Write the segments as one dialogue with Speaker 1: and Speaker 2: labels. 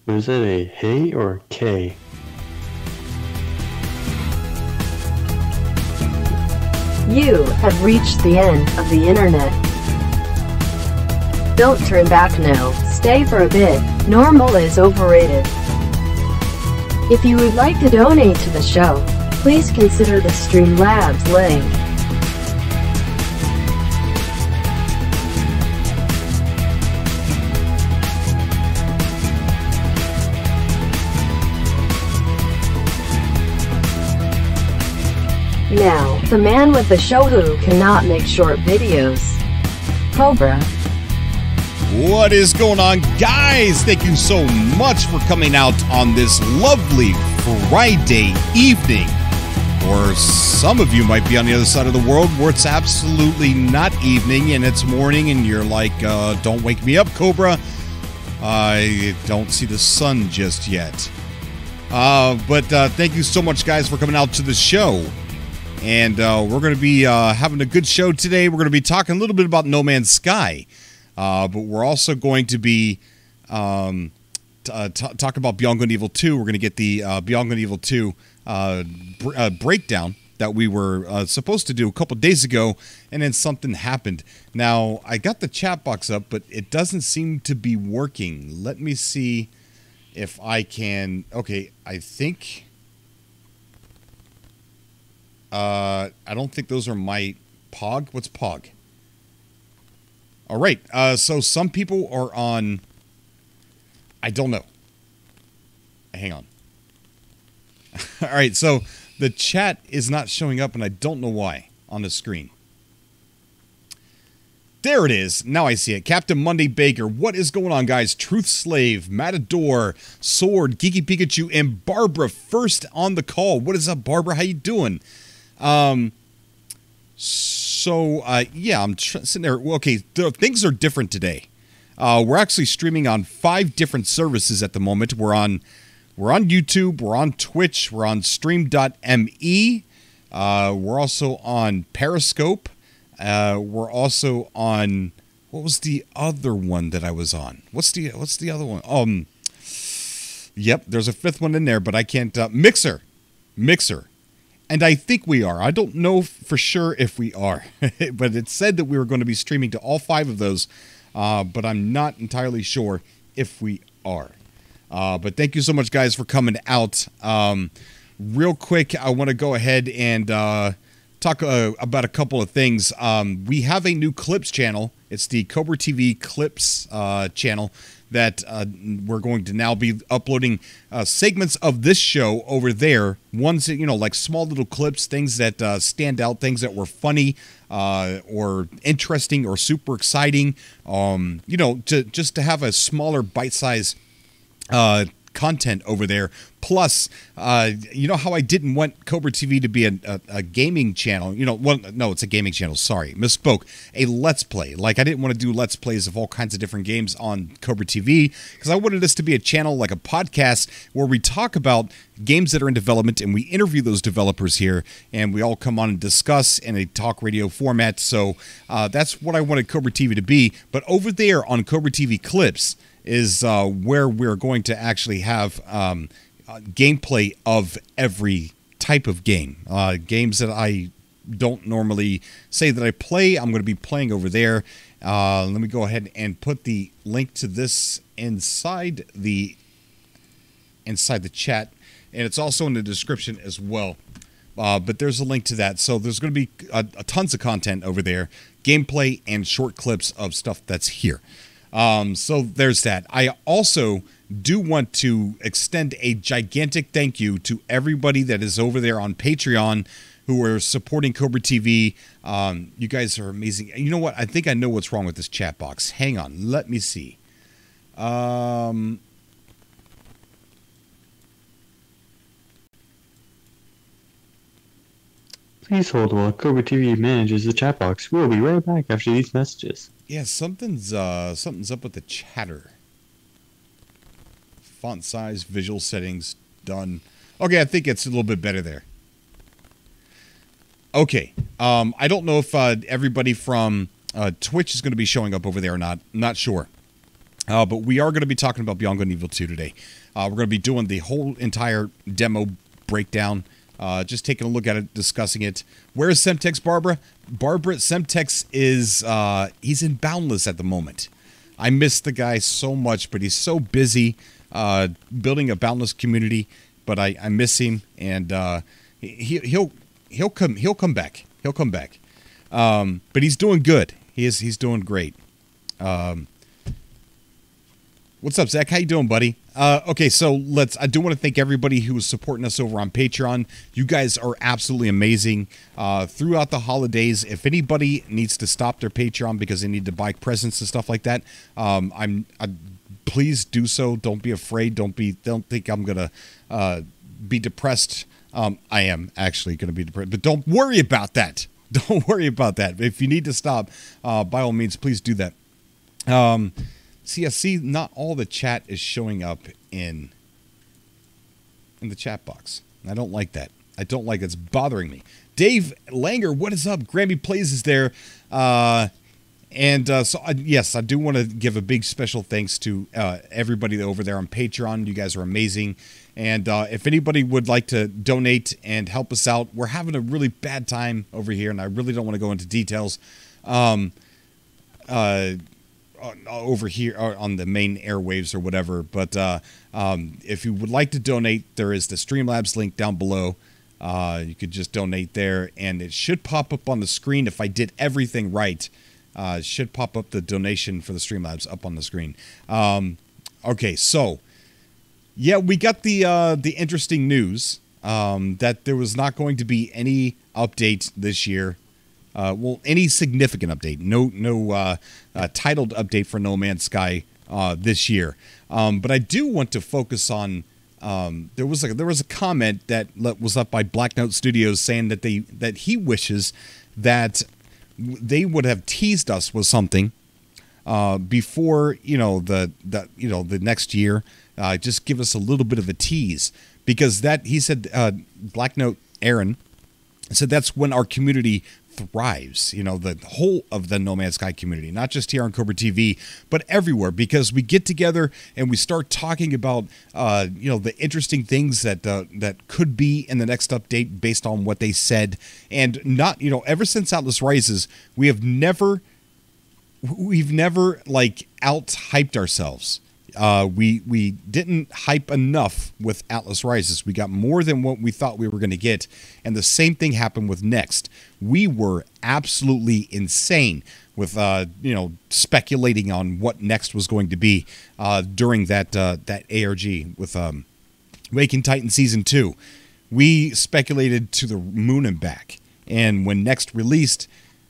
Speaker 1: Was it a hey or K?
Speaker 2: You have reached the end of the internet. Don't turn back now, stay for a bit. Normal is overrated. If you would like to donate to the show, please consider the Streamlabs link. Now, the man with the show who cannot make short videos. Cobra.
Speaker 3: What is going on, guys? Thank you so much for coming out on this lovely Friday evening. Or some of you might be on the other side of the world where it's absolutely not evening and it's morning and you're like, don't wake me up, Cobra. I don't see the sun just yet. But thank you so much, guys, for coming out to the show. And we're going to be having a good show today. We're going to be talking a little bit about No Man's Sky. But we're also going to be talking about Beyond Good and Evil 2. We're going to get the Beyond Good and Evil 2 breakdown that we were supposed to do a couple days ago, and then something happened. Now, I got the chat box up, but it doesn't seem to be working. Let me see if I can... Okay, I think... I don't think those are my POG. What's POG? All right. So some people are on... I don't know. Hang on. All right. So the chat is not showing up, and I don't know why on the screen. There it is. Now I see it. Captain Monday Baker. What is going on, guys? Truth Slave, Matador, Sword, Geeky Pikachu, and Barbara first on the call. What is up, Barbara? How you doing? Yeah, I'm sitting there. Okay, things are different today. We're actually streaming on 5 different services at the moment. We're on YouTube, we're on Twitch, we're on Stream.me. We're also on Periscope. We're also on, what was the other one that I was on? What's the other one? Yep, there's a 5th one in there, but I can't. Mixer. And I think we are. I don't know for sure if we are. But it said that we were going to be streaming to all 5 of those. But I'm not entirely sure if we are. But thank you so much, guys, for coming out. Real quick, I want to go ahead and talk about a couple of things. We have a new Clips channel. It's the Cobra TV Clips channel that we're going to now be uploading segments of this show over there. Ones that, like small little clips, things that stand out, things that were funny or interesting or super exciting. Just to have a smaller bite-sized content over there. Plus, you know how I didn't want Cobra TV to be a gaming channel? No, it's a gaming channel. Sorry, misspoke. A Let's Play. Like, I didn't want to do Let's Plays of all kinds of different games on Cobra TV because I wanted this to be a channel, like a podcast, where we talk about games that are in development and we interview those developers here and we all come on and discuss in a talk radio format. So that's what I wanted Cobra TV to be. But over there on Cobra TV Clips is where we're going to actually have gameplay of every type of game. Games that I don't normally say that I play, I'm going to be playing over there. Let me go ahead and put the link to this inside the chat, and it's also in the description as well. But there's a link to that. So there's going to be tons of content over there, gameplay and short clips of stuff that's here. So there's that. I also do want to extend a gigantic thank you to everybody that is over there on Patreon who are supporting Cobra TV. You guys are amazing. You know what? I think I know what's wrong with this chat box. Hang on. Let me see.
Speaker 1: Please hold while Cobra TV manages the chat box. We'll be right back after these messages.
Speaker 3: Yeah, something's up with the chatter. Font size, visual settings, done. Okay, I think it's a little bit better there. Okay, I don't know if everybody from Twitch is going to be showing up over there or not. I'm not sure. But we are going to be talking about Beyond Good and Evil 2 today. We're going to be doing the whole entire demo breakdown, just taking a look at it, discussing it. Where is Semtex, Barbara? Barbara, Semtex is, he's in Boundless at the moment. I miss the guy so much, but he's so busy building a Boundless community. But I miss him, and he'll come back. He'll come back. But he's doing good. He's doing great. What's up, Zach? How you doing, buddy? Okay, so I do want to thank everybody who is supporting us over on Patreon. You guys are absolutely amazing. Throughout the holidays, if anybody needs to stop their Patreon because they need to buy presents and stuff like that, please do so. Don't be afraid. Don't think I'm gonna be depressed. I am actually gonna be depressed, but don't worry about that. Don't worry about that. If you need to stop, by all means, please do that. See, I see not all the chat is showing up in the chat box. I don't like that. I don't like it. It's bothering me. Dave Langer, what is up? Grammy Plays is there. Yes, I do want to give a big special thanks to everybody over there on Patreon. You guys are amazing. And if anybody would like to donate and help us out, we're having a really bad time over here, and I really don't want to go into details. Over here on the main airwaves or whatever, but if you would like to donate, there is the Streamlabs link down below. You could just donate there, and it should pop up on the screen if I did everything right. It should pop up the donation for the Streamlabs up on the screen. Okay, so yeah, we got the interesting news that there was not going to be any update this year. Well, any significant update, no titled update for No Man's Sky this year. But I do want to focus on there was a comment that was up by Black Note Studios saying that he wishes that they would have teased us with something before the next year. Just give us a little bit of a tease, because he said Black Note Aaron said that's when our community thrives, the whole of the No Man's Sky community, not just here on Cobra TV, but everywhere, because we get together and we start talking about, the interesting things that could be in the next update based on what they said. And not, ever since Atlas Rises, we've never like out-hyped ourselves. We didn't hype enough with Atlas Rises. We got more than what we thought we were going to get. And the same thing happened with Next. We were absolutely insane with, speculating on what Next was going to be during that ARG with Waking Titan Season 2. We speculated to the moon and back. And when Next released,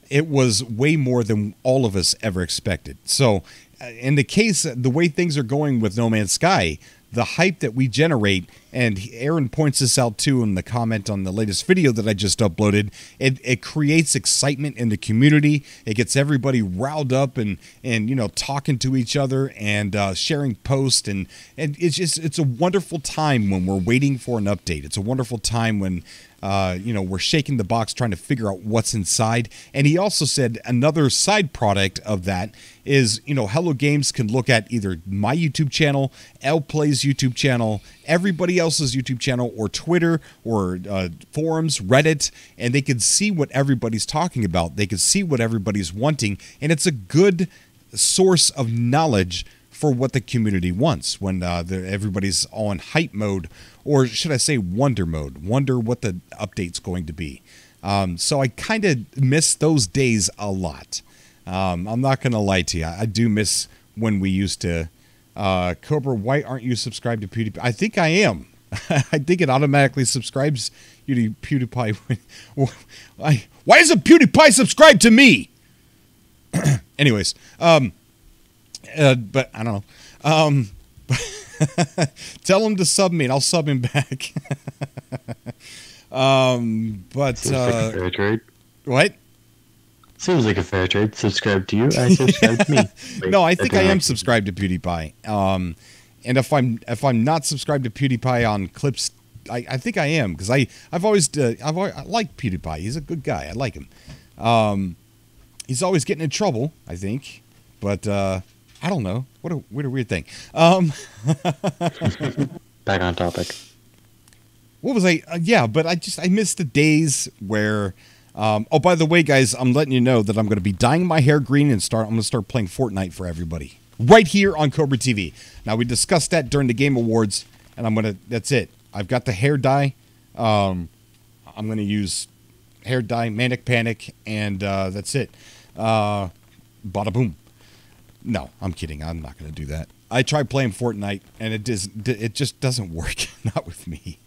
Speaker 3: it was way more than all of us ever expected. So in the case, the way things are going with No Man's Sky, the hype that we generate, and Aaron points this out too in the comment on the latest video that I just uploaded, it creates excitement in the community. It gets everybody riled up and talking to each other and sharing posts, and it's a wonderful time when we're waiting for an update. It's a wonderful time when we're shaking the box trying to figure out what's inside. And he also said another side product of that is, Hello Games can look at either my YouTube channel, L Play's YouTube channel, everybody else's YouTube channel, or Twitter, or forums, Reddit, and they can see what everybody's talking about. They can see what everybody's wanting, and it's a good source of knowledge for what the community wants when everybody's on hype mode, or should I say wonder mode, wonder what the update's going to be. So I kind of miss those days a lot. I'm not going to lie to you. I do miss when we used to... Cobra, why aren't you subscribed to PewDiePie? I think I am. I think it automatically subscribes you to PewDiePie. Why isn't PewDiePie subscribed to me? Anyways, but I don't know. Tell him to sub me and I'll sub him back. But
Speaker 1: Seems like a fair trade.
Speaker 3: What?
Speaker 1: Seems like a fair trade. Subscribe to you, I subscribe to me. Wait,
Speaker 3: no, I think I am subscribed to PewDiePie. And if I'm not subscribed to PewDiePie on clips, I think I am, because I like PewDiePie. He's a good guy. I like him. He's always getting in trouble, I think, but I I don't know. What a weird thing.
Speaker 1: Back on topic.
Speaker 3: What was I? Yeah, but I missed the days where. Oh, by the way, guys, I'm letting you know that I'm going to be dyeing my hair green and I'm going to start playing Fortnite for everybody right here on Cobra TV. Now, we discussed that during the Game Awards, and that's it. I've got the hair dye. I'm going to use hair dye, Manic Panic, and that's it. Bada boom. No, I'm kidding. I'm not going to do that. I tried playing Fortnite, and it just doesn't work. Not with me.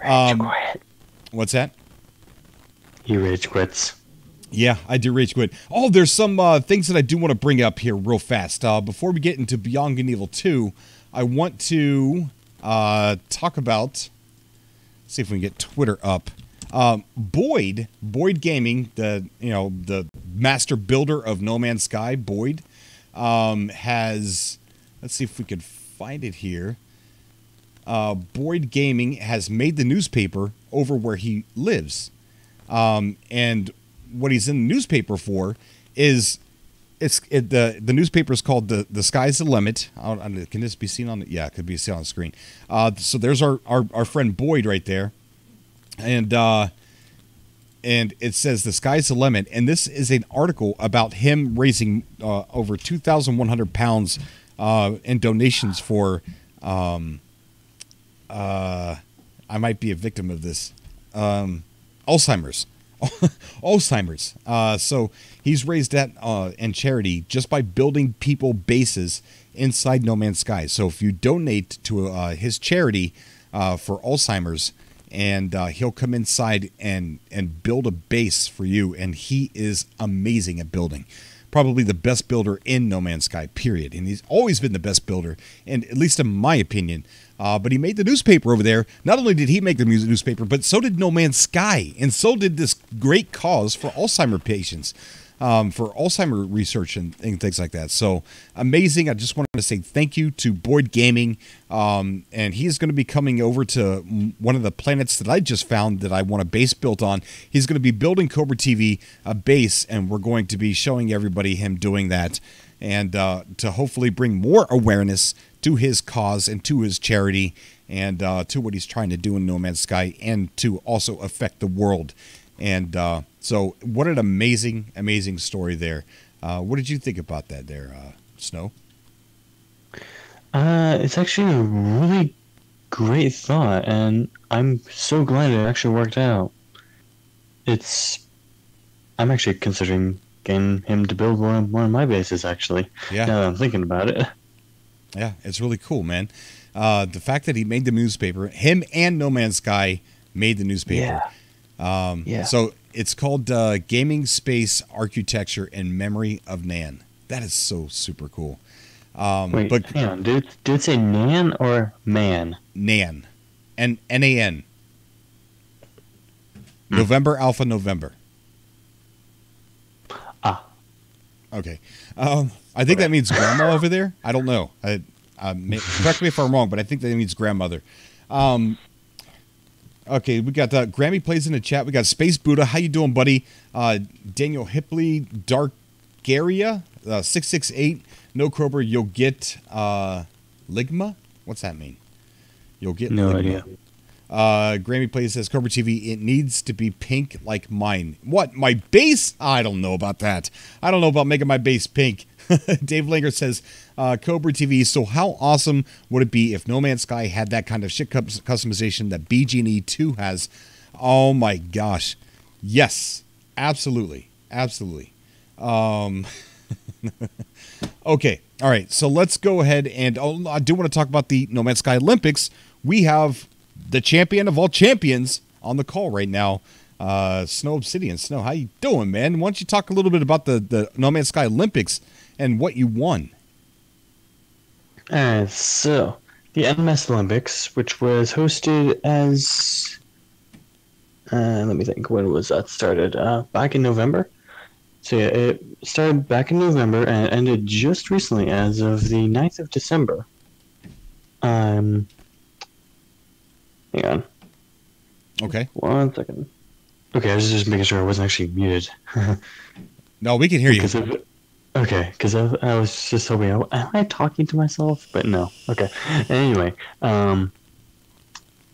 Speaker 1: Rage quit.
Speaker 3: What's that?
Speaker 1: He rage quits.
Speaker 3: Yeah, I do rage quit. Oh, there's some things that I do want to bring up here real fast. Before we get into Beyond Good and Evil 2, I want to talk about, see if we can get Twitter up. Boyd Gaming, the master builder of No Man's Sky, Boyd, has, let's see if we could find it here. Boyd Gaming has made the newspaper over where he lives. And what he's in the newspaper for is the newspaper is called the Sky's the Limit. Can this be seen on? Yeah, it could be seen on the screen. So there's our friend Boyd right there, and it says the Sky's the Limit. And this is an article about him raising over 2,100 pounds in donations for. I might be a victim of this. Alzheimer's. So he's raised that in charity just by building people bases inside No Man's Sky. So if you donate to his charity for Alzheimer's, and he'll come inside and build a base for you, and he is amazing at building. Probably the best builder in No Man's Sky, period. And he's always been the best builder, and at least in my opinion. But he made the newspaper over there. Not only did he make the newspaper, but so did No Man's Sky. And so did this great cause for Alzheimer patients, for Alzheimer research and things like that. So amazing. I just wanted to say thank you to Boyd Gaming. And he is going to be coming over to one of the planets that I just found that I want a base built on. He's going to be building Cobra TV a base, and we're going to be showing everybody him doing that. And to hopefully bring more awareness to his cause and to his charity, and to what he's trying to do in No Man's Sky, and to also affect the world. And so what an amazing story there. What did you think about that there, Snow?
Speaker 1: It's actually a really great thought, and I'm so glad it actually worked out. I'm actually considering getting him to build one of my bases, actually.
Speaker 3: Yeah.
Speaker 1: Now that I'm thinking about it.
Speaker 3: Yeah, it's really cool, man. The fact that he made the newspaper, him and No Man's Sky made the newspaper. Yeah. So it's called Gaming Space Architecture in Memory of Nan. That is so super cool.
Speaker 1: Wait, hang on. Did it say Nan or Man?
Speaker 3: Nan. N-A-N. November Alpha November.
Speaker 1: Ah.
Speaker 3: Okay. I think that means grandma over there. I don't know. Correct me if I'm wrong, but I think that means grandmother. Okay, we got Grammy plays in the chat. We got Space Buddha. How you doing, buddy? Daniel Hipley, Dargaria, 668. No Krober, you'll get Ligma? What's that mean? You'll get
Speaker 1: no
Speaker 3: Ligma.
Speaker 1: idea.
Speaker 3: Grammy Plays says, Cobra TV, it needs to be pink like mine. What, my base? I don't know about that. I don't know about making my base pink. Dave Langer says, Cobra TV, so how awesome would it be if No Man's Sky had that kind of shit customization that BG&E 2 has? Oh my gosh. Yes, absolutely. Absolutely. Okay, all right, so let's go ahead and I do want to talk about the No Man's Sky Olympics. We have the champion of all champions on the call right now, Snow Obsidian. Snow, how you doing, man? Why don't you talk a little bit about the No Man's Sky Olympics and what you won?
Speaker 1: So the NMS Olympics, which was hosted as, let me think, when was that started? Back in November. So yeah, it started back in November and it ended just recently, as of the 9th of December. Hang on.
Speaker 3: Okay.
Speaker 1: 1 second. Okay, I was just making sure I wasn't actually muted.
Speaker 3: No, we can hear you.
Speaker 1: Okay, because I was just hoping. Am I talking to myself? But no. Okay. Anyway,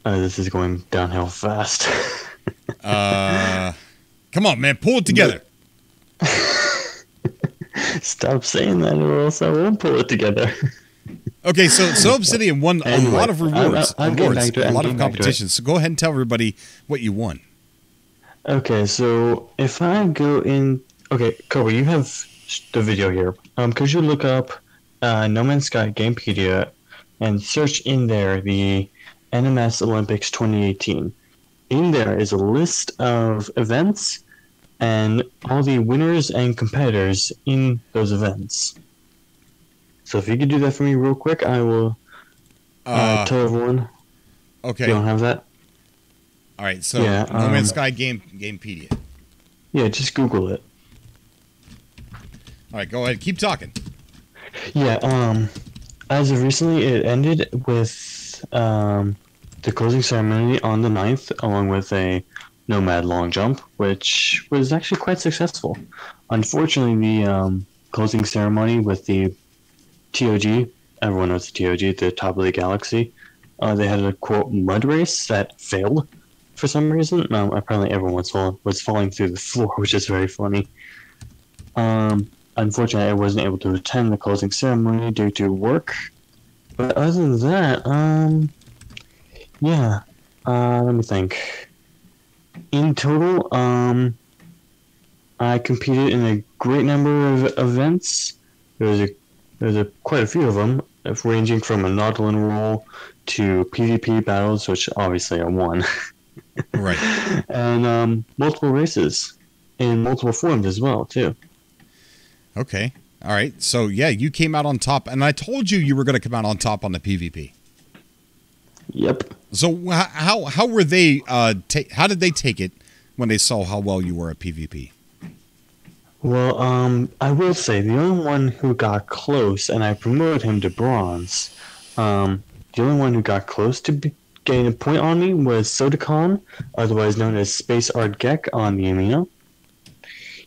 Speaker 1: this is going downhill fast.
Speaker 3: Come on, man, pull it together.
Speaker 1: Stop saying that, or else I won't pull it together.
Speaker 3: Okay, so Obsidian won a
Speaker 1: Anyway,
Speaker 3: lot of rewards,
Speaker 1: I'm getting back to it,
Speaker 3: a
Speaker 1: I'm
Speaker 3: lot of
Speaker 1: getting back to it.
Speaker 3: competitions. So go ahead and tell everybody what you won.
Speaker 1: Okay, so if I go in, okay, Kobe, you have the video here. Could you look up No Man's Sky Gamepedia and search in there the NMS Olympics 2018? In there is a list of events and all the winners and competitors in those events. So if you could do that for me real quick, I will tell everyone.
Speaker 3: Okay.
Speaker 1: You don't have that?
Speaker 3: All right, so
Speaker 1: Yeah,
Speaker 3: No Man's Sky Gamepedia.
Speaker 1: Yeah, just Google it.
Speaker 3: All right, go ahead. Keep talking.
Speaker 1: Yeah, as of recently, it ended with the closing ceremony on the 9th, along with a Nomad long jump, which was actually quite successful. Unfortunately, the closing ceremony with the TOG, everyone knows the TOG, the top of the galaxy, they had a, quote, mud race that failed for some reason. Apparently everyone was falling through the floor, which is very funny. Unfortunately, I wasn't able to attend the closing ceremony due to work. But other than that, yeah. Let me think. In total, I competed in a great number of events. There was quite a few of them, ranging from a Nautilin roll to PvP battles, which obviously I won.
Speaker 3: Right.
Speaker 1: And multiple races in multiple forms as well, too.
Speaker 3: Okay. All right. So, yeah, you came out on top, and I told you were going to come out on top on the PvP.
Speaker 1: Yep.
Speaker 3: So, how were they, how did they take it when they saw how well you were at PvP?
Speaker 1: Well, I will say the only one who got close, and I promoted him to bronze. The only one who got close to getting a point on me was Sodacon, otherwise known as Space Art Gek on the Amino.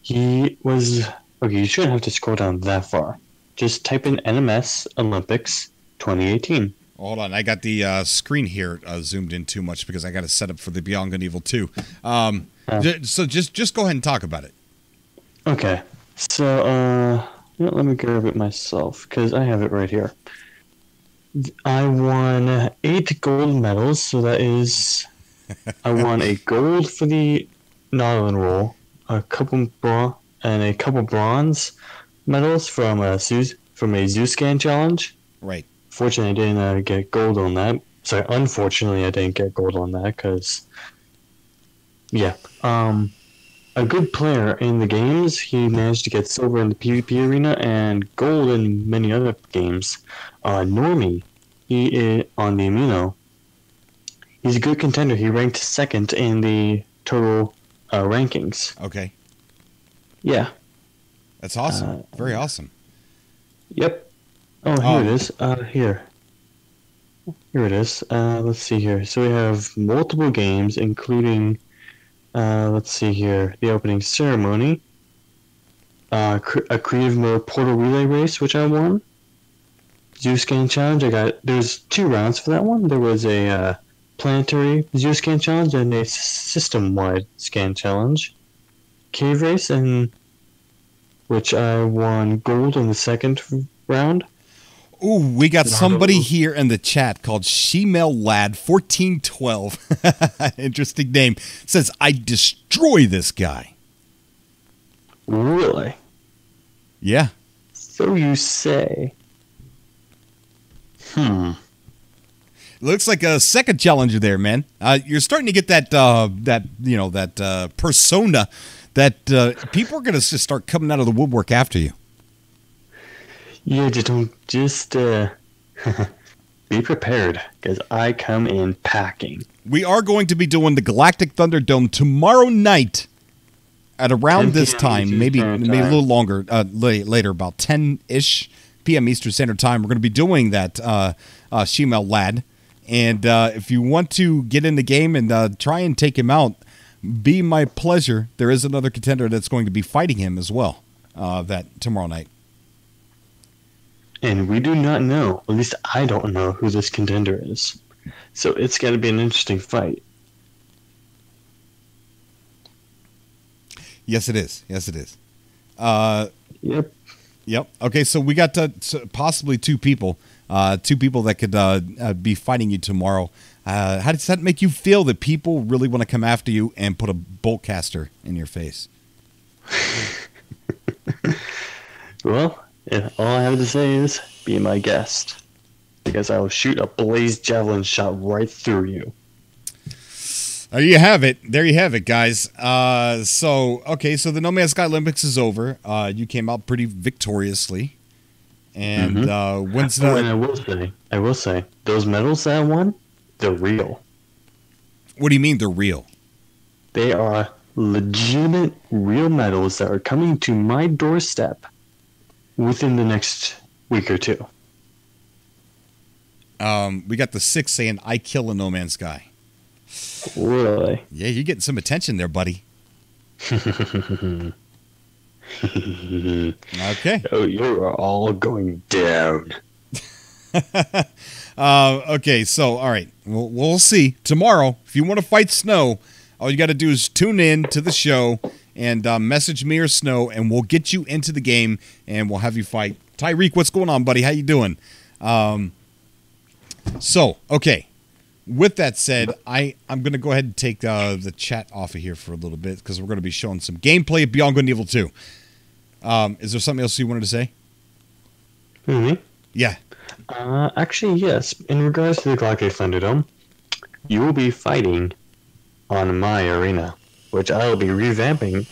Speaker 1: He was okay. You shouldn't have to scroll down that far. Just type in NMS Olympics 2018.
Speaker 3: Hold on, I got the screen here zoomed in too much because I got to set up for the Beyond Good and Evil 2. So just go ahead and talk about it.
Speaker 1: Okay, so let me grab it myself because I have it right here. I won 8 gold medals, so that is, I won a gold for the Nautilin roll, a couple bronze medals from a Zooscan challenge.
Speaker 3: Right.
Speaker 1: Fortunately, I didn't get gold on that. Sorry, unfortunately, I didn't get gold on that because, yeah, a good player in the games. He managed to get silver in the PvP arena and gold in many other games. Normie, he is on the Amino. He's a good contender. He ranked second in the total rankings.
Speaker 3: Okay.
Speaker 1: Yeah.
Speaker 3: That's awesome. Very awesome.
Speaker 1: Yep. Oh, here it is. Here it is. Let's see here. So we have multiple games, including, let's see here, the opening ceremony, a creative mode portal relay race, which I won. Zooscan challenge. There's 2 rounds for that one. There was a planetary Zooscan challenge and a system-wide scan challenge. Cave race, and which I won gold in the second round.
Speaker 3: Ooh, we got somebody here in the chat called Shemale Lad 1412. Interesting name. Says, I destroy this guy.
Speaker 1: Really?
Speaker 3: Yeah.
Speaker 1: So you say.
Speaker 3: Looks like a second challenger there, man. You're starting to get that persona that people are going to just start coming out of the woodwork after you.
Speaker 1: Yeah, just be prepared, because I come in packing.
Speaker 3: We are going to be doing the Galactic Thunderdome tomorrow night at around this time, maybe a little longer, later, about 10-ish p.m. Eastern Standard Time. We're going to be doing that Shemale Lad. And if you want to get in the game and try and take him out, be my pleasure. There is another contender that's going to be fighting him as well that tomorrow night.
Speaker 1: And we do not know, at least I don't know, who this contender is. So it's got to be an interesting fight.
Speaker 3: Yes, it is. Yes, it is.
Speaker 1: Yep.
Speaker 3: Yep. Okay, so we got possibly two people that could be fighting you tomorrow. How does that make you feel that people really want to come after you and put a bolt caster in your face?
Speaker 1: Well, yeah, all I have to say is be my guest. Because I will shoot a blaze javelin shot right through you.
Speaker 3: There you have it. There you have it, guys. So the No Man's Sky Olympics is over. You came out pretty victoriously. And when's the...
Speaker 1: And I will say, those medals that I won, they're real.
Speaker 3: What do you mean they're real?
Speaker 1: They are legitimate, real medals that are coming to my doorstep within the next week or two.
Speaker 3: We got the 6 saying, I kill a No Man's Sky.
Speaker 1: Really?
Speaker 3: Yeah, you're getting some attention there, buddy. Okay.
Speaker 1: Oh, you are all going down.
Speaker 3: Okay, so, all right. We'll see. Tomorrow, if you want to fight Snow, all you got to do is tune in to the show and message me or Snow, and we'll get you into the game, and we'll have you fight. Tyreek, what's going on, buddy? How you doing? So, okay. With that said, I'm going to go ahead and take the chat off of here for a little bit because we're going to be showing some gameplay of Beyond Good and Evil 2. Is there something else you wanted to say?
Speaker 1: Mm-hmm.
Speaker 3: Yeah.
Speaker 1: Actually, yes. In regards to the Glock 8 Thunderdome, you will be fighting on my arena, which I will be revamping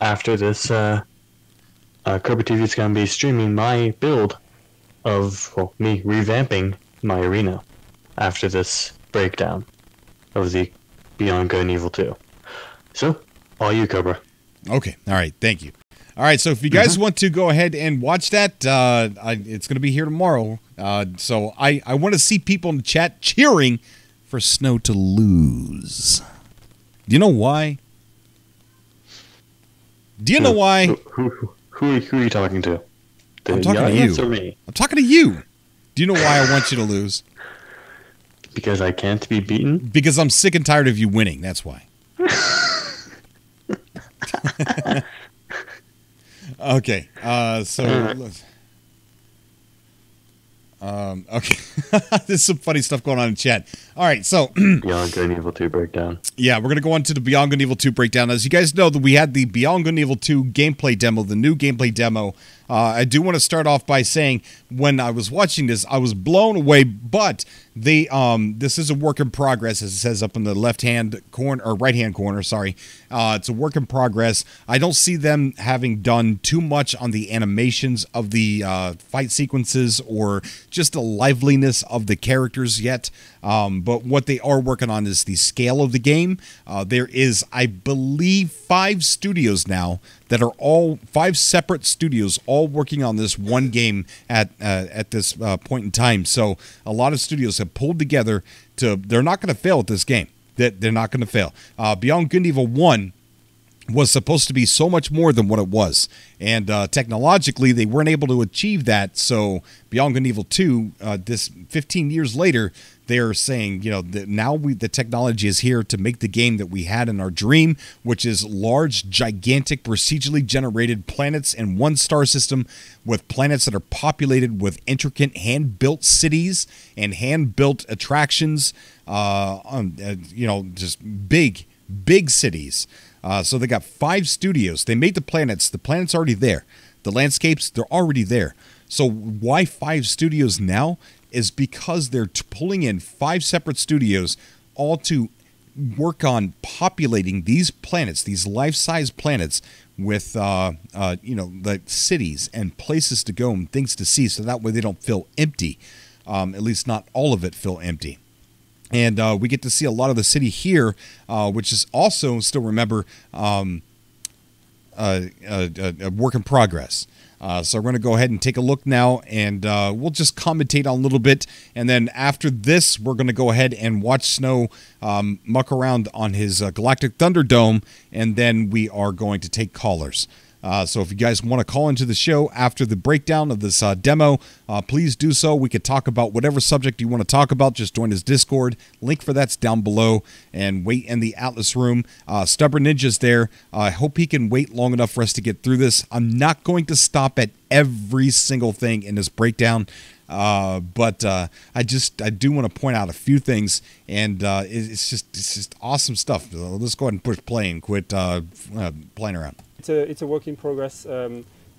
Speaker 1: after this. Cobra TV is going to be streaming my build of me revamping my arena after this breakdown of the Beyond Good and Evil 2. So, all you, Cobra.
Speaker 3: Okay. All right. Thank you. All right. So if you guys want to go ahead and watch that, it's going to be here tomorrow. So I want to see people in the chat cheering for Snow to lose. Do you know why? Do you know why?
Speaker 1: Who are you talking to?
Speaker 3: I'm talking to you.
Speaker 1: Or me?
Speaker 3: I'm talking to you. Do you know why I want you to lose?
Speaker 1: Because I can't be beaten?
Speaker 3: Because I'm sick and tired of you winning. That's why. Okay. Okay. There's some funny stuff going on in chat. All right, so
Speaker 1: Beyond Good and Evil 2 breakdown.
Speaker 3: Yeah, we're going to go on to the Beyond Good and Evil 2 breakdown. As you guys know, that we had the Beyond Good and Evil 2 gameplay demo, the new gameplay demo. I do want to start off by saying when I was watching this, I was blown away, but this is a work in progress, as it says up in the left-hand corner, or right-hand corner, sorry. It's a work in progress. I don't see them having done too much on the animations of the fight sequences or just the liveliness of the characters yet. But what they are working on is the scale of the game. There is, I believe, 5 studios now that are all 5 separate studios all working on this one game at this point in time. So a lot of studios have pulled together they're not going to fail at this game. They're not going to fail. Beyond Good and Evil 1 was supposed to be so much more than what it was. And technologically, they weren't able to achieve that. So Beyond Good and Evil 2, this 15 years later, they're saying, that now the technology is here to make the game that we had in our dream, which is large, gigantic, procedurally generated planets in one star system with planets that are populated with intricate hand-built cities and hand-built attractions, just big cities. So they got 5 studios. They made the planets. The planets are already there. The landscapes, they're already there. So why 5 studios now is because they're pulling in 5 separate studios all to work on populating these planets, these life-size planets with, the cities and places to go and things to see. So that way they don't feel empty. At least not all of it feel empty. And we get to see a lot of the city here, which is also, still remember, a work in progress. So we're going to go ahead and take a look now, and we'll just commentate on a little bit. And then after this, we're going to go ahead and watch Snow muck around on his Galactic Thunderdome, and then we are going to take callers. So if you guys want to call into the show after the breakdown of this demo, please do so. We could talk about whatever subject you want to talk about. Just join his Discord. Link for that's down below. And wait in the Atlas room. Stubborn Ninja's there. I hope he can wait long enough for us to get through this. I'm not going to stop at every single thing in this breakdown. But I do want to point out a few things, and it's just awesome stuff. Let's go ahead and push play and quit playing around.
Speaker 4: It's a work in progress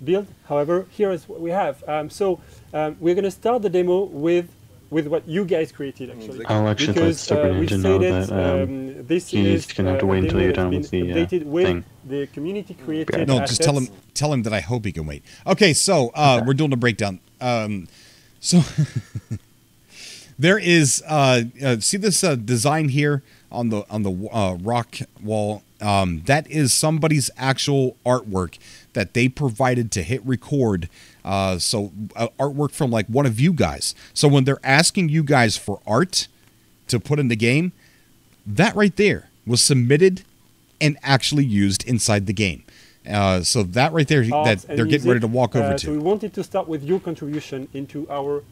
Speaker 4: build. However, here is what we have. We're going to start the demo with what you guys created, actually.
Speaker 1: I'll actually let Stubborn Ninja know that
Speaker 4: this
Speaker 1: he's going to have to wait until you're done with the thing.
Speaker 4: The community created.
Speaker 3: No, just tell him that I hope he can wait. Okay, so we're doing a breakdown. So there is see this design here on the rock wall. That is somebody's actual artwork that they provided to hit record. So artwork from like one of you guys. So when they're asking you guys for art to put in the game, that right there was submitted and actually used inside the game. So that right there, that they're getting ready to walk over to.
Speaker 4: So we wanted to start with your contribution into our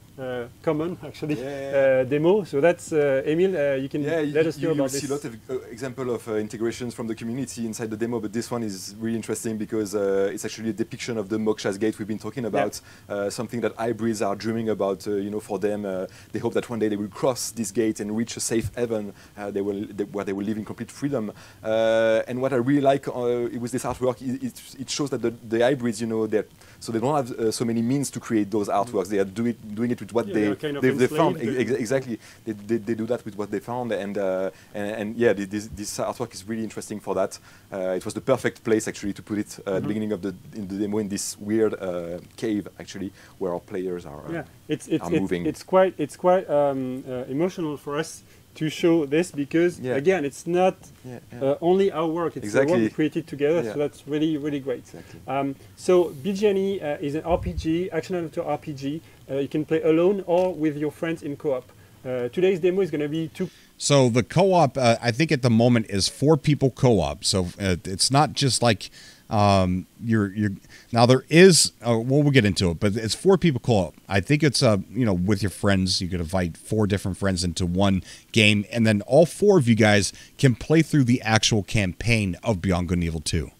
Speaker 4: common, actually, demo. So that's, Emil, you can let us know about this.
Speaker 5: You see a lot of examples of integrations from the community inside the demo, but this one is really interesting because it's actually a depiction of the Moksha's Gate we've been talking about, something that hybrids are dreaming about, for them. They hope that one day they will cross this gate and reach a safe heaven where they will live in complete freedom. And what I really like with this artwork, it shows that the hybrids, so they don't have so many means to create those artworks. They are doing it with what they found. Exactly, they do that with what they found, and this artwork is really interesting for that. It was the perfect place actually to put it at the beginning of the demo in this weird cave actually where our players are moving.
Speaker 4: It's quite emotional for us to show this because again it's not only our work, it's the work we created together, so that's really, really great. So BGNE is an RPG, action adventure RPG. You can play alone or with your friends in co-op. Today's demo is going to be two.
Speaker 3: So the co-op, I think at the moment is 4 people co-op. So it's not just like you're now there is we'll get into it, but it's 4 people co-op. I think it's with your friends. You could invite 4 different friends into one game, and then all 4 of you guys can play through the actual campaign of Beyond Good and Evil 2.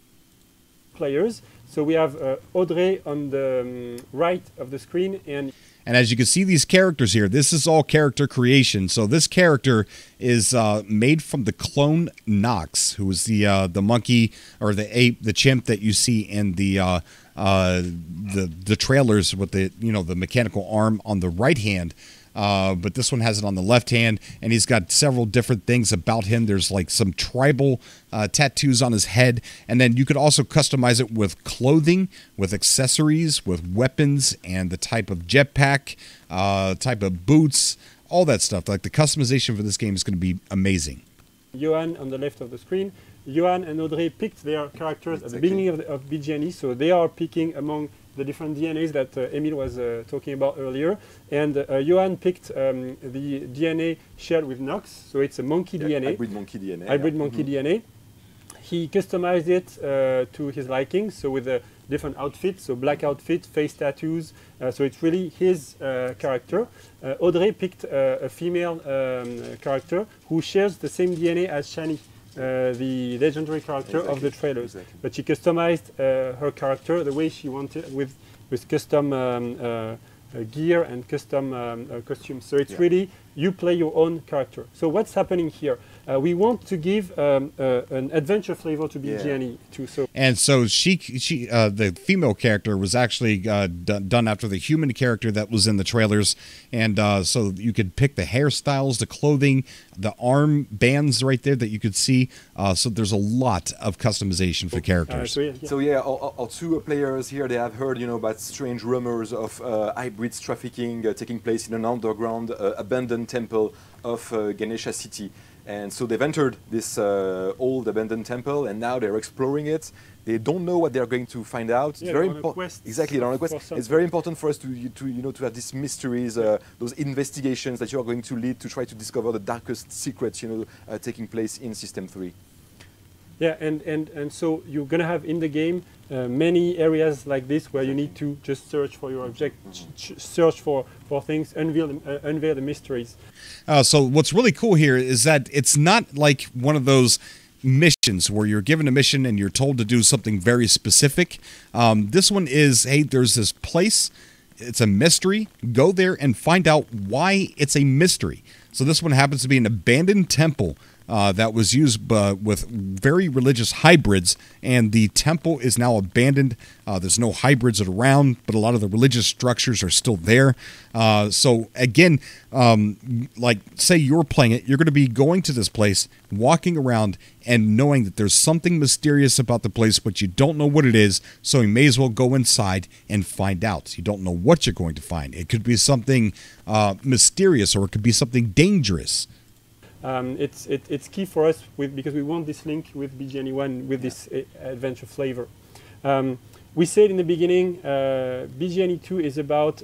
Speaker 4: Players. So we have Audrey on the right of the screen, and
Speaker 3: as you can see these characters here, this is all character creation. So this character is made from the clone Nox, who is the monkey or the ape, the chimp that you see in the trailers with the mechanical arm on the right hand. But this one has it on the left hand, and he's got several different things about him. There's like some tribal tattoos on his head, and then you could also customize it with clothing, with accessories, with weapons, and the type of jetpack, type of boots, all that stuff. Like the customization for this game is going to be amazing.
Speaker 4: Johan on the left of the screen. Johan and Audrey picked their characters at the beginning of BGNE, so they are picking among the different DNAs that Emil was talking about earlier. And Johan picked the DNA shared with Nox, so it's a monkey DNA.
Speaker 5: Hybrid monkey DNA.
Speaker 4: Hybrid monkey DNA. He customized it to his liking, so with a different outfit, so black outfit, face tattoos, so it's really his character. Audrey picked a female character who shares the same DNA as Shani, the legendary character of the trailers. But she customized her character the way she wanted, with custom gear and custom costumes. So it's really, you play your own character. So what's happening here? We want to give an adventure flavor to BGNE too.
Speaker 3: And so she the female character was actually done after the human character that was in the trailers, and so you could pick the hairstyles, the clothing, the arm bands right there that you could see. So there's a lot of customization for characters.
Speaker 5: So our 2 players here, they have heard about strange rumors of hybrids trafficking taking place in an underground abandoned temple of Ganesha City. And so they've entered this old abandoned temple, and now they're exploring it. They don't know what they're going to find out. It's very important. Exactly, they're on a quest. It's very important for us to have these mysteries, those investigations that you are going to lead to try to discover the darkest secrets, taking place in System 3.
Speaker 4: Yeah, and so you're going to have in the game many areas like this where you need to just search for your object, search for things, unveil the mysteries.
Speaker 3: So what's really cool here is that it's not like one of those missions where you're given a mission and you're told to do something very specific. This one is, hey, there's this place. It's a mystery. Go there and find out why it's a mystery. So this one happens to be an abandoned temple that was used with very religious hybrids, and the temple is now abandoned. There's no hybrids around, but a lot of the religious structures are still there. So again, like say you're playing it, you're going to be going to this place, walking around, and knowing that there's something mysterious about the place, but you don't know what it is, so you may as well go inside and find out. You don't know what you're going to find. It could be something mysterious, or it could be something dangerous.
Speaker 4: It's key for us because we want this link with BGNE1 with this adventure flavor. We said in the beginning, BGNE2 is about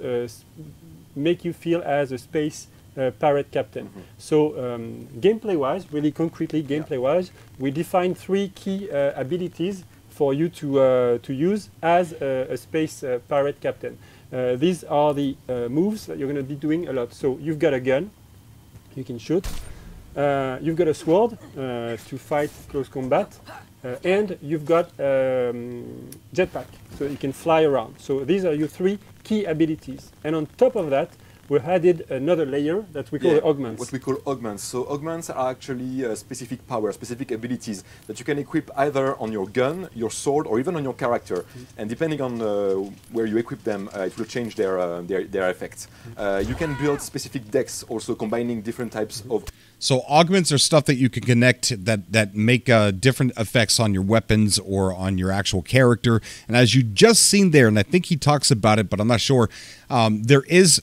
Speaker 4: make you feel as a space pirate captain. So gameplay-wise, really concretely gameplay-wise, we define 3 key abilities for you to use as a space pirate captain. These are the moves that you're going to be doing a lot. So you've got a gun, you can shoot. You've got a sword to fight close combat, and you've got jetpack, so you can fly around. So these are your 3 key abilities. And on top of that, we added another layer that we call augments.
Speaker 5: What we call augments. So augments are actually specific power, specific abilities that you can equip either on your gun, your sword, or even on your character. And depending on where you equip them, it will change their effects. You can build specific decks, also combining different types of.
Speaker 3: So augments are stuff that you can connect that make different effects on your weapons or on your actual character. And as you just seen there, and I think he talks about it, but I'm not sure, there is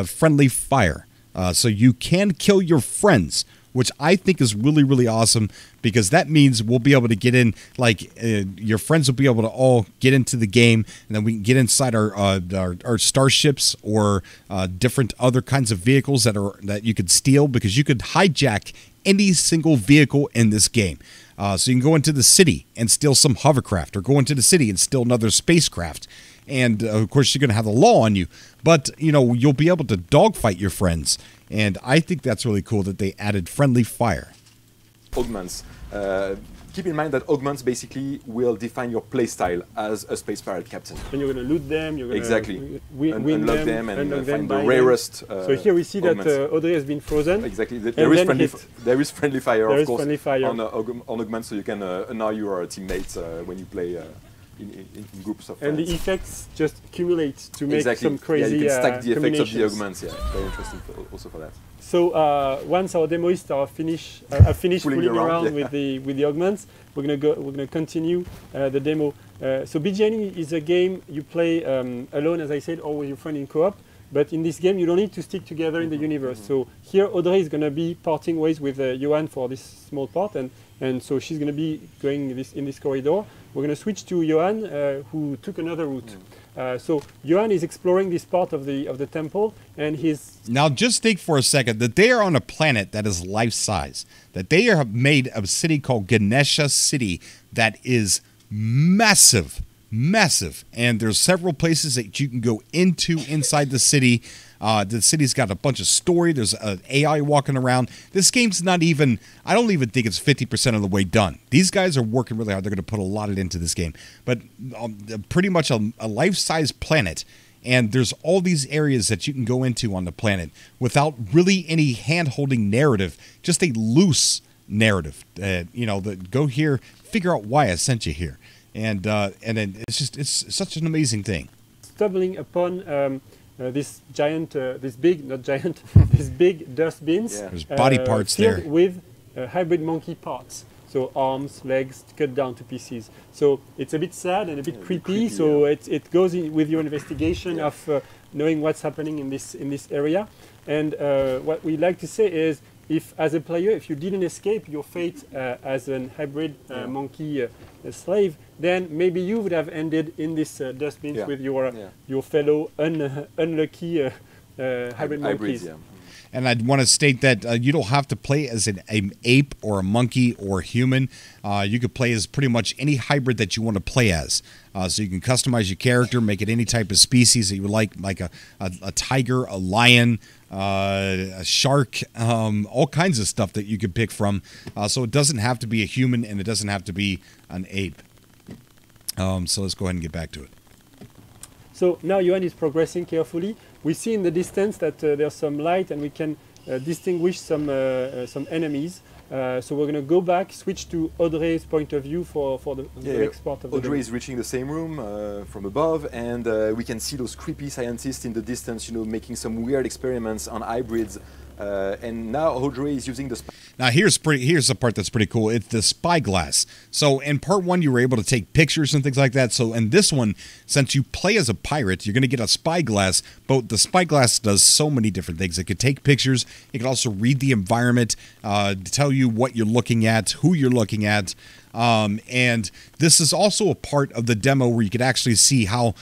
Speaker 3: friendly fire. So you can kill your friends, which I think is really, really awesome, because that means we'll be able to get in, like your friends will be able to all get into the game, and then we can get inside our starships or different other kinds of vehicles that you could steal, because you could hijack any single vehicle in this game. So you can go into the city and steal some hovercraft, or go into the city and steal another spacecraft. And of course, you're going to have the law on you, but you'll be able to dogfight your friends. And I think that's really cool that they added friendly fire.
Speaker 5: Augments. Keep in mind that augments basically will define your playstyle as a space pirate captain.
Speaker 4: And you're going to loot them, you're going
Speaker 5: to
Speaker 4: unlock
Speaker 5: them and find the rarest.
Speaker 4: So here we see that Audrey has been frozen.
Speaker 5: Exactly. There is friendly fire, of course, on augments, so you can annoy your teammates when you play in groups of friends.
Speaker 4: And the effects just accumulate to make some crazy
Speaker 5: you can stack the effects of the augments. Yeah, very interesting also for that.
Speaker 4: So once our demoists are finished fooling around with the augments, we're gonna continue the demo. So BGNE is a game you play alone, as I said, or with your friend in co-op. But in this game, you don't need to stick together in the universe. So here, Audrey is going to be parting ways with Johan for this small part, and so she's going to be going in this corridor. We're going to switch to Johan, who took another route. So Johan is exploring this part of the temple, and he's...
Speaker 3: Now just think for a second that they are on a planet that is life-size, that they have made a city called Ganesha City that is massive. And there's several places that you can go into inside the city. The city's got a bunch of story. There's an AI walking around. This game's not even, I don't even think it's 50% of the way done. These guys are working really hard. They're going to put a lot into this game. But pretty much a life-size planet. And there's all these areas that you can go into on the planet without really any hand-holding narrative, just a loose narrative. Go here, figure out why I sent you here. And then it's such an amazing thing.
Speaker 4: Stumbling upon this big dustbins.
Speaker 3: Yeah. There's body parts
Speaker 4: filled
Speaker 3: there
Speaker 4: with hybrid monkey parts. So arms, legs cut down to pieces. So it's a bit sad and a bit creepy. So it goes in with your investigation of knowing what's happening in this area. And what we like to say is, if as a player, if you didn't escape your fate as an hybrid monkey slave, then maybe you would have ended in this dustbins with your fellow unlucky hybrid monkeys.
Speaker 3: And I'd want to state that you don't have to play as an ape or a monkey or a human. You could play as pretty much any hybrid that you want to play as. So you can customize your character, make it any type of species that you would like a tiger, a lion, a shark, all kinds of stuff that you could pick from. So it doesn't have to be a human and it doesn't have to be an ape. So let's go ahead and get back to it.
Speaker 4: So now Johan is progressing carefully. We see in the distance that there's some light and we can distinguish some enemies. So we're going to go back, switch to Audrey's point of view for the next part of the
Speaker 5: Audrey
Speaker 4: game.
Speaker 5: is reaching the same room from above, and we can see those creepy scientists in the distance, making some weird experiments on hybrids. And now Audrey is using the...
Speaker 3: Now here's the part that's pretty cool. It's the spyglass. So in part 1 you were able to take pictures and things like that. So in this one, since you play as a pirate, you're going to get a spyglass. But the spyglass does so many different things. It could take pictures. It could also read the environment, to tell you what you're looking at, who you're looking at. And this is also a part of the demo where you could actually see how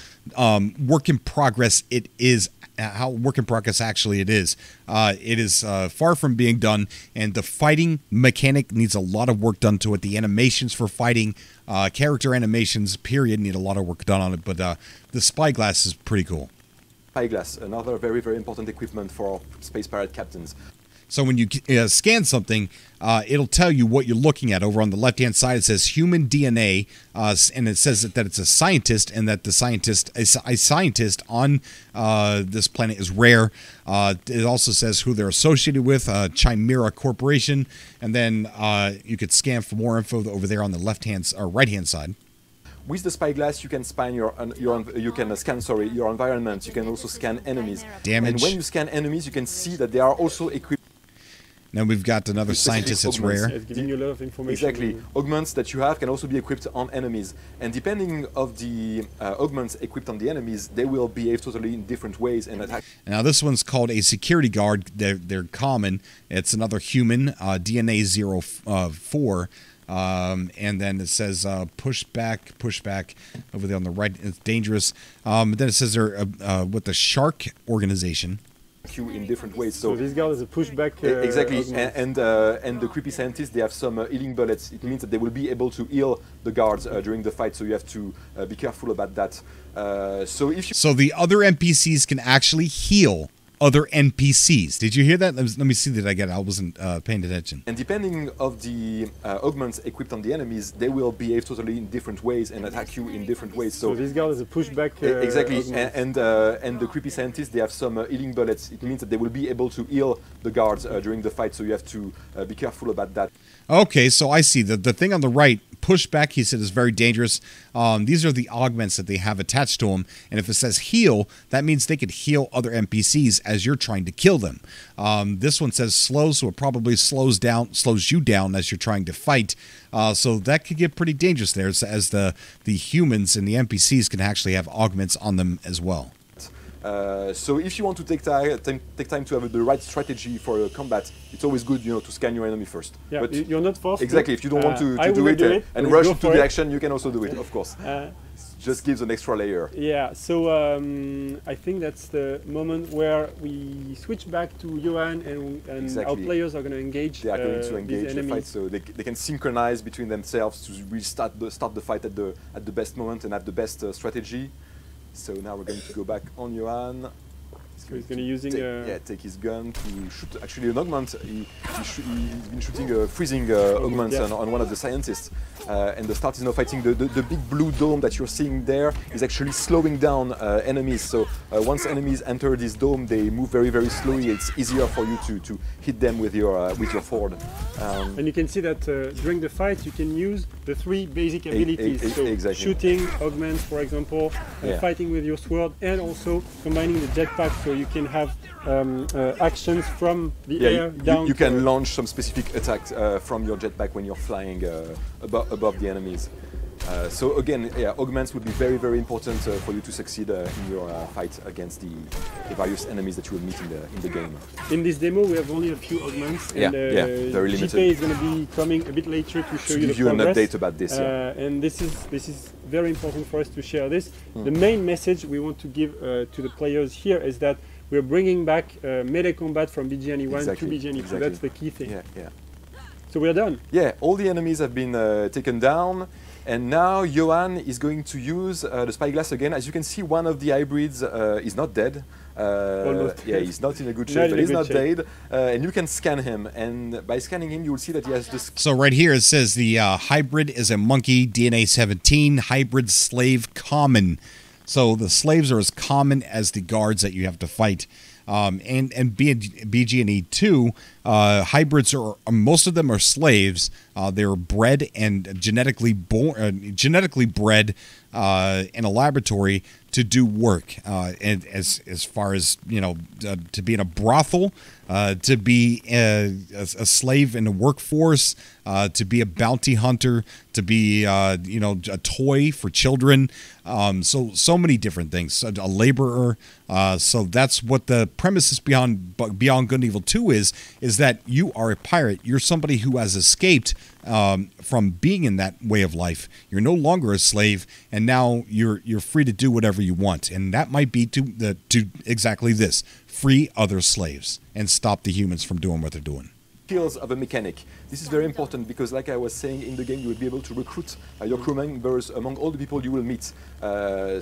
Speaker 3: work in progress it is. How work in progress actually it is. It is far from being done, and the fighting mechanic needs a lot of work done to it. The animations for fighting, character animations, period, need a lot of work done on it. But the spyglass is pretty cool.
Speaker 5: Spyglass, another very, very important equipment for space pirate captains.
Speaker 3: So when you scan something, it'll tell you what you're looking at. Over on the left-hand side, it says human DNA, and it says that it's a scientist, and that the scientist on this planet is rare. It also says who they're associated with, Chimera Corporation, and then you could scan for more info over there on the left-hand or right-hand side.
Speaker 5: With the spyglass, you can scan your environment. You can also scan enemies.
Speaker 3: Damage.
Speaker 5: And when you scan enemies, you can see that they are also equipped.
Speaker 3: Now we've got another scientist that's rare.
Speaker 4: It's giving you a lot of information.
Speaker 5: Exactly. Augments that you have can also be equipped on enemies. And depending of the augments equipped on the enemies, they will behave totally in different ways and attack.
Speaker 3: Now this one's called a security guard. They're common. It's another human, DNA 04. And then it says push back over there on the right. It's dangerous. Then it says they're with the Shark organization.
Speaker 5: You in different ways.
Speaker 4: So this guy is a pushback.
Speaker 5: Exactly, and the creepy scientists, they have some healing bullets. It means that they will be able to heal the guards during the fight. So you have to be careful about that. So
Speaker 3: the other NPCs can actually heal other NPCs. Did you hear that? Let me see that I get it. I wasn't paying attention.
Speaker 5: And depending of the augments equipped on the enemies, they will behave totally in different ways and attack you in different ways.
Speaker 4: So this guy is a pushback.
Speaker 5: Exactly, and the creepy scientists, they have some healing bullets. It means that they will be able to heal the guards during the fight. So you have to be careful about that.
Speaker 3: Okay, so I see the thing on the right. Pushback, he said, is very dangerous. These are the augments that they have attached to them. And if it says heal, that means they could heal other NPCs as you're trying to kill them. This one says slow, so it probably slows you down as you're trying to fight. So that could get pretty dangerous there, as the humans and the NPCs can actually have augments on them as well.
Speaker 5: So if you want to take time to have the right strategy for combat, it's always good, to scan your enemy first.
Speaker 4: Yeah,
Speaker 5: but
Speaker 4: you're not forced.
Speaker 5: Exactly. If you don't want to do it and rush into the action, you can also do it, of course. Just gives an extra layer.
Speaker 4: Yeah. So I think that's the moment where we switch back to Johan, and
Speaker 5: exactly.
Speaker 4: Our players are going to engage.
Speaker 5: They are going to engage the fight, so they can synchronize between themselves to really start the fight at the best moment and have the best strategy. So now we're going to go back on Johan.
Speaker 4: He's going to
Speaker 5: take his gun to shoot actually an augment. He's been shooting a freezing augment on one of the scientists. And the start is now fighting. The big blue dome that you're seeing there is actually slowing down enemies. So once enemies enter this dome, they move very, very slowly. It's easier for you to hit them with your sword.
Speaker 4: And you can see that during the fight, you can use the 3 basic abilities. So
Speaker 5: exactly.
Speaker 4: Shooting, augments, for example, fighting with your sword, and also combining the jetpack, so you can have actions from the air down.
Speaker 5: You can launch some specific attacks from your jetpack when you're flying above the enemies. So again, augments would be very, very important for you to succeed in your fight against the various enemies that you will meet in the game.
Speaker 4: In this demo, we have only a few augments, and
Speaker 5: very limited.
Speaker 4: JP is going to be coming a bit later to show you the
Speaker 5: give you an update about this.
Speaker 4: And this is very important for us to share this. The main message we want to give to the players here is that we're bringing back melee combat from BGNE1
Speaker 5: Exactly,
Speaker 4: to BGNE2.
Speaker 5: exactly.
Speaker 4: That's the key thing.
Speaker 5: Yeah, yeah.
Speaker 4: So we're done.
Speaker 5: Yeah, all the enemies have been taken down, and now Johan is going to use the spyglass again. As you can see, one of the hybrids is not dead.
Speaker 4: Almost.
Speaker 5: Yeah, he's not in a good
Speaker 4: Not
Speaker 5: shape,
Speaker 4: in
Speaker 5: but
Speaker 4: a
Speaker 5: he's
Speaker 4: good
Speaker 5: not
Speaker 4: shape.
Speaker 5: dead. And you can scan him, and by scanning him, you will see that he has this.
Speaker 3: So right here it says the hybrid is a monkey, DNA 17, hybrid slave common. So the slaves are as common as the guards that you have to fight. And BGNE 2, hybrids are, most of them are slaves. They're bred and genetically bred in a laboratory to do work. And as far as, you know, to be in a brothel, to be a slave in the workforce, to be a bounty hunter, to be, you know, a toy for children. So many different things. A laborer. So that's what the premise is Beyond Good and Evil 2 is that you are a pirate. You're somebody who has escaped from being in that way of life. You're no longer a slave, and now you're free to do whatever you want. And that might be to exactly this: free other slaves and stop the humans from doing what they're doing.
Speaker 5: Skills of a mechanic. This is very important because, like I was saying, in the game you will be able to recruit your crew members among all the people you will meet.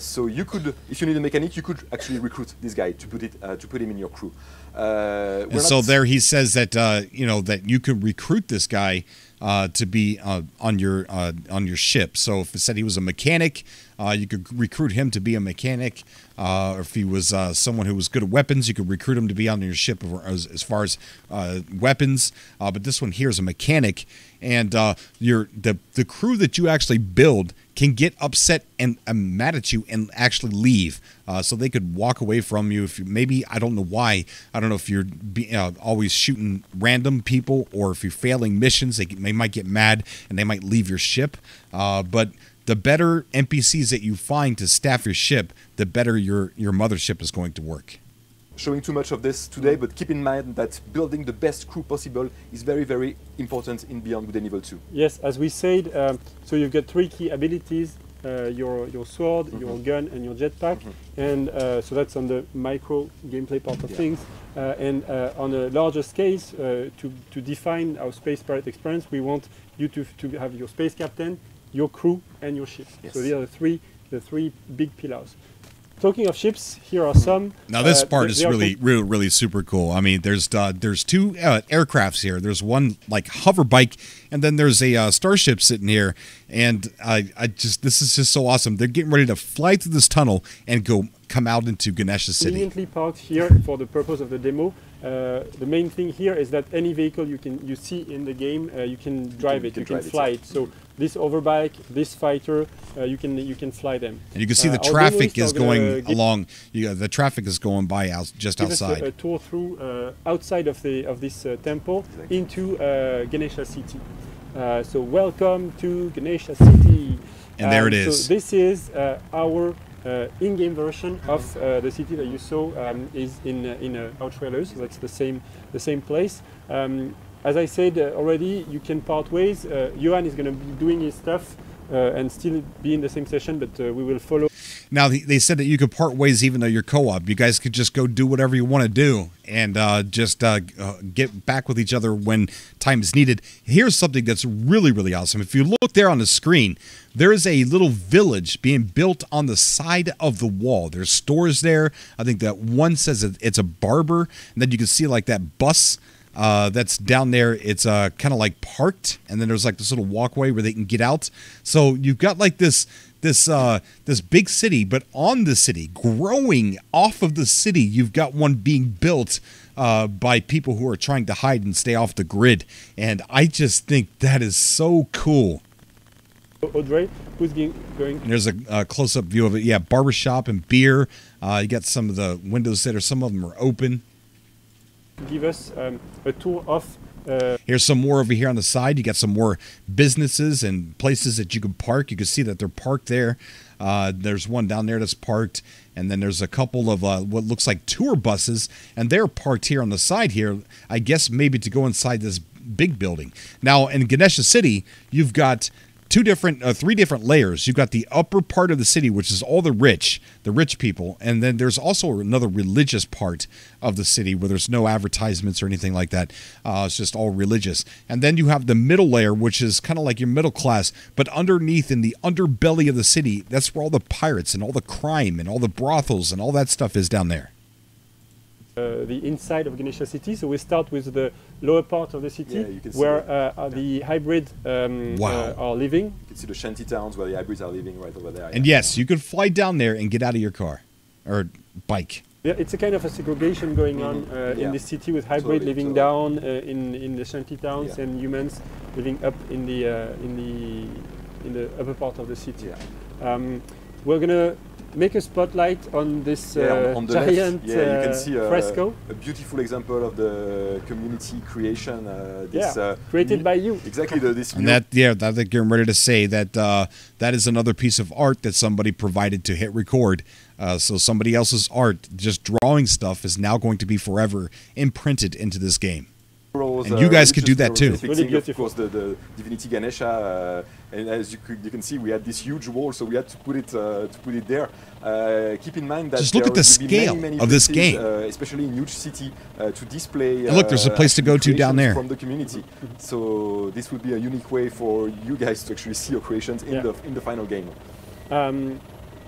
Speaker 5: So you could, if you need a mechanic, you could actually recruit this guy to put him in your crew.
Speaker 3: And so there he says that you know, that you could recruit this guy to be on your ship. So if it said he was a mechanic, you could recruit him to be a mechanic. Or if he was someone who was good at weapons, you could recruit him to be on your ship as far as weapons. But this one here is a mechanic, and the crew that you actually build can get upset and mad at you and actually leave. So they could walk away from you if you, maybe, I don't know why. I don't know if you're always shooting random people, or if you're failing missions, they might get mad and they might leave your ship. But the better NPCs that you find to staff your ship, the better your mothership is going to work.
Speaker 5: Showing too much of this today, but keep in mind that building the best crew possible is very, very important in Beyond Good and Evil 2.
Speaker 4: Yes, as we said, so you've got three key abilities: your sword, your gun, and your jetpack. And so that's on the micro gameplay part of things. And on a larger scale, to define our space pirate experience, we want you to have your space captain, your crew, and your ship.
Speaker 5: Yes.
Speaker 4: So these are the three big pillars. Talking of ships, here are some.
Speaker 3: Now this part is really super cool. I mean, there's two aircrafts here. There's one like hover bike, and then there's a starship sitting here. And this is just so awesome. They're getting ready to fly through this tunnel and come out into Ganesha City.
Speaker 4: Conveniently parked here for the purpose of the demo. The main thing here is that any vehicle you see in the game, you can drive it, you can fly it. So this overbike, this fighter, you can fly them.
Speaker 3: And you can see the
Speaker 4: our
Speaker 3: traffic
Speaker 4: demoists
Speaker 3: is
Speaker 4: are
Speaker 3: going along. The traffic is going by just
Speaker 4: give us
Speaker 3: outside.
Speaker 4: a tour through outside of this temple into Ganesha City. So welcome to Ganesha City.
Speaker 3: And there it is.
Speaker 4: So this is our in-game version of the city that you saw is in our trailers. So that's the same place. As I said already, you can part ways. Johan is going to be doing his stuff and still be in the same session, but we will follow.
Speaker 3: Now, they said that you could part ways even though you're co-op. You guys could just go do whatever you want to do and just get back with each other when time is needed. Here's something that's really awesome. If you look there on the screen, there is a little village being built on the side of the wall. There's stores there. I think that one says it's a barber, and then you can see like that bus that's down there. It's kind of like parked, and then there's like this little walkway where they can get out. So you've got like this big city, but on the city, growing off of the city, you've got one being built by people who are trying to hide and stay off the grid. And I just think that is so cool.
Speaker 4: Audrey, who's going?
Speaker 3: And there's a close-up view of it. Yeah, barbershop and beer. You got some of the windows that some of them are open.
Speaker 4: Give us a tour of.
Speaker 3: Here's some more over here on the side. You got some more businesses and places that you can park. You can see that they're parked there. There's one down there that's parked, and then there's a couple of what looks like tour buses, and they're parked here on the side here. I guess maybe to go inside this big building. Now in Ganesha City, you've got three different layers. You've got the upper part of the city, which is all the rich people, and then there's also another religious part of the city where there's no advertisements or anything like that. It's just all religious. And then you have the middle layer, which is kind of like your middle class, but underneath in the underbelly of the city, that's where all the pirates and all the crime and all the brothels and all that stuff is down there.
Speaker 4: The inside of Ganesha City. So we start with the lower part of the city,
Speaker 5: Yeah, you can see
Speaker 4: where
Speaker 5: that.
Speaker 4: the hybrid
Speaker 3: Wow.
Speaker 4: are living.
Speaker 5: You can see the shanty towns where the hybrids are living right over there.
Speaker 3: And yes, you could fly down there and get out of your car or bike.
Speaker 4: Yeah, it's a kind of a segregation going on
Speaker 5: Yeah.
Speaker 4: in this city, with hybrid
Speaker 5: Totally,
Speaker 4: living
Speaker 5: totally.
Speaker 4: down in the shanty towns,
Speaker 5: Yeah.
Speaker 4: and humans living up in the upper part of the city.
Speaker 5: Yeah.
Speaker 4: We're gonna make a spotlight on this
Speaker 5: On the
Speaker 4: giant
Speaker 5: left, you can see
Speaker 4: fresco.
Speaker 5: a beautiful example of the community creation. This,
Speaker 4: Created by you.
Speaker 5: Exactly, this
Speaker 3: And that, I think you're ready to say that that is another piece of art that somebody provided to hit record. So somebody else's art, just drawing stuff, is now going to be forever imprinted into this game. And you guys could do that too.
Speaker 4: Really beautiful.
Speaker 5: Of course, the Divinity Ganesha, and as you can see, we had this huge wall, so we had to put it there. Keep in mind that
Speaker 3: Just look at
Speaker 5: there
Speaker 3: the
Speaker 5: will be
Speaker 3: scale
Speaker 5: many
Speaker 3: of this
Speaker 5: places,
Speaker 3: game.
Speaker 5: especially in huge city, to display.
Speaker 3: And look, there's a place to go to down there.
Speaker 5: From the community. So this would be a unique way for you guys to actually see your creations in the final game.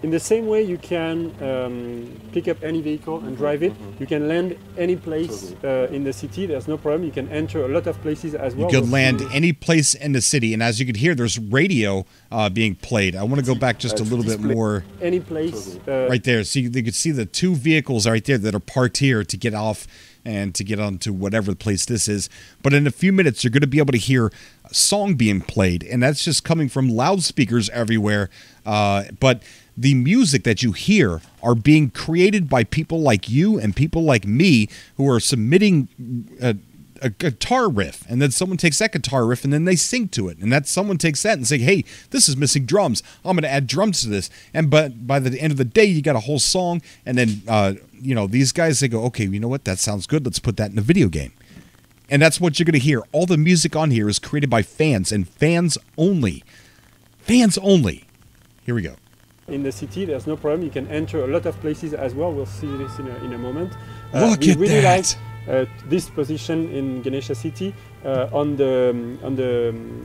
Speaker 4: In the same way, you can pick up any vehicle and drive it. You can land any place in the city. There's no problem. You can enter a lot of places as well.
Speaker 3: You could land any place in the city, and as you could hear, there's radio being played. I want to go back just a little bit more.
Speaker 4: Any place.
Speaker 3: Right there. So you could see the two vehicles right there that are parked here to get off and to get onto whatever place this is. But in a few minutes, you're going to be able to hear a song being played, and that's just coming from loudspeakers everywhere. But the music that you hear are being created by people like you and people like me who are submitting a guitar riff, and then someone takes that guitar riff and then they sing to it, and that someone takes that and say, hey, this is missing drums, I'm going to add drums to this. And but by the end of the day, you got a whole song, and then these guys, they go, okay, you know what, that sounds good, let's put that in a video game. And that's what you're going to hear. All the music on here is created by fans, and fans only. Fans only. Here we go.
Speaker 4: In the city, there's no problem. You can enter a lot of places as well. We'll see this in a moment.
Speaker 3: Look
Speaker 4: we
Speaker 3: at
Speaker 4: really
Speaker 3: that.
Speaker 4: like this position in Ganesha City on the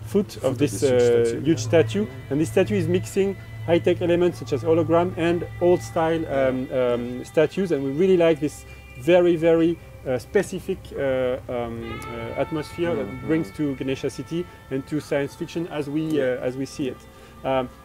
Speaker 4: foot of this huge statue. And this statue is mixing high-tech elements such as hologram and old-style statues. And we really like this very, very specific atmosphere that brings to Ganesha City and to science fiction as we see it.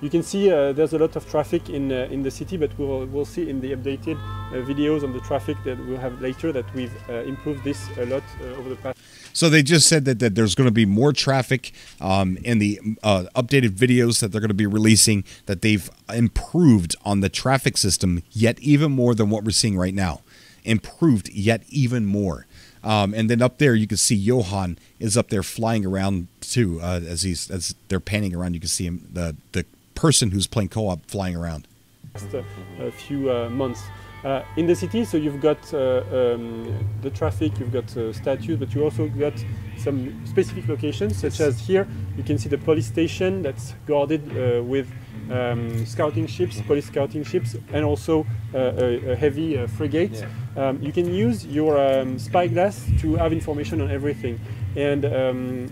Speaker 4: You can see there's a lot of traffic in the city, but we'll see in the updated videos on the traffic that we'll have later that we've improved this a lot over the past.
Speaker 3: So they just said that there's going to be more traffic in the updated videos that they're going to be releasing, that they've improved on the traffic system yet even more than what we're seeing right now. Improved yet even more. And then up there, you can see Johan is up there flying around too. As they're panning around, you can see him, the person who's playing co-op flying around.
Speaker 4: A few months in the city. So you've got the traffic, you've got statues, but you also got some specific locations, such as here. You can see the police station that's guarded with scouting ships, police scouting ships, and also a heavy frigate. Yeah. You can use your spyglass to have information on everything, and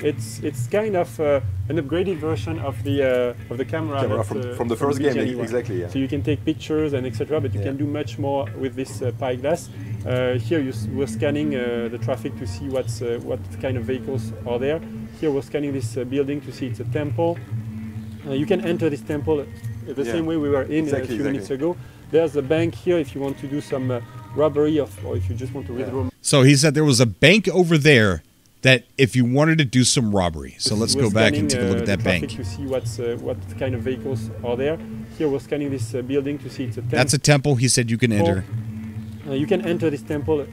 Speaker 4: it's kind of an upgraded version of the camera
Speaker 5: from the first game. Exactly. Yeah.
Speaker 4: So you can take pictures and etc. But you can do much more with this spyglass. Here we're scanning the traffic to see what kind of vehicles are there. Here we're scanning this building to see it's a temple. You can enter this temple the same way we were in a few minutes ago. There's a bank here if you want to do some robbery or if you just want to withdraw.
Speaker 3: So he said there was a bank over there that if you wanted to do some robbery. So let's go back and take a look at that bank.
Speaker 4: To see what kind of vehicles are there. Here we're scanning this building to see it's a temple.
Speaker 3: That's a temple. He said you can enter.
Speaker 4: You can enter this temple.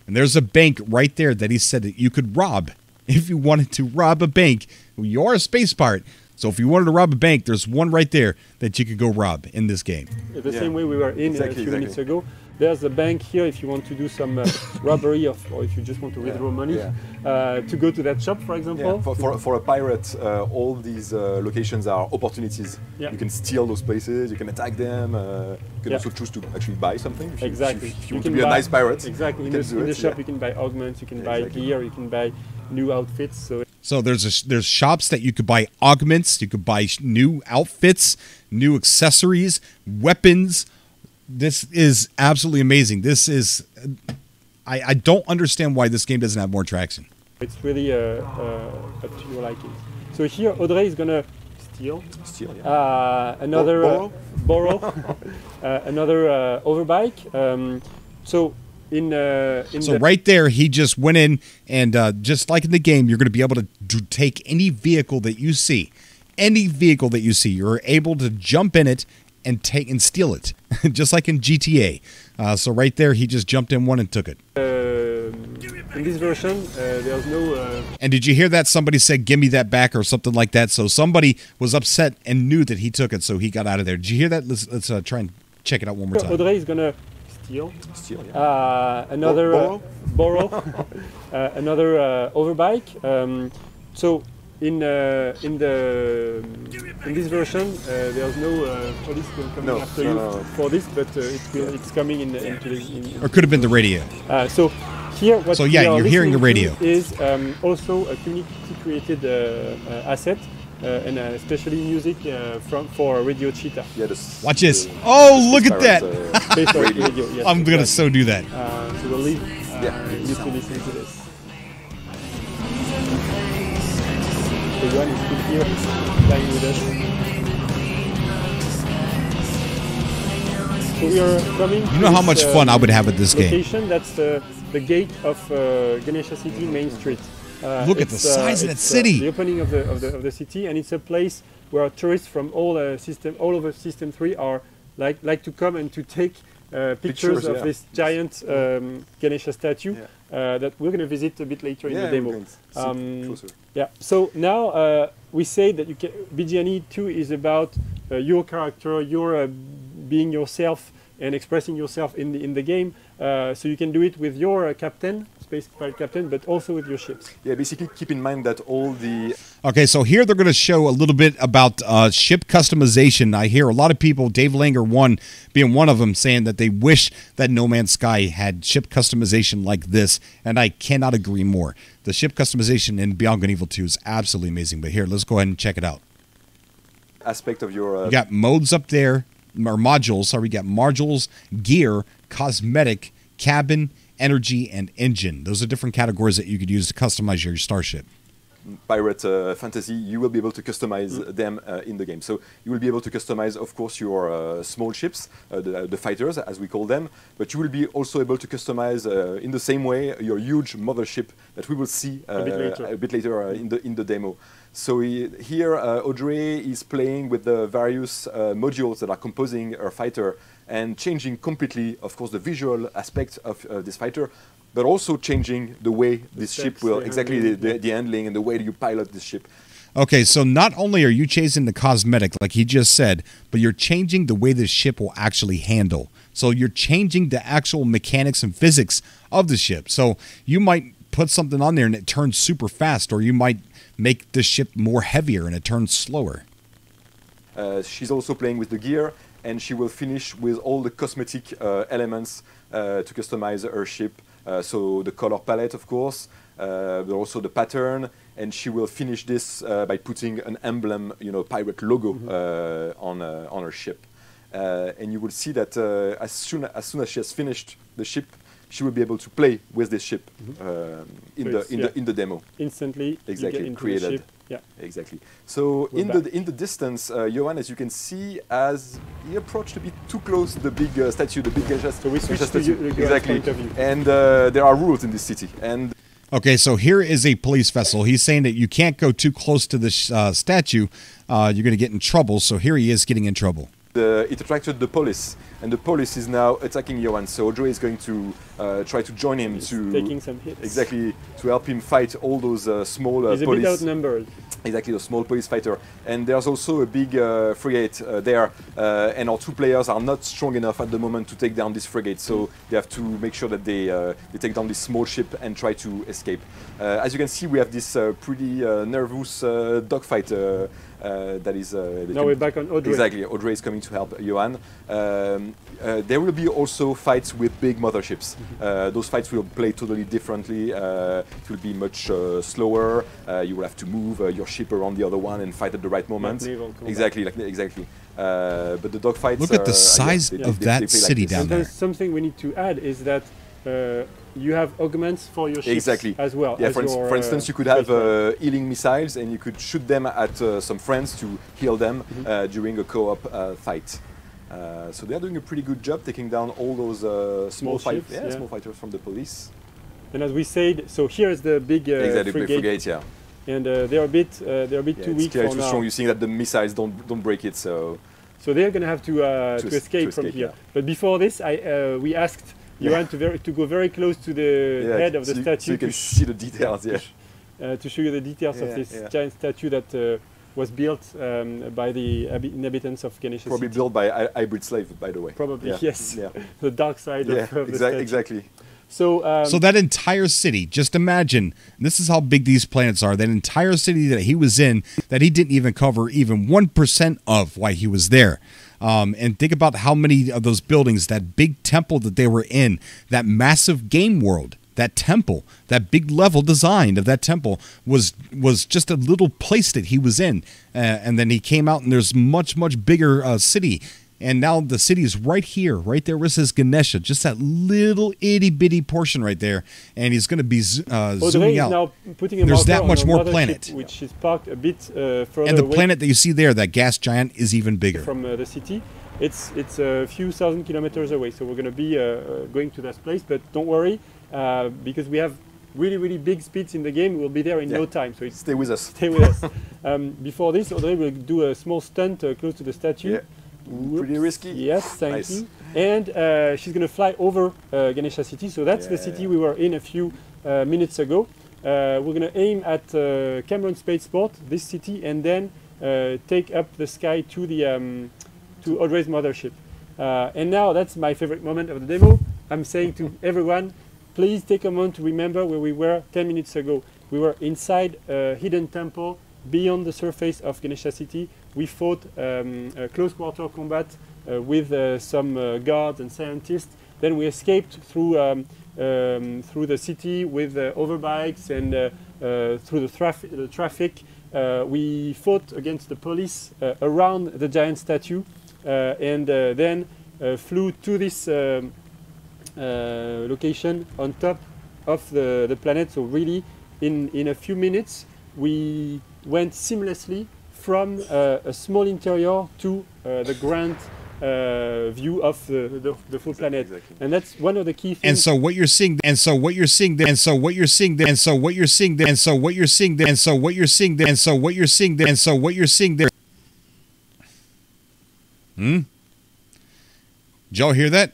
Speaker 3: And there's a bank right there that he said that you could rob. If you wanted to rob a bank, you're a space pirate. So if you wanted to rob a bank, there's one right there that you could go rob in this game.
Speaker 4: The same way we were in a few minutes ago. there's a bank here if you want to do some robbery or if you just want to withdraw money. To go to that shop, for example.
Speaker 5: Yeah. For a pirate, all these locations are opportunities.
Speaker 4: Yeah.
Speaker 5: You can steal those places, you can attack them, you can also choose to actually buy something. If
Speaker 4: Exactly.
Speaker 5: If you want to be a nice pirate.
Speaker 4: Exactly. In the shop, you can buy augments, you can buy gear, you can buy new outfits.
Speaker 3: So there's shops that you could buy augments, you could buy new outfits, new accessories, weapons. This is absolutely amazing. This is, I don't understand why this game doesn't have more traction.
Speaker 4: It's really up to your liking. So here, Audrey is gonna steal. Another borrow, another overbike. So
Speaker 3: right there, he just went in and just like in the game, you're going to be able to take any vehicle that you see. Any vehicle that you see, you're able to jump in it and take and steal it, just like in GTA. So right there, he just jumped in one and took it.
Speaker 4: In this version, there's no...
Speaker 3: And did you hear that? Somebody said, give me that back or something like that. So somebody was upset and knew that he took it, so he got out of there. Did you hear that? Let's try and check it out one more time.
Speaker 4: Audrey is going to steal.
Speaker 5: Borrow.
Speaker 4: Another overbike. So in this version, there's no police coming after you for this, but it's coming in.
Speaker 3: Or could have been the radio.
Speaker 4: So here, what we are
Speaker 3: you're hearing the radio.
Speaker 4: Is also a community-created asset. And especially music for Radio Cheetah.
Speaker 5: Yeah,
Speaker 3: watch this. Oh, look at that.
Speaker 4: Based on radio, yes,
Speaker 3: I'm going to so do that.
Speaker 4: So we'll leave you to listen to this. The one is still here, playing with us. So we are coming.
Speaker 3: You know how much fun I would have with this
Speaker 4: location.
Speaker 3: game.
Speaker 4: That's the gate of Ganesha City Main Street.
Speaker 3: Look at the size of that city.
Speaker 4: The opening of the city, and it's a place where tourists from all over System 3 are like to come and to take pictures of this giant Ganesha statue that we're going to visit a bit later in the demo. So now we say that BGNE 2 is about your character, your being yourself and expressing yourself in the game. So you can do it with your captain. Spespipe captain, but also with your ships.
Speaker 5: Yeah, basically keep in mind that all the...
Speaker 3: Okay, so here they're going to show a little bit about ship customization. I hear a lot of people, Dave Langer being one of them, saying that they wish that No Man's Sky had ship customization like this, and I cannot agree more. The ship customization in Beyond Good and Evil 2 is absolutely amazing, but here, let's go ahead and check it out.
Speaker 5: Aspect of your...
Speaker 3: You got modes up there, or modules, sorry, we got modules, gear, cosmetic, cabin, energy, and engine. Those are different categories that you could use to customize your starship.
Speaker 5: Pirate fantasy, you will be able to customize them in the game. So you will be able to customize, of course, your small ships, the fighters, as we call them, but you will be also able to customize in the same way your huge mothership that we will see a bit later in the demo. So here, Audrey is playing with the various modules that are composing her fighter and changing completely, of course, the visual aspect of this fighter, but also changing the way this ship will, the handling and the way you pilot this ship.
Speaker 3: Okay, so not only are you changing the cosmetic, like he just said, but you're changing the way this ship will actually handle. So you're changing the actual mechanics and physics of the ship. So you might put something on there and it turns super fast, or you might make the ship more heavier and it turns slower.
Speaker 5: She's also playing with the gear, and she will finish with all the cosmetic elements to customize her ship. So the color palette, of course, but also the pattern, and she will finish this by putting an emblem, pirate logo on her ship. And you will see that as soon as she has finished the ship, she will be able to play with this ship in the demo.
Speaker 4: Instantly,
Speaker 5: exactly,
Speaker 4: you get into
Speaker 5: created.
Speaker 4: the ship. Yeah.
Speaker 5: Exactly. So in the distance, Johan, as you can see, as he approached a bit too close to the big statue, the big Ganesha statue.
Speaker 4: So we switched to
Speaker 5: exactly.
Speaker 4: Point of view.
Speaker 5: And there are rules in this city. And
Speaker 3: okay, so here is a police vessel. He's saying that you can't go too close to the statue. You're going to get in trouble. So here he is getting in trouble.
Speaker 5: It attracted the police, and the police is now attacking Johan. So Audrey is going to try to join him
Speaker 4: taking some hits.
Speaker 5: Exactly, to help him fight all those small
Speaker 4: He's
Speaker 5: police.
Speaker 4: a bit outnumbered.
Speaker 5: Exactly, the small police fighter. And there's also a big frigate there, and our 2 players are not strong enough at the moment to take down this frigate, so they have to make sure that they take down this small ship and try to escape. As you can see, we have this pretty nervous dogfight that is...
Speaker 4: now we're back on Audrey.
Speaker 5: Exactly, Audrey is coming to help Johan. There will be also fights with big motherships. Those fights will play totally differently. It will be much slower. You will have to move your ship around the other one and fight at the right moment. Exactly. But the dogfights.
Speaker 3: Look at the size of that city
Speaker 4: like
Speaker 3: down there.
Speaker 4: There's something we need to add is that you have augments for your ships as well.
Speaker 5: Yeah, for instance, you could have healing missiles, and you could shoot them at some friends to heal them during a co-op fight. So they're doing a pretty good job taking down all those small fighters from the police.
Speaker 4: And as we said, so here is the big frigate.
Speaker 5: Yeah.
Speaker 4: And they're a bit too weak for
Speaker 5: too
Speaker 4: now.
Speaker 5: strong. You're seeing that the missiles don't break it, so
Speaker 4: they're going to have to escape from here.
Speaker 5: Yeah.
Speaker 4: But before this, we asked Johan to go very close to the head of the statue,
Speaker 5: so you can see the details.
Speaker 4: To show you the details of this giant statue that was built by the inhabitants of Ganesha
Speaker 5: Probably
Speaker 4: City.
Speaker 5: built by hybrid slave, by the way.
Speaker 4: Probably, yes. Yeah. The dark side of the statue.
Speaker 5: Exactly.
Speaker 3: So that entire city, just imagine, this is how big these planets are, that entire city that he was in, that he didn't even cover even 1% of while he was there. And think about how many of those buildings, that big temple that they were in, that massive game world, that temple, that big level design of that temple was just a little place that he was in. And then he came out and there's much bigger city. And now the city is right here, right there where it says Ganesha, just that little itty bitty portion right there. And he's going to be zooming out.
Speaker 4: Now putting a
Speaker 3: there's that much more
Speaker 4: mothership,
Speaker 3: planet.
Speaker 4: which is parked a bit further
Speaker 3: and the
Speaker 4: away
Speaker 3: planet that you see there, that gas giant, is even bigger.
Speaker 4: from the city. It's a few thousand kilometers away, so we're going to be going to that place. But don't worry, because we have really big speeds in the game. We'll be there in no time. So
Speaker 5: stay with us.
Speaker 4: Stay with us. Before this, Audrey will do a small stunt close to the statue.
Speaker 5: Yeah. Pretty risky.
Speaker 4: Yes, thank you. And she's going to fly over Ganesha City. So that's the city we were in a few minutes ago. We're going to aim at Cameron Spaceport, this city, and then take up the sky to the to Audrey's mothership. And now that's my favorite moment of the demo. I'm saying to everyone, please take a moment to remember where we were 10 minutes ago. We were inside a hidden temple beyond the surface of Ganesha City. We fought a close quarter combat with some guards and scientists. Then we escaped through the city with overbikes and through the traffic. We fought against the police around the giant statue and then flew to this location on top of the planet. So really, in a few minutes, we went seamlessly from a small interior to the grand view of the full planet.
Speaker 5: Exactly.
Speaker 4: And that's one of the key things.
Speaker 3: And so what you're seeing there, Did y'all hear that?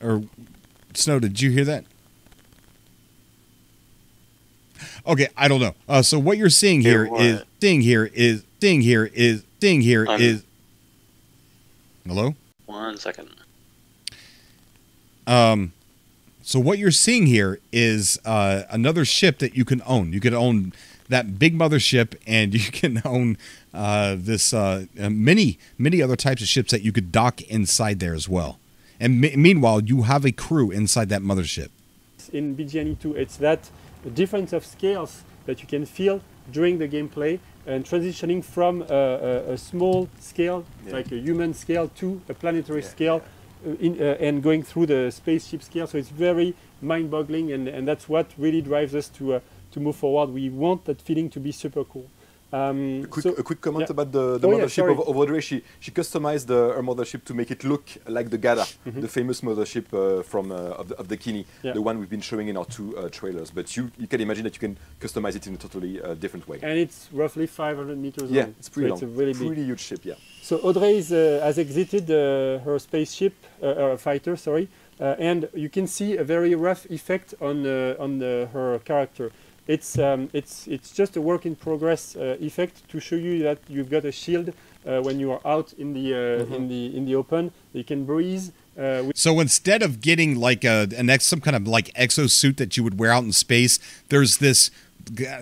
Speaker 3: Or Snow, did you hear that? Okay, I don't know. So what you're seeing here is hello?
Speaker 1: 1 second.
Speaker 3: So what you're seeing here is another ship that you can own. You can own that big mothership, and you can own this many other types of ships that you could dock inside there as well. And meanwhile, you have a crew inside that mothership.
Speaker 4: In BGNE 2, it's that difference of scales that you can feel during the gameplay, and transitioning from a small scale, like a human scale, to a planetary scale, and going through the spaceship scale. So it's very mind-boggling, and that's what really drives us to move forward. We want that feeling to be super cool.
Speaker 5: A quick comment about the mothership of Audrey. She customized her mothership to make it look like the Gada, the famous mothership of the Kini, the one we've been showing in our 2 trailers. But you can imagine that you can customize it in a totally different way.
Speaker 4: And it's roughly 500 meters long.
Speaker 5: Yeah, it's pretty long.
Speaker 4: It's a really big,
Speaker 5: huge ship. Yeah.
Speaker 4: So Audrey has exited her spaceship, fighter, sorry. and you can see a very rough effect on her character. It's just a work in progress effect to show you that you've got a shield when you are out in the in the open. You can breathe.
Speaker 3: So instead of getting like some kind of like exosuit that you would wear out in space, there's this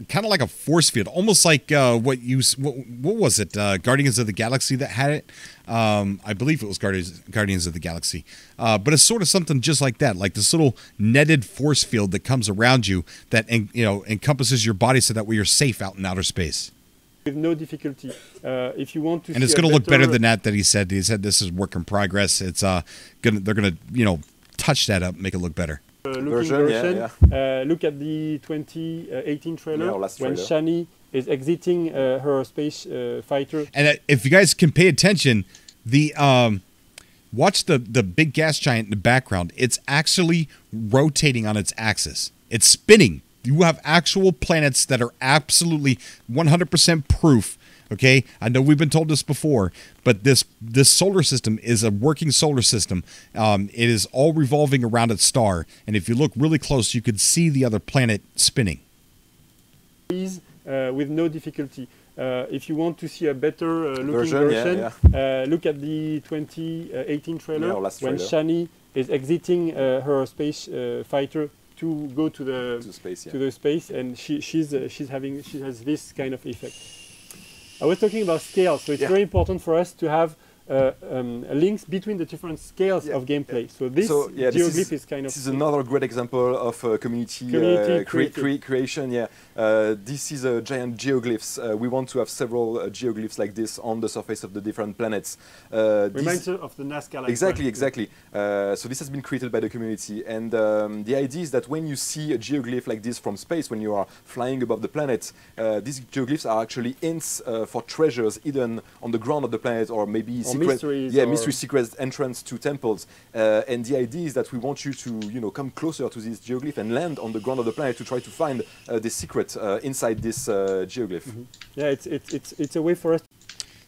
Speaker 3: kind of like a force field, almost like what was it? Guardians of the Galaxy that had it. I believe it was Guardians of the Galaxy. But it's sort of something just like that, like this little netted force field that comes around you that encompasses your body, so that way you're safe out in outer space.
Speaker 4: With no difficulty. If you want to,
Speaker 3: and it's going to look better than that. He said this is work in progress. It's they're gonna touch that up, make it look better.
Speaker 4: Version. Look at the 2018 trailer when Shani is exiting her space fighter.
Speaker 3: And if you guys can pay attention, watch the big gas giant in the background. It's actually rotating on its axis. It's spinning. You have actual planets that are absolutely 100% proof. Okay, I know we've been told this before, but this solar system is a working solar system. It is all revolving around its star, and if you look really close, you could see the other planet spinning.
Speaker 4: With no difficulty. If you want to see a better looking version, look at the 2018 trailer when Shani is exiting her space fighter to go to the space, and she has this kind of effect. I was talking about scale, so it's very important for us to have links between the different scales of gameplay. So this geoglyph is kind of...
Speaker 5: This is another great example of community creation. This is a giant geoglyphs. We want to have several geoglyphs like this on the surface of the different planets.
Speaker 4: Reminder of the Nazca.
Speaker 5: Exactly. So this has been created by the community, and the idea is that when you see a geoglyph like this from space, when you are flying above the planet, these geoglyphs are actually hints for treasures hidden on the ground of the planet, or maybe mystery secret entrance to temples. And the idea is that we want you to come closer to this geoglyph and land on the ground of the planet to try to find the secret inside this geoglyph.
Speaker 4: Yeah, it's a way for us.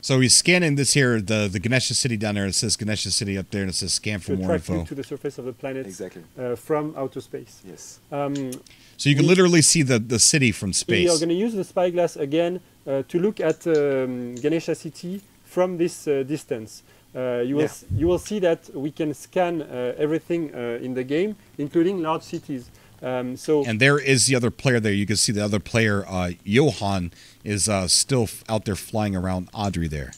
Speaker 3: So he's scanning this here, the Ganesha City down there. It says Ganesha City up there, and it says scan for more info.
Speaker 4: To the surface of the planet,
Speaker 5: exactly.
Speaker 4: From outer space.
Speaker 5: Yes.
Speaker 3: So you can literally see the city from space.
Speaker 4: We are going to use the spyglass again to look at Ganesha City from this distance. You will see that we can scan everything in the game, including large cities.
Speaker 3: And there is the other player there. You can see the other player, Johan, is still out there flying around Audrey there.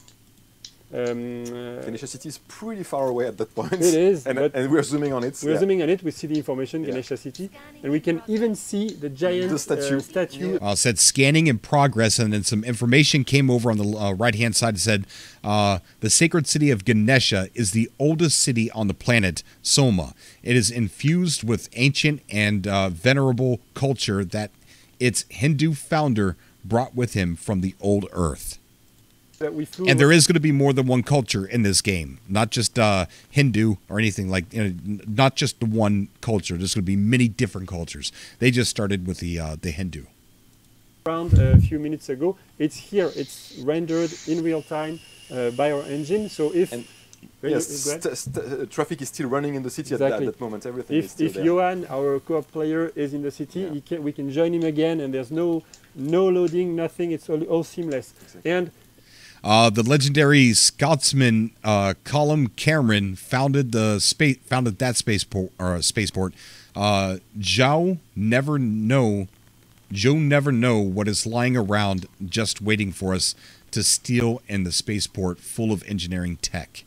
Speaker 5: Ganesha City is pretty far away at that point.
Speaker 4: It is,
Speaker 5: and we're zooming on it.
Speaker 4: We're zooming on it. We see the information, Ganesha City, and we can even see the giant statue.
Speaker 3: Said scanning in progress, and then some information came over on the right-hand side. It said the sacred city of Ganesha is the oldest city on the planet Soma. It is infused with ancient and venerable culture that its Hindu founder brought with him from the old Earth. And there is going to be more than one culture in this game, not just Hindu or anything like, not just the one culture. There's going to be many different cultures. They just started with the Hindu.
Speaker 4: Around a few minutes ago, it's here. It's rendered in real time by our engine. So if
Speaker 5: traffic is still running in the city at that moment, everything is still there.
Speaker 4: If Johan, our co-op player, is in the city, we can join him again, and there's no loading, nothing. It's all seamless.
Speaker 5: Exactly.
Speaker 4: And
Speaker 3: the legendary Scotsman Colin Cameron founded that spaceport. Joe never know what is lying around just waiting for us to steal in the spaceport full of engineering tech.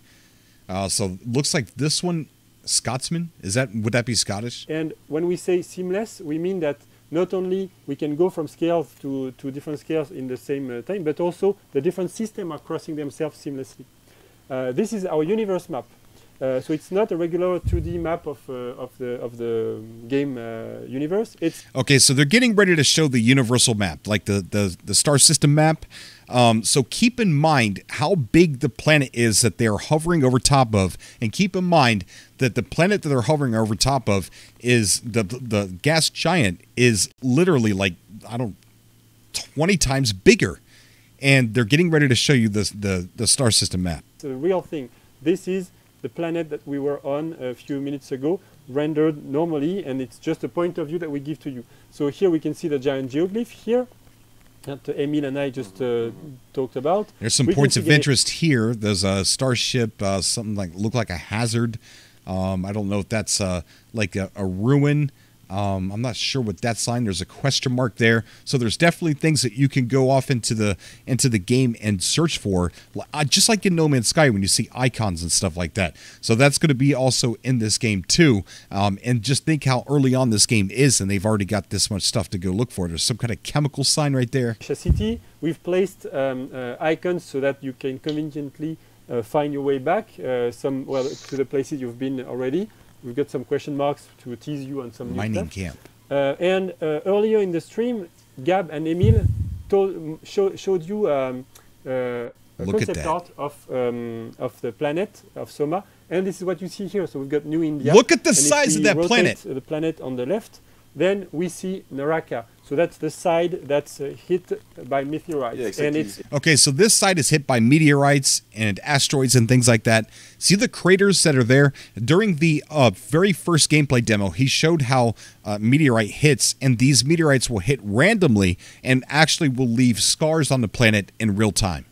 Speaker 3: So looks like this one, Scotsman. Would that be Scottish?
Speaker 4: And when we say seamless, we mean that not only we can go from scales to different scales in the same time, but also the different systems are crossing themselves seamlessly. This is our universe map. So it's not a regular 2D map of the game universe. It's
Speaker 3: okay. So they're getting ready to show the universal map, like the star system map. So keep in mind how big the planet is that they're hovering over top of, and keep in mind that the planet that they're hovering over top of is the gas giant is literally like 20 times bigger, and they're getting ready to show you the star system map.
Speaker 4: the real thing. This is the planet that we were on a few minutes ago, rendered normally, and it's just a point of view that we give to you. So here we can see the giant geoglyph here that Emil and I just talked about.
Speaker 3: There's some points of interest here. There's a starship, something like look like a hazard. I don't know if that's like a ruin. I'm not sure what that sign. There's a question mark there. So there's definitely things that you can go off into the game and search for, just like in No Man's Sky when you see icons and stuff like that. So that's going to be also in this game too. And just think how early on this game is, and they've already got this much stuff to go look for. There's some kind of chemical sign right there.
Speaker 4: City, we've placed icons so that you can conveniently find your way back to the places you've been already. We've got some question marks to tease you on some new
Speaker 3: mining
Speaker 4: stuff.
Speaker 3: camp.
Speaker 4: And earlier in the stream, Gab and Emil showed you a concept art of the planet of Soma, and this is what you see here. So we've got New India.
Speaker 3: Look at the size of that planet.
Speaker 4: The planet on the left. Then we see Naraka. So that's the side that's hit by meteorites. Yeah, exactly. And
Speaker 3: okay, so this side is hit by meteorites and asteroids and things like that. See the craters that are there? During the very first gameplay demo, he showed how meteorite hits, and these meteorites will hit randomly and actually will leave scars on the planet in real time.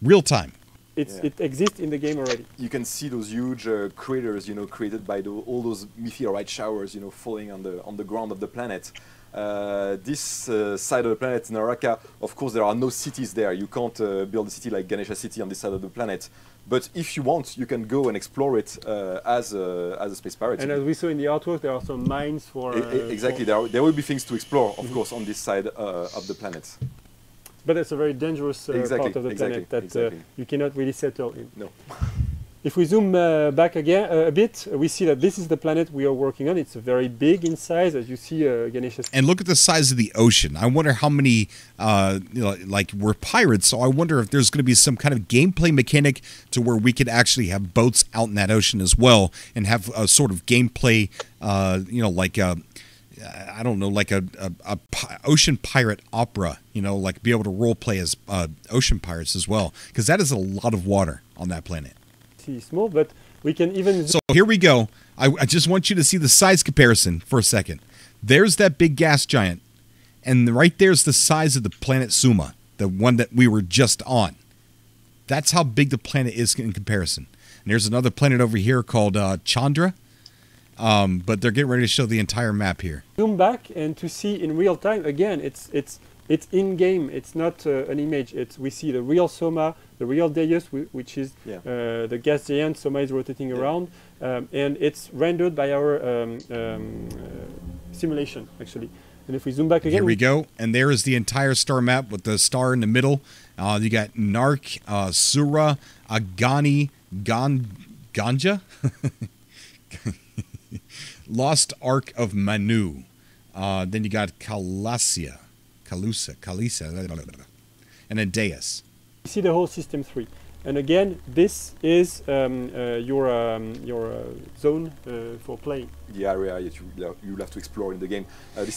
Speaker 3: Real time.
Speaker 4: It exists in the game already.
Speaker 5: You can see those huge craters, created by all those meteorite showers, falling on the ground of the planet. This side of the planet, Naraka, of course, there are no cities there. You can't build a city like Ganesha City on this side of the planet. But if you want, you can go and explore it as a space pirate.
Speaker 4: And as we saw in the artwork, there are some mines for...
Speaker 5: exactly. There will be things to explore, of course, on this side of the planet.
Speaker 4: But it's a very dangerous part of the planet that you cannot really settle in.
Speaker 5: No.
Speaker 4: If we zoom back again a bit, we see that this is the planet we are working on. It's very big in size, as you see, Ganesha.
Speaker 3: And look at the size of the ocean. I wonder how many, like we're pirates, so I wonder if there's going to be some kind of gameplay mechanic to where we could actually have boats out in that ocean as well and have a sort of gameplay, like a... I don't know, like a ocean pirate opera, like be able to role play as ocean pirates as well, because that is a lot of water on that planet.
Speaker 4: Small, but we can even...
Speaker 3: So here we go. I just want you to see the size comparison for a second. There's that big gas giant, and right there's the size of the planet Suma, the one that we were just on. That's how big the planet is in comparison. And there's another planet over here called Chandra. But they're getting ready to show the entire map here.
Speaker 4: Zoom back and to see in real time. Again, it's in game. It's not an image. We see the real Soma, the real Deus, which is the gas giant. Soma is rotating around, and it's rendered by our simulation actually. And if we zoom back again,
Speaker 3: here we go. And there is the entire star map with the star in the middle. You got Nark, Sura, Agani, Ganja. Lost Ark of Manu. Then you got Kalisa, and then Deus.
Speaker 4: You see the whole system 3. And again, this is your zone for playing.
Speaker 5: The area you'll have to explore in the game.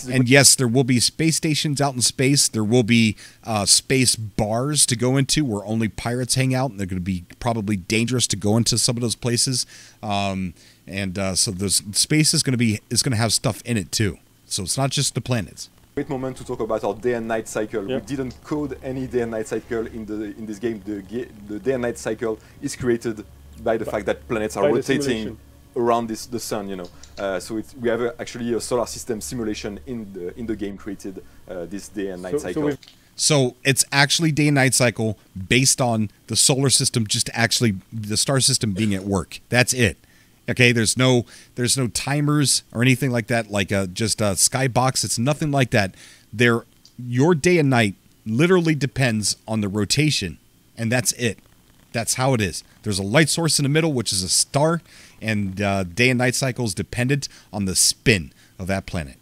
Speaker 3: And yes, there will be space stations out in space. There will be space bars to go into where only pirates hang out. And they're going to be probably dangerous to go into some of those places. So the space is going to have stuff in it too. So it's not just the planets.
Speaker 5: Great moment to talk about our day and night cycle. Yep. We didn't code any day and night cycle in this game. The day and night cycle is created by the fact that planets are rotating around the sun. So we have actually a solar system simulation in the game created this day and night cycle.
Speaker 3: So it's actually day and night cycle based on the solar system, just actually the star system being at work. That's it. Okay, there's no timers or anything like that, like just a skybox. It's nothing like that. Your day and night literally depends on the rotation, and that's it. That's how it is. There's a light source in the middle, which is a star, and day and night cycle is dependent on the spin of that planet.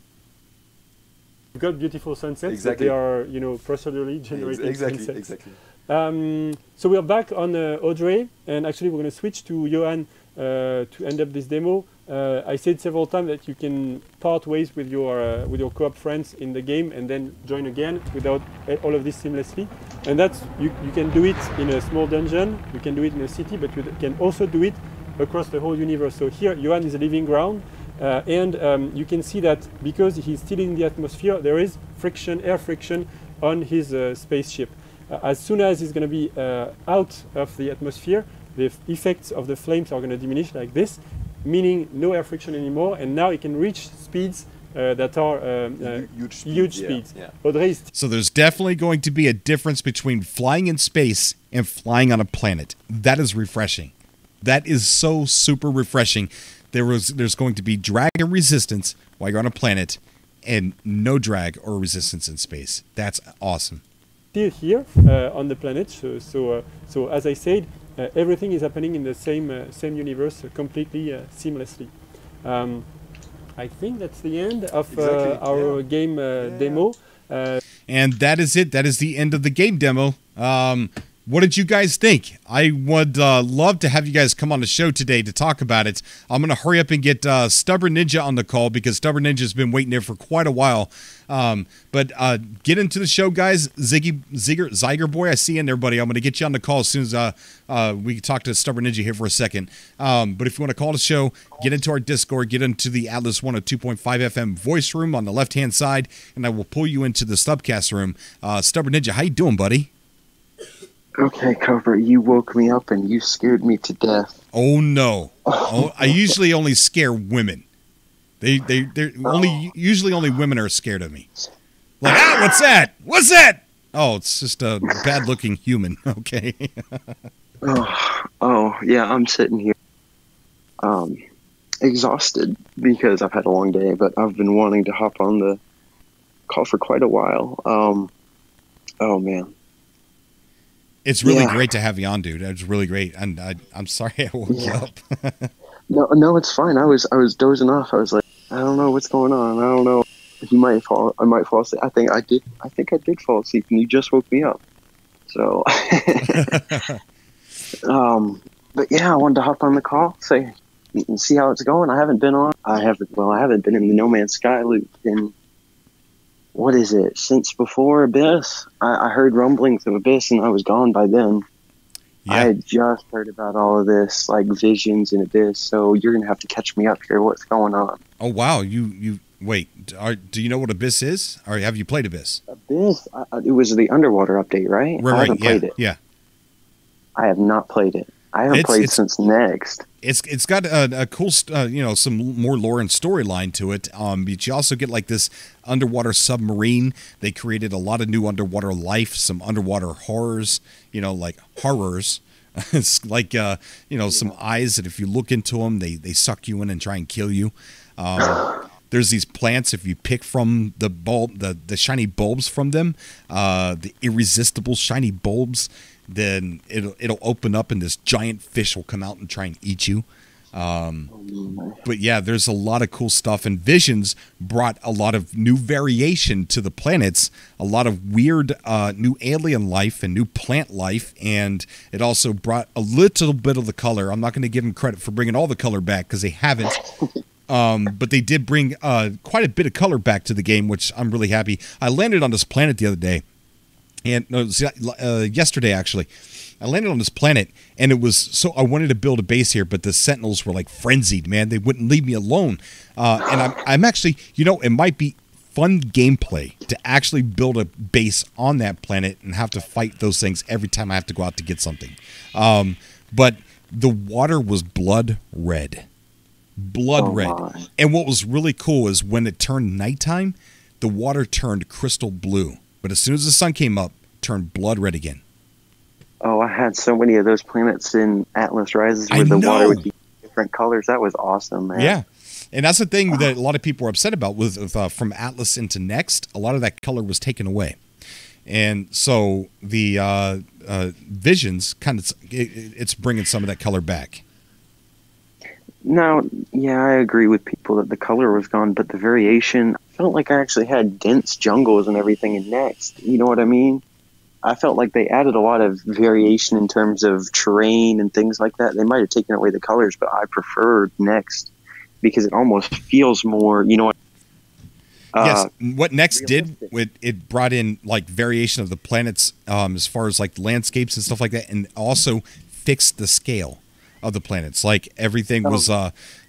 Speaker 4: We've got beautiful sunsets.
Speaker 5: Exactly.
Speaker 4: They are, procedurally generated sunsets.
Speaker 5: Exactly.
Speaker 4: So we're back on Audrey, and actually we're going to switch to Johan to end up this demo. I said several times that you can part ways with your co-op friends in the game and then join again without all of this seamlessly. And that's you can do it in a small dungeon, you can do it in a city, but you can also do it across the whole universe. So here, Johan is a living ground, and you can see that because he's still in the atmosphere, there is friction, air friction on his spaceship. As soon as he's going to be out of the atmosphere, the effects of the flames are going to diminish like this, meaning no air friction anymore, and now he can reach speeds that are huge speeds.
Speaker 5: Yeah.
Speaker 4: Audrey is
Speaker 3: So there's definitely going to be a difference between flying in space and flying on a planet. That is refreshing. That is so super refreshing. There's going to be drag and resistance while you're on a planet, and no drag or resistance in space. That's awesome.
Speaker 4: still here on the planet. So as I said, everything is happening in the same universe completely seamlessly. I think that's the end of our game demo.
Speaker 3: And that is it. That is the end of the game demo. What did you guys think? I would love to have you guys come on the show today to talk about it. I'm going to hurry up and get Stubborn Ninja on the call because Stubborn Ninja's been waiting there for quite a while. But get into the show, guys. Zyger Boy, I see you in there, buddy. I'm going to get you on the call as soon as we talk to Stubborn Ninja here for a second. But if you want to call the show, get into our Discord, get into the Atlas 102.5 FM voice room on the left-hand side, and I will pull you into the SubCast room. Stubborn Ninja, how you doing, buddy?
Speaker 6: Okay, Cover, you woke me up and you scared me to death.
Speaker 3: Oh no! I usually only scare women. They're usually only women are scared of me. Like, what's that? What's that? Oh, it's just a bad-looking human. Okay.
Speaker 6: Yeah, I'm sitting here, exhausted because I've had a long day, but I've been wanting to hop on the call for quite a while. Oh man.
Speaker 3: It's really great to have you on, dude. It's really great, and I'm sorry I woke you up.
Speaker 6: No, it's fine. I was dozing off. I was like, I don't know what's going on. I don't know. I might fall asleep. I think I did fall asleep, and you just woke me up. So, but yeah, I wanted to hop on the call, and see how it's going. I haven't been been in the No Man's Sky loop in. What is it? Since before Abyss? I heard rumblings of Abyss and I was gone by then. Yeah. I had just heard about all of this, like visions in Abyss, so you're going to have to catch me up here. What's going on?
Speaker 3: Oh, wow. You wait, do you know what Abyss is? Or have you played Abyss?
Speaker 6: Abyss? It was the Underwater update, right?
Speaker 3: Right,
Speaker 6: I haven't played it.
Speaker 3: Yeah.
Speaker 6: I have not played it. I haven't played since Next.
Speaker 3: It's got a cool, some more lore and storyline to it. But you also get like this underwater submarine. They created a lot of new underwater life, some underwater horrors, like horrors. It's like, some eyes that if you look into them, they suck you in and try and kill you. There's these plants, if you pick from the bulb, the shiny bulbs from them, the irresistible shiny bulbs, then it'll open up and this giant fish will come out and try and eat you. But yeah, there's a lot of cool stuff, and Visions brought a lot of new variation to the planets, a lot of weird new alien life and new plant life, and it also brought a little bit of the color. I'm not going to give them credit for bringing all the color back because they haven't. But they did bring quite a bit of color back to the game, which I'm really happy. I landed on this planet the other day. And yesterday, actually, I landed on this planet, and I wanted to build a base here, but the Sentinels were like frenzied, man. They wouldn't leave me alone. And I'm actually, it might be fun gameplay to actually build a base on that planet and have to fight those things every time I have to go out to get something. But the water was blood red. Blood red. My. And what was really cool is when it turned nighttime, the water turned crystal blue. But as soon as the sun came up, it turned blood red again.
Speaker 6: Oh, I had so many of those planets in Atlas Rises where the water would be different colors. That was awesome, man.
Speaker 3: Yeah. And that's the thing that a lot of people were upset about with from Atlas into Next. A lot of that color was taken away. And so the Visions kind of it's bringing some of that color back.
Speaker 6: No, yeah, I agree with people that the color was gone, but the variation, I felt like I actually had dense jungles and everything in Next. You know what I mean? I felt like they added a lot of variation in terms of terrain and things like that. They might have taken away the colors, but I preferred Next because it almost feels more,
Speaker 3: yes, what Next did, it brought in like variation of the planets as far as like landscapes and stuff like that, and also fixed the scale. of the planets. Like everything was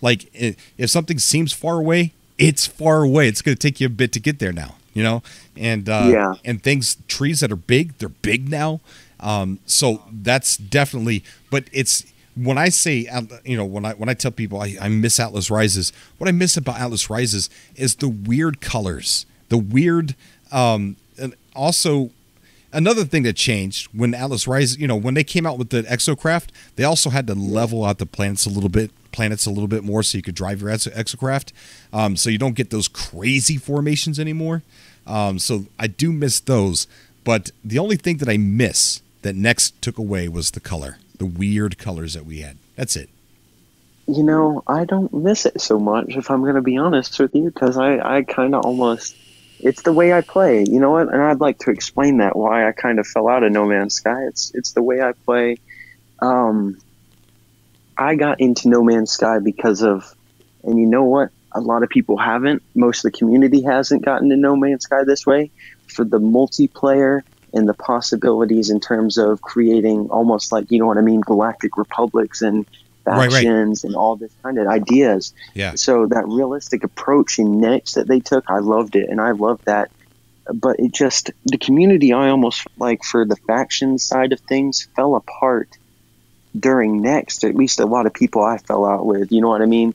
Speaker 3: like if something seems far away, it's far away. It's going to take you a bit to get there now, you know? And and things, trees that are big, they're big now. So that's definitely, but it's, when I say, you know, when I tell people I miss Atlas Rises, what I miss about Atlas Rises is the weird colors, the weird, and also another thing that changed when Atlas Rises, you know, when they came out with the exocraft, they also had to level out the planets a little bit more so you could drive your exocraft. So you don't get those crazy formations anymore. So I do miss those, but the only thing that I miss that Next took away was the color, the weird colors that we had. That's it.
Speaker 6: You know, I don't miss it so much, if I'm going to be honest with you, because I kind of almost, it's the way I play, you know what? And I'd like to explain that, why I kind of fell out of No Man's Sky. It's the way I play. I got into No Man's Sky because of, and you know what? A lot of people haven't. Most of the community hasn't gotten to No Man's Sky this way, for the multiplayer and the possibilities in terms of creating almost like, you know what I mean, galactic republics and factions and all this kind of ideas.
Speaker 3: Yeah.
Speaker 6: So that realistic approach in Next that they took, I loved it, and I loved that. But it just, the community, I almost like for the faction side of things, fell apart during Next. At least a lot of people I fell out with, you know what I mean?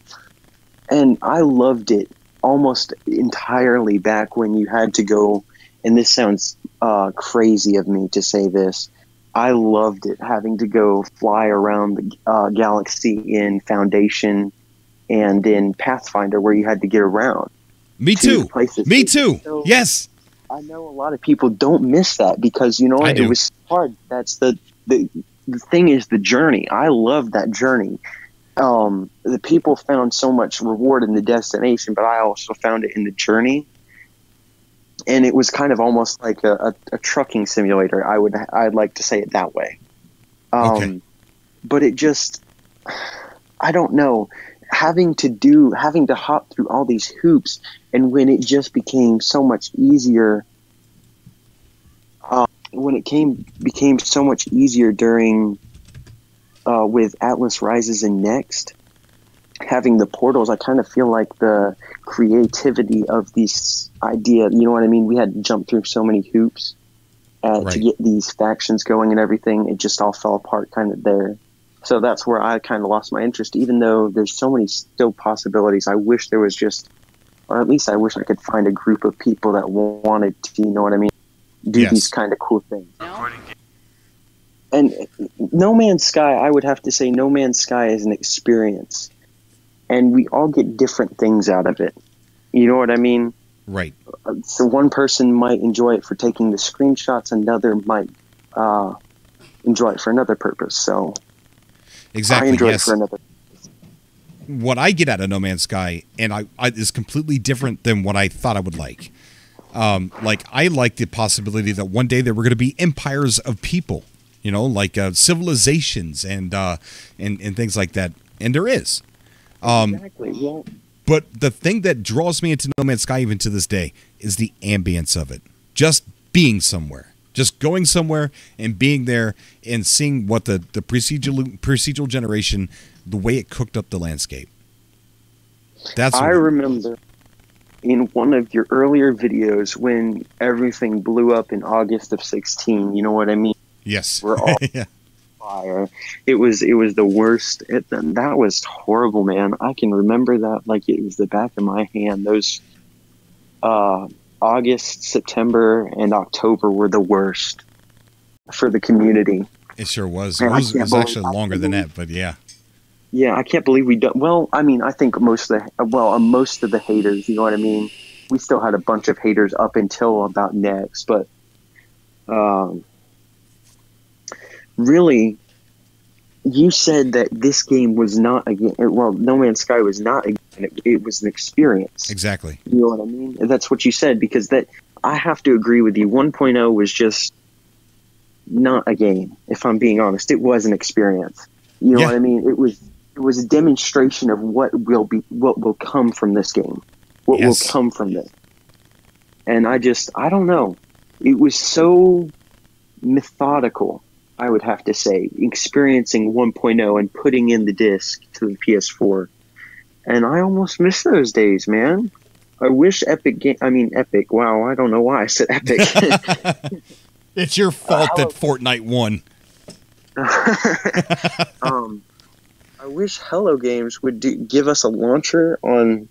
Speaker 6: And I loved it almost entirely back when you had to go, and this sounds crazy of me to say this, I loved it, having to go fly around the galaxy in Foundation and in Pathfinder, where you had to get around.
Speaker 3: Me too. Me too. So yes.
Speaker 6: I know a lot of people don't miss that because, you know what, it was hard. That's the thing is the journey. I love that journey. The people found so much reward in the destination, but I also found it in the journey. And it was kind of almost like a trucking simulator. I'd like to say it that way. Okay. But it just, I don't know, having to hop through all these hoops, and when it just became so much easier, became so much easier during, with Atlas Rises and Next, having the portals, I kind of feel like the creativity of these idea, you know what I mean? We had to jump through so many hoops to get these factions going and everything. It just all fell apart kind of there. So that's where I kind of lost my interest, even though there's so many still possibilities. I wish there was just, or at least I wish I could find a group of people that wanted to, you know what I mean? Do these kind of cool things. And No Man's Sky, I would have to say No Man's Sky is an experience. And we all get different things out of it. You know what I mean?
Speaker 3: Right.
Speaker 6: So one person might enjoy it for taking the screenshots, another might enjoy it for another purpose. So
Speaker 3: exactly,
Speaker 6: I enjoy it for another purpose.
Speaker 3: What I get out of No Man's Sky, and I is completely different than what I thought I would like. Like I like the possibility that one day there were going to be empires of people, you know, like civilizations and things like that, and there is.
Speaker 6: Exactly. Well,
Speaker 3: but the thing that draws me into No Man's Sky even to this day is the ambience of it. Just being somewhere. Just going somewhere and being there and seeing what the procedural generation, the way it cooked up the landscape.
Speaker 6: I remember in one of your earlier videos when everything blew up in August of 16, you know what I mean?
Speaker 3: Yes.
Speaker 6: We're all fire. It was the worst. That was horrible, man. I can remember that like it was the back of my hand. Those August, September, and October were the worst for the community.
Speaker 3: It sure was. It was actually longer than that, but yeah.
Speaker 6: Yeah, I can't believe we don't. Well, I mean, I think most of the haters, you know what I mean? We still had a bunch of haters up until about Next, but really, you said that this game was not a game. Well, No Man's Sky was not a game. It was an experience.
Speaker 3: Exactly.
Speaker 6: You know what I mean? And that's what you said, because that I have to agree with you. 1.0 was just not a game. If I'm being honest, it was an experience. You know what I mean? It was a demonstration of what will come from this game. What will come from this. And I don't know. It was so methodical. I would have to say, experiencing 1.0 and putting in the disc to the PS4. And I almost miss those days, man. I wish Epic, wow, I don't know why I said Epic.
Speaker 3: It's your fault that Fortnite won.
Speaker 6: I wish Hello Games would give us a launcher on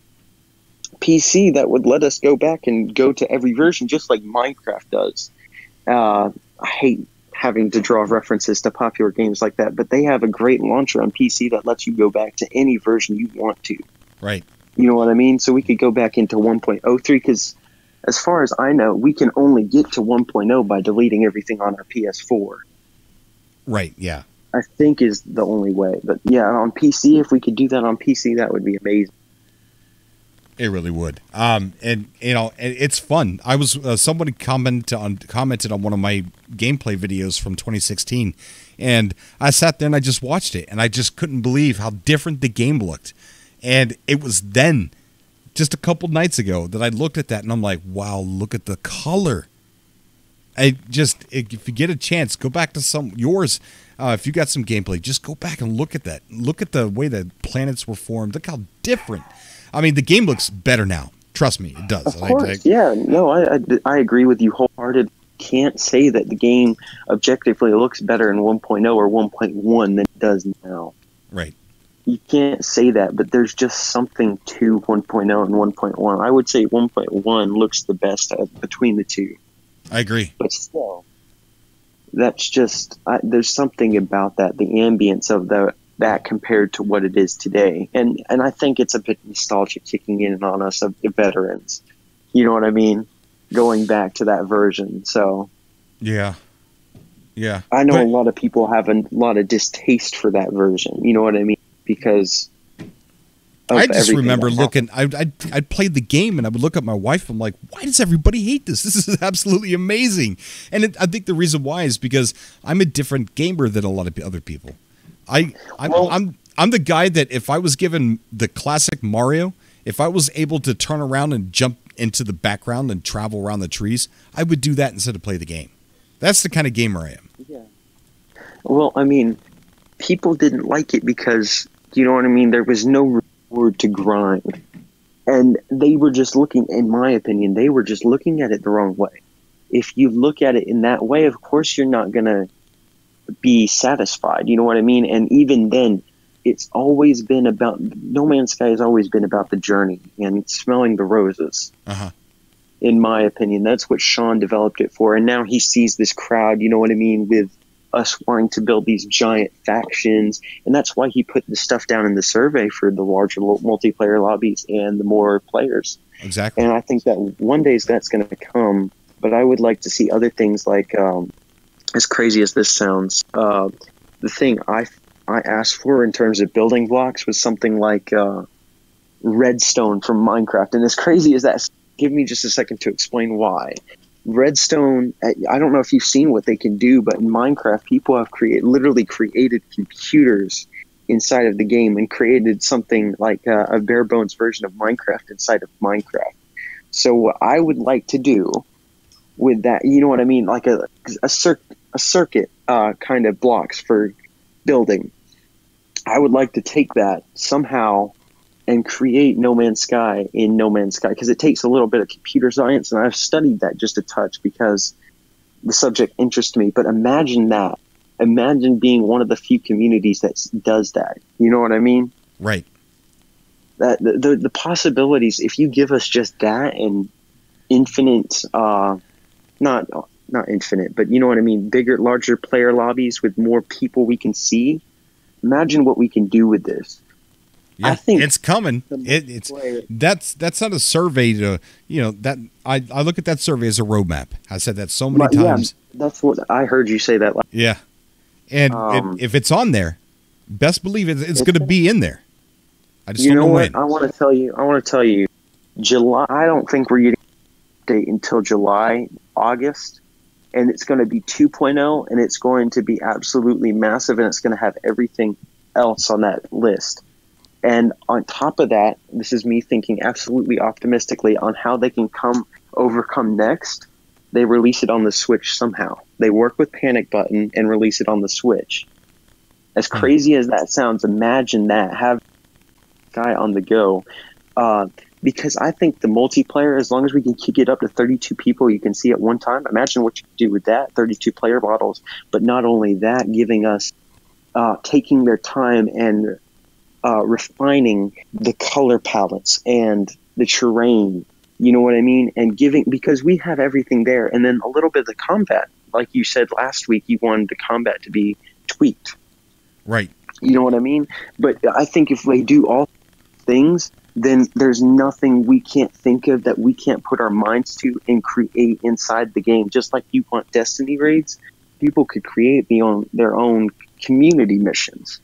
Speaker 6: PC that would let us go back and go to every version, just like Minecraft does. I hate having to draw references to popular games like that, but they have a great launcher on PC that lets you go back to any version you want to.
Speaker 3: Right.
Speaker 6: You know what I mean? So we could go back into 1.03 because, as far as I know, we can only get to 1.0 by deleting everything on our PS4.
Speaker 3: Right, yeah.
Speaker 6: I think is the only way. But yeah, on PC, if we could do that on PC, that would be amazing.
Speaker 3: It really would. And you know, it's fun. I was somebody commented on one of my gameplay videos from 2016, and I sat there and I just watched it, and I just couldn't believe how different the game looked. And it was then, just a couple nights ago, that I looked at that and I'm like, wow, look at the color. If you get a chance, go back to yours. If you got some gameplay, just go back and look at that. Look at the way the planets were formed. Look how different. I mean, the game looks better now. Trust me, it does.
Speaker 6: Of course, yeah. No, I agree with you wholeheartedly. Can't say that the game objectively looks better in 1.0 or 1.1 than it does now.
Speaker 3: Right.
Speaker 6: You can't say that, but there's just something to 1.0 and 1.1. I would say 1.1 looks the best between the two.
Speaker 3: I agree.
Speaker 6: But still, that's just, there's something about that, the ambience of that compared to what it is today. And I think it's a bit nostalgic kicking in on us of the veterans. You know what I mean? Going back to that version. So
Speaker 3: yeah.
Speaker 6: I know a lot of people have a lot of distaste for that version. You know what I mean? Because
Speaker 3: I just remember looking. I'd played the game and I would look at my wife. I'm like, why does everybody hate this? This is absolutely amazing. And I think the reason why is because I'm a different gamer than a lot of other people. I'm the guy that if I was given the classic Mario, if I was able to turn around and jump into the background and travel around the trees, I would do that instead of play the game. That's the kind of gamer I am.
Speaker 6: Yeah. Well, I mean, people didn't like it because, you know what I mean? There was no reward to grind. And they were just looking, in my opinion, they were just looking at it the wrong way. If you look at it in that way, of course you're not going to be satisfied. You know what I mean? And even then, it's always been about, No Man's Sky has always been about the journey and smelling the roses.
Speaker 3: Uh-huh.
Speaker 6: In my opinion, that's what Sean developed it for. And now he sees this crowd, you know what I mean, with us wanting to build these giant factions. And that's why he put the stuff down in the survey for the larger multiplayer lobbies and the more players.
Speaker 3: Exactly.
Speaker 6: And I think that one day that's going to come. But I would like to see other things like, as crazy as this sounds, the thing I asked for in terms of building blocks was something like redstone from Minecraft. And as crazy as that, give me just a second to explain why. Redstone, I don't know if you've seen what they can do, but in Minecraft, people have literally created computers inside of the game and created something like a bare bones version of Minecraft inside of Minecraft. So what I would like to do with that, you know what I mean, like a circuit kind of blocks for building. I would like to take that somehow and create No Man's Sky in No Man's Sky, because it takes a little bit of computer science, and I've studied that just a touch because the subject interests me. But imagine that. Imagine being one of the few communities that does that. You know what I mean?
Speaker 3: Right.
Speaker 6: That the possibilities, if you give us just that and infinite, not infinite, but you know what I mean, bigger, larger player lobbies with more people we can see. Imagine what we can do with this.
Speaker 3: Yeah, I think it's coming. That's not a survey to, you know, that I look at that survey as a roadmap. I said that so many times.
Speaker 6: Yeah, that's what I heard you say that.
Speaker 3: Yeah, and if it's on there, best believe it's going to be in there. I just don't know when.
Speaker 6: I want to tell you, July. I don't think we're getting a date until July, August, and it's going to be 2.0, and it's going to be absolutely massive, and it's going to have everything else on that list. And on top of that, this is me thinking absolutely optimistically on how they can overcome next. they release it on the Switch somehow. They work with Panic Button and release it on the Switch. As crazy as that sounds, imagine that, have Sky on the go. Because I think the multiplayer, as long as we can kick it up to 32 people you can see at one time, imagine what you could do with that, 32 player bottles. But not only that, giving us, taking their time and refining the color palettes and the terrain, you know what I mean? And because we have everything there. And then a little bit of the combat, like you said last week, you wanted the combat to be tweaked.
Speaker 3: Right.
Speaker 6: You know what I mean? But I think if they do all things, then there's nothing we can't think of that we can't put our minds to and create inside the game. Just like you want Destiny raids, people could create their own community missions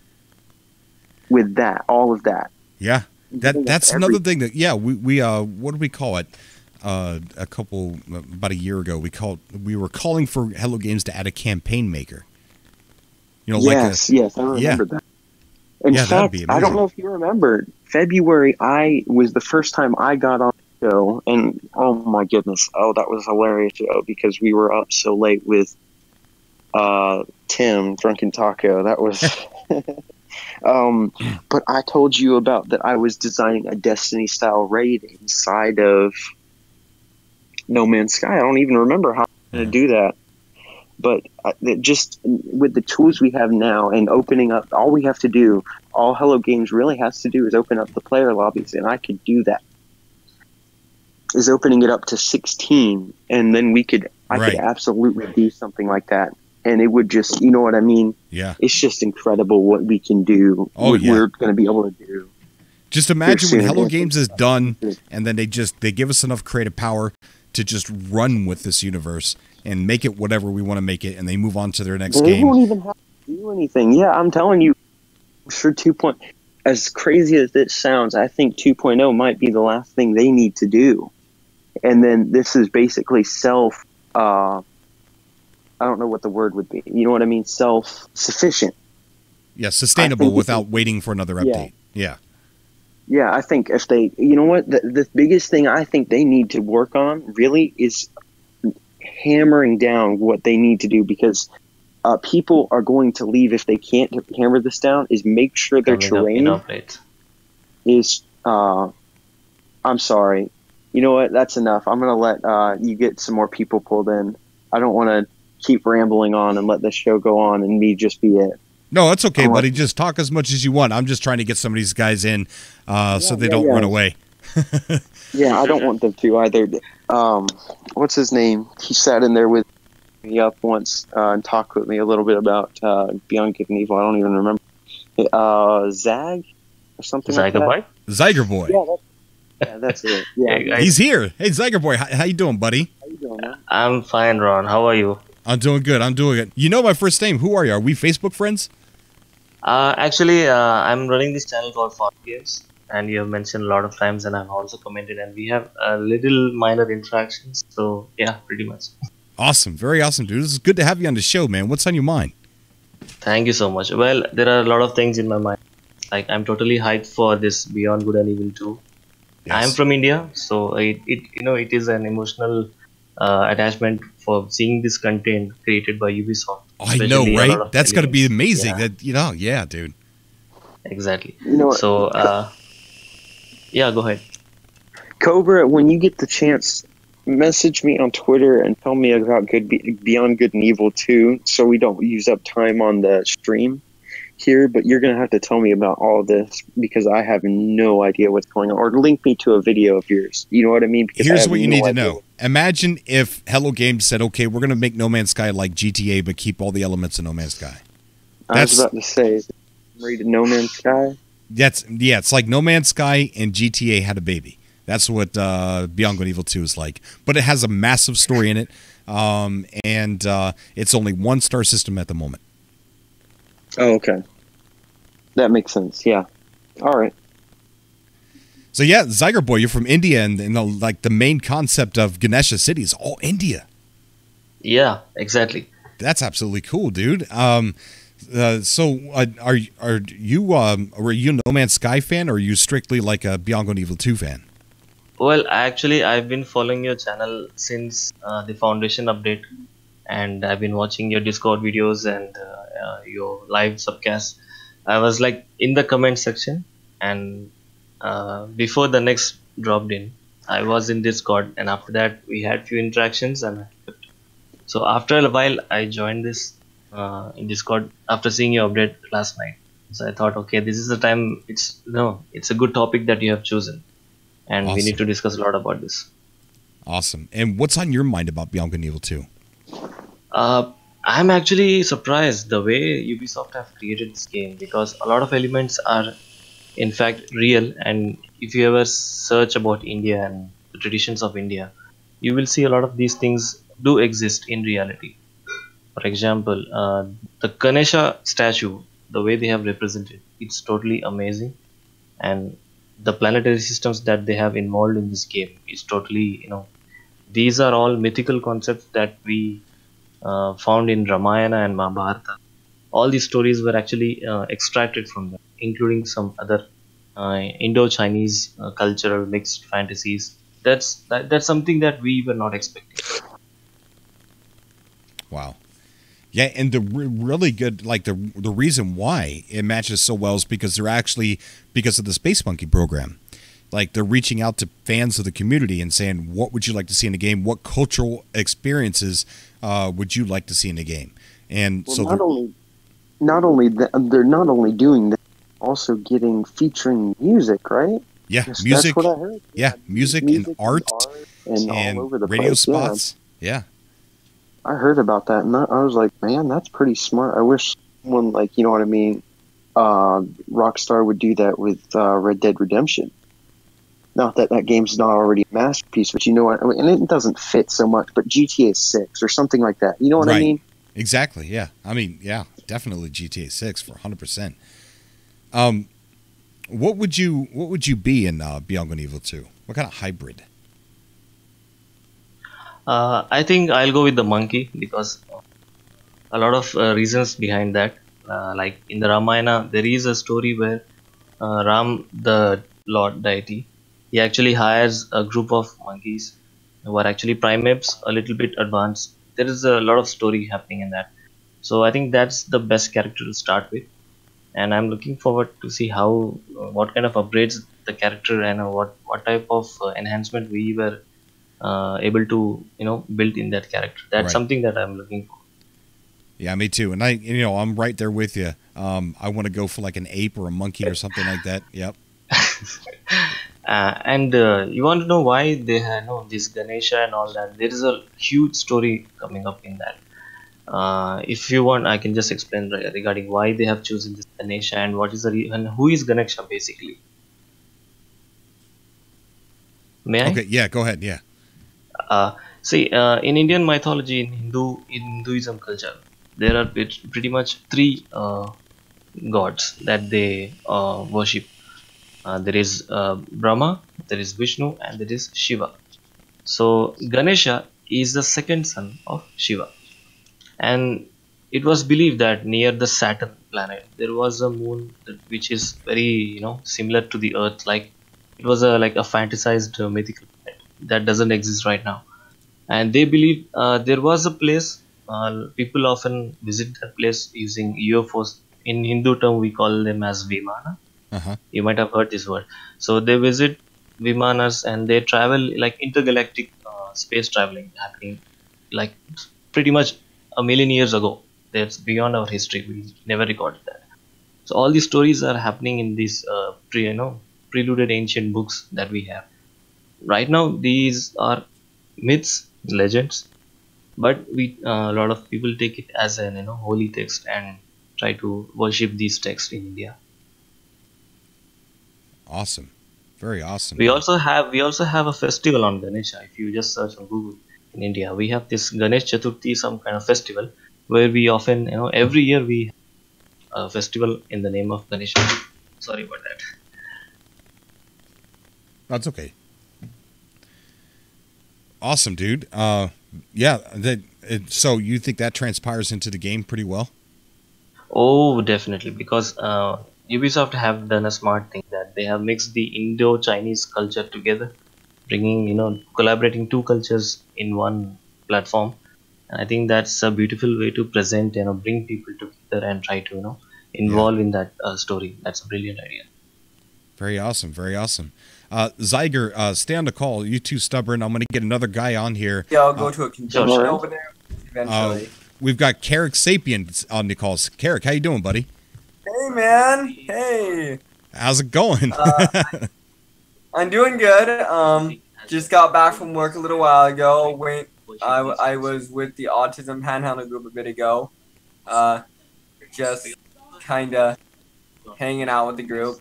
Speaker 6: with that, all of that.
Speaker 3: Yeah, that's another thing that we what do we call it? About a year ago, we were calling for Hello Games to add a campaign maker. You know,
Speaker 6: yes, I remember that. In fact, I don't know if you remember, February was the first time I got on the show, and oh my goodness, that was a hilarious show because we were up so late with Tim, Drunken Taco. That was but I told you about that I was designing a Destiny style raid inside of No Man's Sky. I don't even remember how I'm going to do that. But just with the tools we have now and opening up, all we have to do, all Hello Games really has to do is open up the player lobbies, and I could do that. Is opening it up to 16, and then I could absolutely do something like that. And it would just, you know what I mean?
Speaker 3: Yeah.
Speaker 6: It's just incredible what we can do. What we're going to be able to do.
Speaker 3: Just imagine when Hello Games is done, and then they give us enough creative power to just run with this universe and make it whatever we want to make it, and they move on to their next game.
Speaker 6: They won't even have to do anything. Yeah, I'm telling you, for 2.0, as crazy as this sounds, I think 2.0 might be the last thing they need to do. And then this is basically I don't know what the word would be. You know what I mean? Self-sufficient.
Speaker 3: Yeah, sustainable without waiting for another update. Yeah.
Speaker 6: Yeah, I think if they, you know what, the biggest thing I think they need to work on really is hammering down what they need to do, because people are going to leave if they can't hammer this down, is make sure their terrain is, I'm sorry. You know what? That's enough. I'm going to let you get some more people pulled in. I don't want to keep rambling on and let this show go on and me just be it.
Speaker 3: No, it's okay, buddy. Just talk as much as you want. I'm just trying to get some of these guys in so they don't run away.
Speaker 6: Yeah, I don't want them to either. What's his name? He sat in there with me up once and talked with me a little bit about Beyond Good and Evil. I don't even remember. Zag or something like that?
Speaker 3: Zyger Boy.
Speaker 6: Yeah, that's it. Yeah.
Speaker 3: Hey, he's here. Hey, Zyger Boy. How you doing, buddy?
Speaker 6: How you doing, man?
Speaker 7: I'm fine, Ron. How are you?
Speaker 3: I'm doing good. You know my first name. Who are you? Are we Facebook friends?
Speaker 7: Actually, I'm running this channel called Fun Games, and you have mentioned a lot of times, and I've also commented, and we have little minor interactions. So yeah, pretty much.
Speaker 3: Awesome, very awesome, dude. This is good to have you on the show, man. What's on your mind?
Speaker 7: Thank you so much. Well, there are a lot of things in my mind. Like, I'm totally hyped for this Beyond Good and Evil 2. Yes. I'm from India, so it is an emotional attachment for seeing this content created by Ubisoft.
Speaker 3: Oh, I know, right? That's going to be amazing. Yeah. Dude.
Speaker 7: Exactly.
Speaker 6: You know what?
Speaker 7: So, go ahead.
Speaker 6: Cobra, when you get the chance, message me on Twitter and tell me about Beyond Good and Evil 2, so we don't use up time on the stream here, but you're going to have to tell me about all of this, because I have no idea what's going on. Or link me to a video of yours. You know what I mean? Because
Speaker 3: here's what you need to know. Imagine if Hello Games said, okay, we're going to make No Man's Sky like GTA, but keep all the elements of No Man's Sky.
Speaker 6: I was about to say, rated No Man's Sky?
Speaker 3: It's like No Man's Sky and GTA had a baby. That's what Beyond Good and Evil 2 is like. But it has a massive story in it, and it's only 1-star system at the moment.
Speaker 6: Oh, okay. That makes sense, yeah. All right.
Speaker 3: So yeah, Zyger Boy, you're from India, and the main concept of Ganesha City is all India.
Speaker 7: Yeah, exactly.
Speaker 3: That's absolutely cool, dude. So are you a No Man's Sky fan, or are you strictly like a Beyond Good and Evil 2 fan?
Speaker 7: Well, actually, I've been following your channel since the foundation update, and I've been watching your Discord videos and your live subcasts. I was like in the comment section, and before the next dropped in, I was in Discord, and after that we had few interactions, and so after a while I joined this in Discord after seeing your update last night. So I thought, okay, this is the time. It's a good topic that you have chosen, and we need to
Speaker 3: Awesome.
Speaker 7: discuss a lot about this.
Speaker 3: Awesome. And what's on your mind about Beyond Good and Evil 2?
Speaker 7: I'm actually surprised the way Ubisoft have created this game, because a lot of elements are in fact real, and if you ever search about India and the traditions of India, you will see a lot of these things do exist in reality. For example, the Ganesha statue, the way they have represented, it's totally amazing, and the planetary systems that they have involved in this game is totally, these are all mythical concepts that we found in Ramayana and Mahabharata. All these stories were actually extracted from them, including some other Indo-Chinese cultural mixed fantasies. That's something that we were not expecting.
Speaker 3: Wow. Yeah, and the really good, like the reason why it matches so well is because they're actually, because of the Space Monkey program. Like they're reaching out to fans of the community and saying, what would you like to see in the game? What cultural experiences would you like to see in the game? And
Speaker 6: Well,
Speaker 3: so
Speaker 6: they're not only doing that, also getting featuring music, right?
Speaker 3: yeah,
Speaker 6: Yes,
Speaker 3: music,
Speaker 6: That's what I heard.
Speaker 3: yeah, music and art
Speaker 6: and
Speaker 3: and
Speaker 6: all over the
Speaker 3: radio
Speaker 6: place. Yeah.
Speaker 3: spots. Yeah.
Speaker 6: I heard about that, and I was like, man, that's pretty smart. I wish someone, like, you know what I mean, Rockstar would do that with Red Dead Redemption. Not that that game's not already a masterpiece, but you know what? I mean, and it doesn't fit so much, but GTA 6 or something like that. You know what I
Speaker 3: Right.
Speaker 6: mean?
Speaker 3: Exactly. Yeah. I mean, yeah, definitely GTA 6 for 100%. What would you be in Beyond Good and Evil 2? What kind of hybrid?
Speaker 7: I think I'll go with the monkey, because a lot of reasons behind that. Like in the Ramayana, there is a story where Ram, the Lord deity, he actually hires a group of monkeys who are actually primates, a little bit advanced. There is a lot of story happening in that. So I think that's the best character to start with, and I'm looking forward to see how what kind of upgrades the character, and what type of enhancement we were able to build in that character. That's
Speaker 3: Right.
Speaker 7: something that I'm looking for.
Speaker 3: Yeah, me too. And I'm right there with you. I want to go for like an ape or a monkey or something like that. Yep.
Speaker 7: And you want to know why they have this Ganesha and all that? There is a huge story coming up in that. If you want, I can just explain regarding why they have chosen this Ganesha and what is and who is Ganesha basically. May I?
Speaker 3: Okay. Yeah. Go ahead. Yeah.
Speaker 7: See, in Indian mythology, in Hinduism culture, there are pretty much three gods that they worship. There is Brahma, there is Vishnu, and there is Shiva. So Ganesha is the second son of Shiva, and it was believed that near the Saturn planet there was a moon which is very similar to the Earth. Like it was like a fantasized mythical planet that doesn't exist right now, and they believe there was a place. People often visit that place using UFOs. In Hindu term, we call them as Vimana.
Speaker 3: Uh-huh.
Speaker 7: You might have heard this word. So they visit Vimanas and they travel like intergalactic space traveling happening like pretty much a million years ago. That's beyond our history. We never recorded that. So all these stories are happening in these preluded ancient books that we have. Right now, these are myths, legends, but a lot of people take it as an holy text and try to worship these texts in India.
Speaker 3: Awesome. Very awesome.
Speaker 7: We also have a festival on Ganesha. If you just search on Google in India, we have this Ganesh Chaturthi, some kind of festival where we often every year we have a festival in the name of Ganesha. Sorry about that.
Speaker 3: That's okay. Awesome, dude. Yeah. So you think that transpires into the game pretty well?
Speaker 7: Oh, definitely, because Ubisoft have done a smart thing that they have mixed the Indo-Chinese culture together bringing, collaborating two cultures in one platform. And I think that's a beautiful way to present, bring people together and try to, involve in that story. That's a brilliant idea.
Speaker 3: Very awesome. Very awesome. Zyger, stay on the call. You too stubborn. I'm going to get another guy on here.
Speaker 8: Yeah, I'll go to a conjunction over there eventually.
Speaker 3: We've got Carrick Sapien on the calls. Carrick, how you doing, buddy?
Speaker 8: Hey, man. Hey.
Speaker 3: How's it going?
Speaker 8: I'm doing good. Just got back from work a little while ago. I was with the Autism Panhandle group a bit ago. Just kind of hanging out with the group.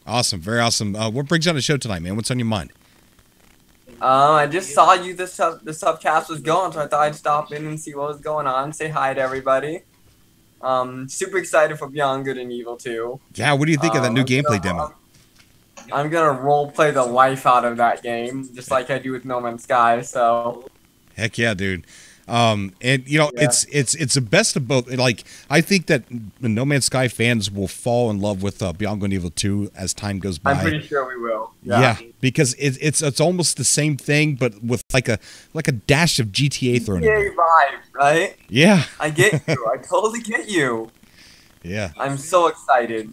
Speaker 3: Awesome, very awesome. What brings you on the show tonight, man? What's on your mind?
Speaker 8: I just saw the subcast was going, so I thought I'd stop in and see what was going on. Say hi to everybody. Super excited for Beyond Good and Evil 2.
Speaker 3: Yeah, what do you think of that new gameplay demo?
Speaker 8: I'm gonna role play the life out of that game, just like I do with No Man's Sky. So.
Speaker 3: Heck yeah, dude. And it's the best of both. Like, I think that the No Man's Sky fans will fall in love with Beyond Good and Evil 2 as time goes by.
Speaker 8: I'm pretty sure we will.
Speaker 3: Yeah, because it's almost the same thing, but with like a dash of GTA thrown in.
Speaker 8: GTA vibe, right?
Speaker 3: Yeah.
Speaker 8: I get you. I totally get you.
Speaker 3: Yeah.
Speaker 8: I'm so excited.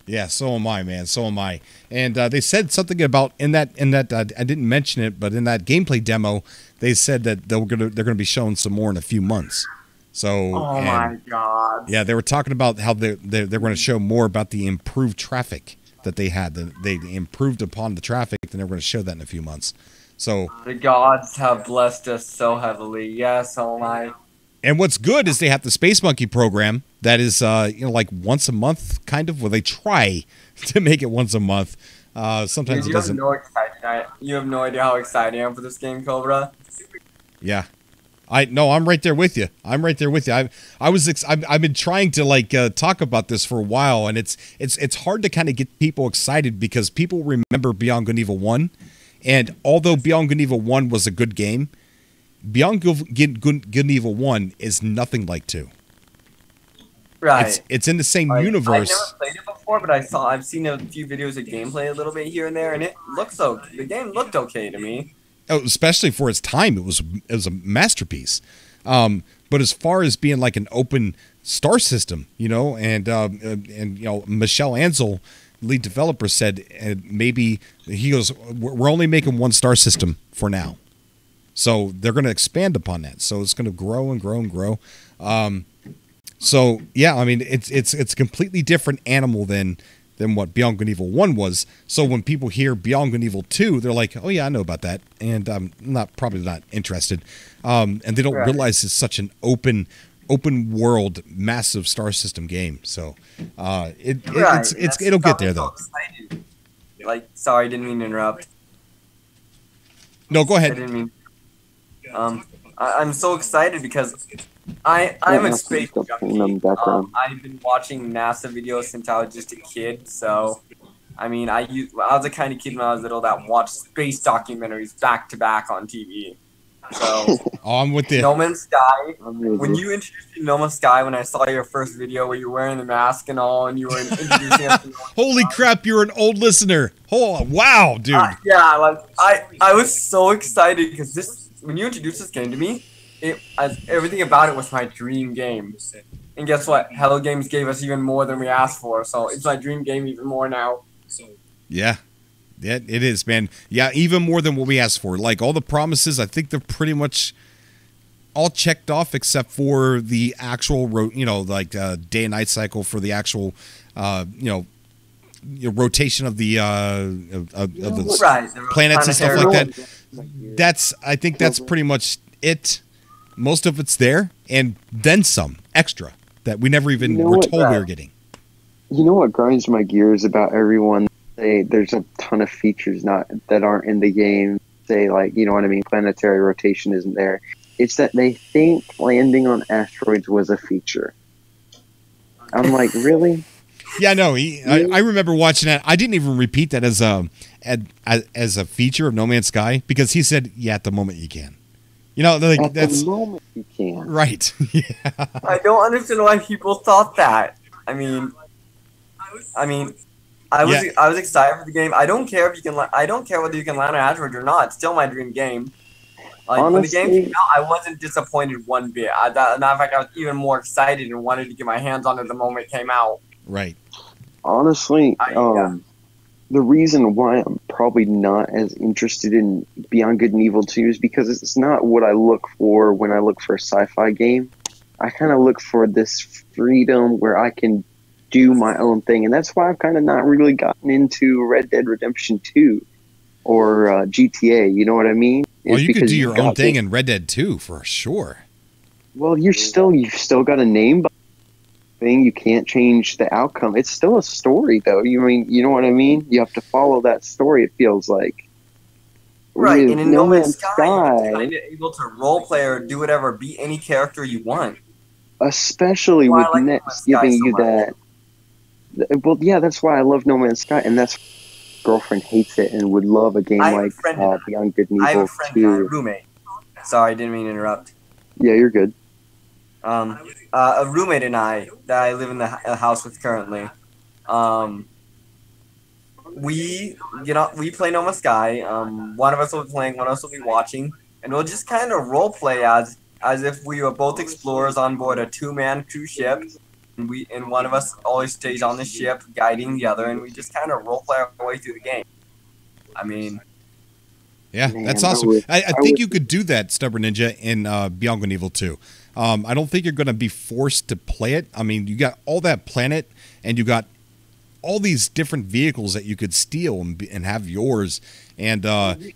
Speaker 3: Yeah, so am I, man. So am I. And they said something about in that I didn't mention it, but in that gameplay demo, they said that they're gonna be showing some more in a few months. So.
Speaker 8: Oh my God.
Speaker 3: Yeah, they were talking about how they're going to show more about the improved traffic that they had. They improved upon the traffic, and they're going to show that in a few months. So.
Speaker 8: The gods have blessed us so heavily. Yes, oh my.
Speaker 3: And what's good is they have the Space Monkey program that is, like once a month, kind of, where they try to make it once a month. Sometimes it doesn't.
Speaker 8: You have no idea how excited I am for this game, Cobra.
Speaker 3: Yeah, I'm right there with you. I'm right there with you. I've been trying to talk about this for a while, and it's hard to kind of get people excited because people remember Beyond Good and Evil 1, and although Beyond Good and Evil 1 was a good game, Beyond Good and Evil 1 is nothing like 2.
Speaker 8: Right.
Speaker 3: It's in the same universe.
Speaker 8: I've never played it before, but I've seen a few videos of gameplay a little bit here and there, and the game looked okay to me.
Speaker 3: Oh, especially for its time, it was a masterpiece. But as far as being like an open star system, and Michelle Ansel, lead developer, said maybe he goes, we're only making one star system for now. So they're going to expand upon that. So it's going to grow and grow and grow. So yeah, I mean, it's a completely different animal than what Beyond Good and Evil 1 was. So when people hear Beyond Good and Evil 2, they're like, oh yeah, I know about that. And I'm probably not interested. And they don't realize it's such an open world, massive star system game. So it'll get there though.
Speaker 8: So sorry, didn't mean to interrupt.
Speaker 3: No, go ahead.
Speaker 8: I didn't mean. I'm so excited because I'm a space junkie. I've been watching NASA videos since I was just a kid. So, I mean, I was the kind of kid when I was little that watched space documentaries back to back on TV. So,
Speaker 3: I'm with you.
Speaker 8: No Man's Sky. When you introduced me to No Man's Sky, when I saw your first video where you were wearing the mask and all, and you were introducing us to
Speaker 3: Holy crap, you're an old listener. Oh, wow, dude.
Speaker 8: I was so excited because when you introduced this game to me, everything about it was my dream game. And guess what? Hello Games gave us even more than we asked for, so it's my dream game even more now.
Speaker 3: Yeah. Yeah, it is, man. Yeah, even more than what we asked for. Like, all the promises, I think they're pretty much all checked off except for the actual, day and night cycle for the actual, rotation of the planets and stuff like that. I think that's pretty much it. Most of it's there, and then some extra that we never even were told we were getting.
Speaker 6: You know what grinds my gears about everyone? There's a ton of features that aren't in the game. Planetary rotation isn't there. It's that they think landing on asteroids was a feature. I'm like, really?
Speaker 3: Yeah, no. I remember watching that. I didn't even repeat that as a feature of No Man's Sky because he said, "Yeah, at the moment you can."
Speaker 6: At the moment you can.
Speaker 3: Right. Yeah.
Speaker 8: I don't understand why people thought that. I mean, I was excited for the game. I don't care if you can. I don't care whether you can land on Android or not. It's still my dream game. Like
Speaker 6: Honestly,
Speaker 8: when the game came out, I wasn't disappointed one bit. Matter of fact, I was even more excited and wanted to get my hands on it the moment it came out.
Speaker 3: Right.
Speaker 6: Honestly, the reason why I'm probably not as interested in Beyond Good and Evil 2 is because it's not what I look for when I look for a sci-fi game. I kind of look for this freedom where I can do my own thing, and that's why I've kind of not really gotten into Red Dead Redemption 2 or GTA. You know what I mean?
Speaker 3: Well, you could do your own thing in Red Dead 2 for sure.
Speaker 6: Well, you've still got a name thing. You can't change the outcome. It's still a story, though. You know what I mean? You have to follow that story. It feels like.
Speaker 8: Right, and in No Man's Sky, you're kind of able to role play or do whatever, be any character you want.
Speaker 6: Especially with Next giving you that. Well, yeah, that's why I love No Man's Sky, and that's girlfriend hates it and would love a game like Beyond Good and Evil. I have a friend, a
Speaker 8: roommate. Sorry, I didn't mean to interrupt.
Speaker 6: Yeah, you're good.
Speaker 8: A roommate and I that I live in the house with currently. We play No Man's Sky. One of us will be playing, one of us will be watching, and we'll just kind of role play as if we were both explorers on board a 2-man cruise ship. And one of us always stays on the ship guiding the other, and we just kind of role play our way through the game. I mean,
Speaker 3: yeah, that's awesome. I think you could do that, Stubborn Ninja, in Beyond Good and Evil 2. I don't think you're going to be forced to play it. I mean, you got all that planet, and you got all these different vehicles that you could steal and have yours, and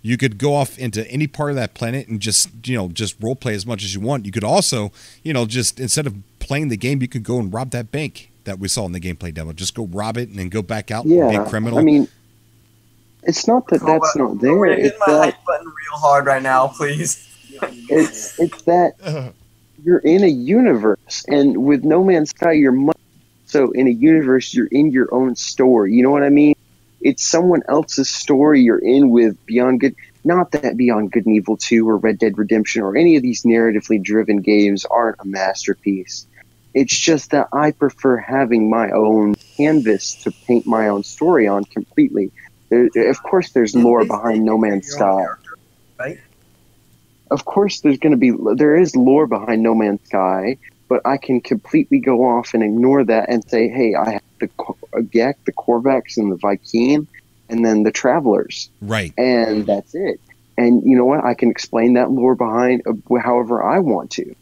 Speaker 3: you could go off into any part of that planet and just role play as much as you want. You could also, just instead of playing the game, you could go and rob that bank that we saw in the gameplay demo. Just go rob it and then go back out and be a criminal.
Speaker 6: I mean, it's not that that's not there.
Speaker 8: We're hitting my like button real hard right now, please.
Speaker 6: It's that you're in a universe, and with No Man's Sky, you're so in a universe, you're in your own story. You know what I mean? It's someone else's story you're in with Beyond Good. Not that Beyond Good and Evil 2 or Red Dead Redemption or any of these narratively driven games aren't a masterpiece. It's just that I prefer having my own canvas to paint my own story on completely. Of course, there's lore behind No Man's Sky.
Speaker 8: Right?
Speaker 6: Of course, there is lore behind No Man's Sky, but I can completely go off and ignore that and say, hey, I have the Gek, the Korvax, and the Vy'keen, and then the Travelers.
Speaker 3: Right.
Speaker 6: And that's it. And you know what? I can explain that lore behind however I want to.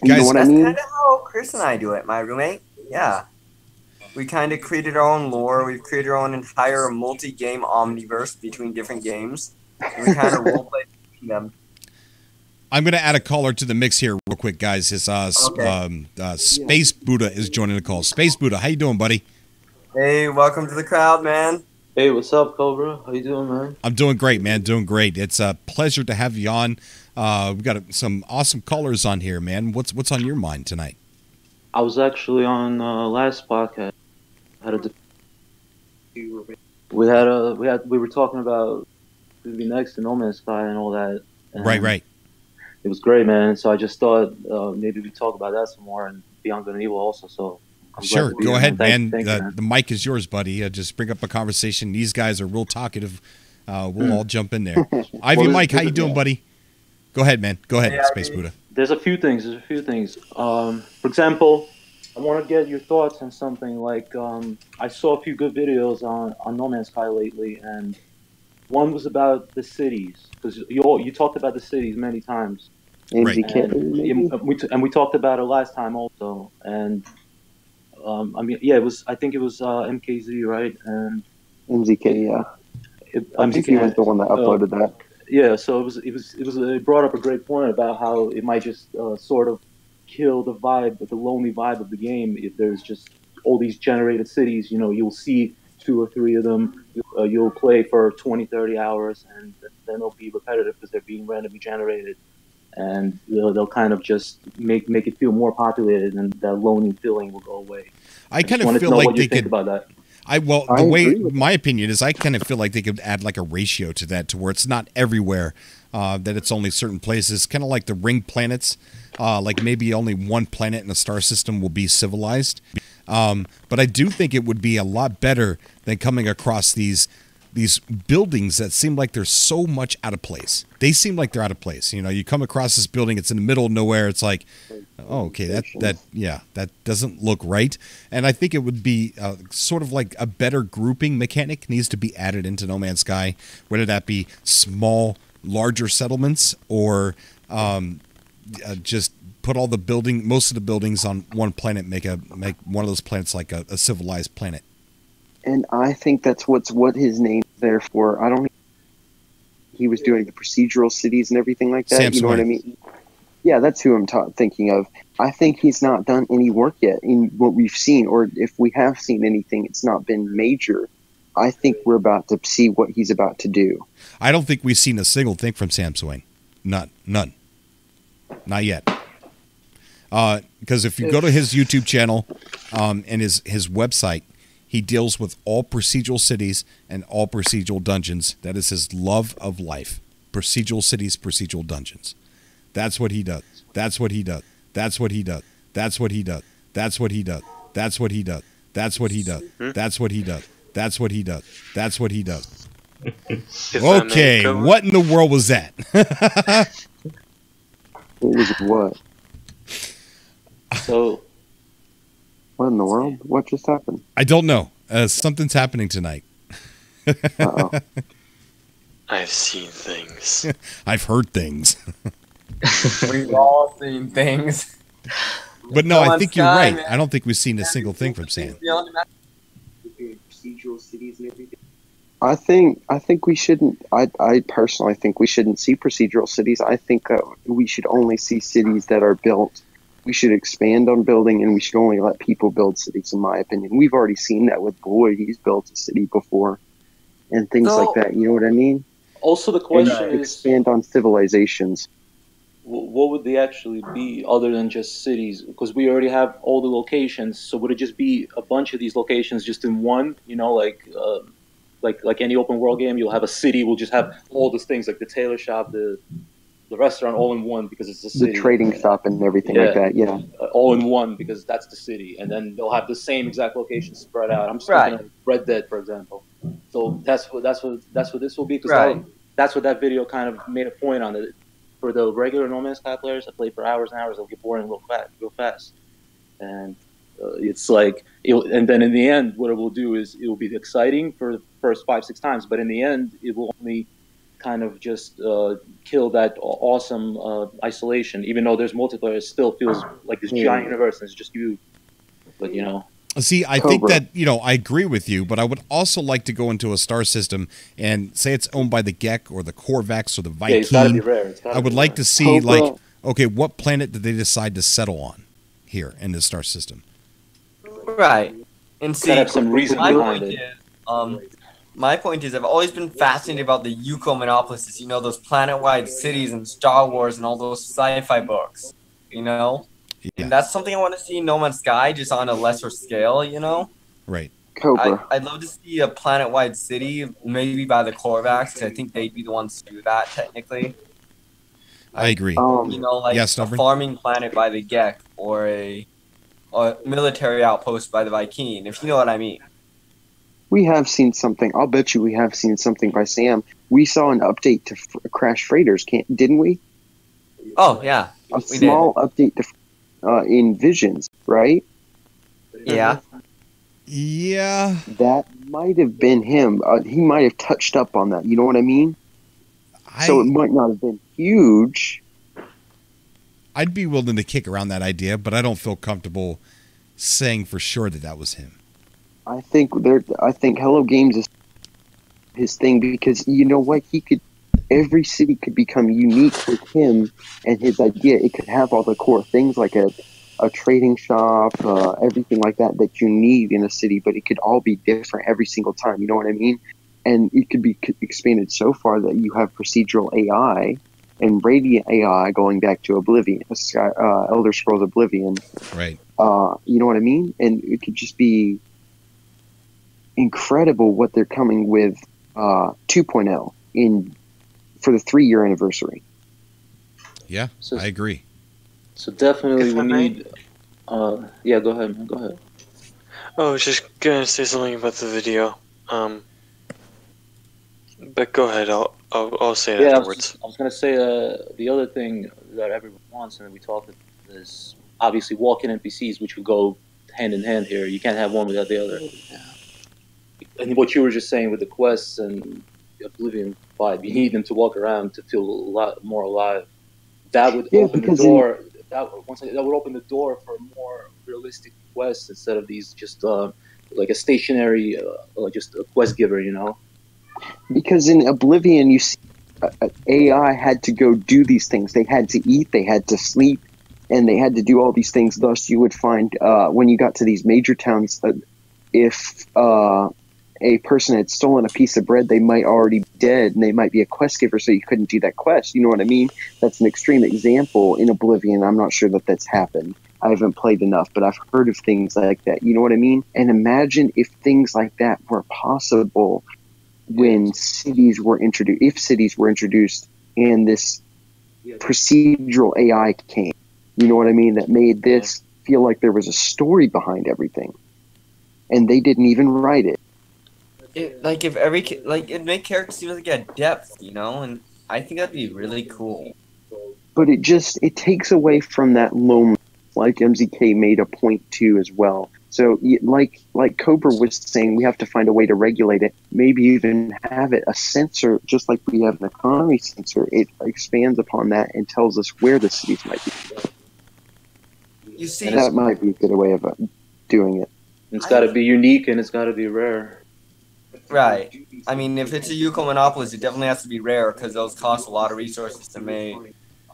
Speaker 6: You know what I mean?
Speaker 8: That's kind of how Chris and I do it, my roommate. Yeah. We kind of created our own lore. We've created our own entire multi-game omniverse between different games. And we kind of roleplay between them.
Speaker 3: I'm going to add a caller to the mix here real quick, guys. It's Space Buddha is joining the call. Space Buddha, how you doing, buddy?
Speaker 8: Hey, welcome to the crowd, man.
Speaker 9: Hey, what's up, Cobra? How you doing, man?
Speaker 3: I'm doing great, man. Doing great. It's a pleasure to have you on. We've got some awesome callers on here, man. What's on your mind tonight?
Speaker 9: I was actually on last podcast. We were talking about who'd be next to No Man's Sky and all that. And
Speaker 3: right.
Speaker 9: It was great, man. So I just thought maybe we talk about that some more and Beyond Good and Evil also. So
Speaker 3: sure, go ahead, man. The mic is yours, buddy. Just bring up a conversation. These guys are real talkative. We'll all jump in there. Ivy Mike, how you doing, buddy? Go ahead, man. Go ahead, Space Buddha.
Speaker 9: There's a few things. For example, I want to get your thoughts on something like I saw a few good videos on No Man's Sky lately, and one was about the cities, because you talked about the cities many times.
Speaker 3: Right.
Speaker 9: And we talked about it last time also. And I think it was MKZ, right? And
Speaker 6: MZK, yeah. I think he was the one that uploaded that.
Speaker 9: Yeah, so it brought up a great point about how it might just sort of kill the vibe, the lonely vibe of the game if there's just all these generated cities. You'll see 2 or 3 of them. You'll play for 20, 30 hours, and then they'll be repetitive because they're being randomly generated. And they'll kind of just make it feel more populated, and that lonely feeling will go away.
Speaker 3: I kind of feel like they could.
Speaker 9: About that.
Speaker 3: My opinion is, I kind of feel like they could add like a ratio to that, to where it's not everywhere, that it's only certain places, kind of like the ring planets, like maybe only one planet in a star system will be civilized. But I do think it would be a lot better than coming across these buildings that seem like they're so much out of place. They seem like they're out of place. You know, you come across this building, it's in the middle of nowhere. It's like, oh, okay, that doesn't look right. And I think it would be sort of like a better grouping mechanic needs to be added into No Man's Sky, whether that be small, larger settlements, or just put all most of the buildings on one planet, make one of those planets like a civilized planet.
Speaker 6: And I think that's what his name's there for. I don't think he was doing the procedural cities and everything like that.
Speaker 3: Sam
Speaker 6: you know what I mean? Yeah, that's who I'm thinking of. I think he's not done any work yet in what we've seen, or if we have seen anything, it's not been major. I think we're about to see what he's about to do.
Speaker 3: I don't think we've seen a single thing from Sam Swain. None. Not yet. Because if you go to his YouTube channel and his website, he deals with all procedural cities and all procedural dungeons. That is his love of life. Procedural cities, procedural dungeons. That's what he does. That's what he does. That's what he does. That's what he does. That's what he does. That's what he does. That's what he does. That's what he does. That's what he does. That's what he does. Okay, what in the world was that?
Speaker 6: It was what?
Speaker 9: So,
Speaker 6: what in the world? What just happened?
Speaker 3: I don't know. Something's happening tonight.
Speaker 6: Uh-oh.
Speaker 10: I've seen things.
Speaker 3: I've heard things.
Speaker 8: We've all seen things.
Speaker 3: But no, I think you're right. I don't think we've seen a single thing from Sam.
Speaker 6: Procedural cities and everything. I think we shouldn't. I personally think we shouldn't see procedural cities. I think we should only see cities that are built. We should expand on building, and we should only let people build cities, in my opinion. We've already seen that with Boyd. He's built a city before, and things like that. You know what I mean?
Speaker 9: Also, the question is,
Speaker 6: expand on civilizations.
Speaker 9: What would they actually be other than just cities? Because we already have all the locations. So would it just be a bunch of these locations just in one? You know, like any open world game, you'll have a city. We'll just have all these things like the tailor shop, the restaurant, all in one because it's a city.
Speaker 6: The trading shop and everything like that. Yeah,
Speaker 9: all in one because that's the city, and then they'll have the same exact location spread out. I'm just thinking of Red Dead, for example. So that's what this will be. Because that's what that video kind of made a point on it. For the regular No Man's Sky players that play for hours and hours, they'll get boring real fast. And it's like, and then in the end, what it will do is it will be exciting for the first 5-6 times, but in the end, it will only kind of just kill that awesome isolation. Even though there's multiplayer, it still feels like this giant universe and it's just you. But you know.
Speaker 3: See, I think that, I agree with you, but I would also like to go into a star system and say it's owned by the Gek or the Korvax or the Viking.
Speaker 9: It's gotta be rare.
Speaker 3: I would like to see, okay, what planet did they decide to settle on here in this star system?
Speaker 8: Right. And see,
Speaker 9: have some reason behind it.
Speaker 8: My point is, I've always been fascinated about the Yuko Monopolists, those planet-wide cities and Star Wars and all those sci-fi books,
Speaker 3: Yeah.
Speaker 8: And that's something I want to see in No Man's Sky, just on a lesser scale,
Speaker 3: Right.
Speaker 8: I'd love to see a planet-wide city, maybe by the Korvax, because I think they'd be the ones to do that, technically.
Speaker 3: I agree.
Speaker 8: Like
Speaker 3: a
Speaker 8: farming planet by the Gek, or a military outpost by the Viking, if you know what I mean.
Speaker 6: We have seen something. I'll bet you we have seen something by Sam. We saw an update to Crash Freighters, didn't we?
Speaker 8: Oh, yeah.
Speaker 6: A small update to in Visions, right?
Speaker 8: Yeah.
Speaker 3: Yeah.
Speaker 6: That might have been him. He might have touched up on that. You know what I mean? So it might not have been huge.
Speaker 3: I'd be willing to kick around that idea, but I don't feel comfortable saying for sure that was him.
Speaker 6: I think Hello Games is his thing because you know what? Every city could become unique with him and his idea. It could have all the core things like a trading shop, everything like that you need in a city, but it could all be different every single time. You know what I mean? And it could be expanded so far that you have procedural AI and radiant AI going back to Oblivion, Elder Scrolls Oblivion.
Speaker 3: Right.
Speaker 6: You know what I mean? And it could just be incredible what they're coming with 2.0 for the 3-year anniversary.
Speaker 3: Yeah, I agree.
Speaker 9: So definitely
Speaker 10: If I
Speaker 9: we
Speaker 10: may?
Speaker 9: need. Yeah, go ahead, man. Go ahead.
Speaker 10: Oh, I was just gonna say something about the video. But go ahead. I'll say it
Speaker 9: Yeah,
Speaker 10: afterwards.
Speaker 9: I was gonna say the other thing that everyone wants, and we talked is obviously walk-in NPCs, which would go hand in hand here. You can't have one without the other. And what you were just saying with the quests and Oblivion vibe, you need them to walk around to feel a lot more alive. That would open the door. That would open the door for more realistic quests instead of these just like a stationary, just a quest giver, you know.
Speaker 6: Because in Oblivion, you see AI had to go do these things. They had to eat, they had to sleep, and they had to do all these things. Thus, you would find when you got to these major towns, if a person had stolen a piece of bread, they might already be dead, and they might be a quest giver, so you couldn't do that quest. You know what I mean? That's an extreme example in Oblivion. I'm not sure that that's happened. I haven't played enough, but I've heard of things like that. You know what I mean? And imagine if things like that were possible when cities were introduced, if cities were introduced and this procedural AI came. You know what I mean? That made this feel like there was a story behind everything. And they didn't even write it.
Speaker 8: Like if it'd make characters seem like a depth, you know, and I think that'd be really cool.
Speaker 6: But it takes away from that loneliness, like MZK made a point to as well. So like Cobra was saying, we have to find a way to regulate it, maybe even have it a sensor, just like we have an economy sensor. It expands upon that and tells us where the cities might be.
Speaker 8: You see,
Speaker 6: and that might be a good way of doing it.
Speaker 9: It's got to be unique and it's got to be rare.
Speaker 8: Right. I mean, if it's a Yuko Monopolis, it definitely has to be rare because those cost a lot of resources to make.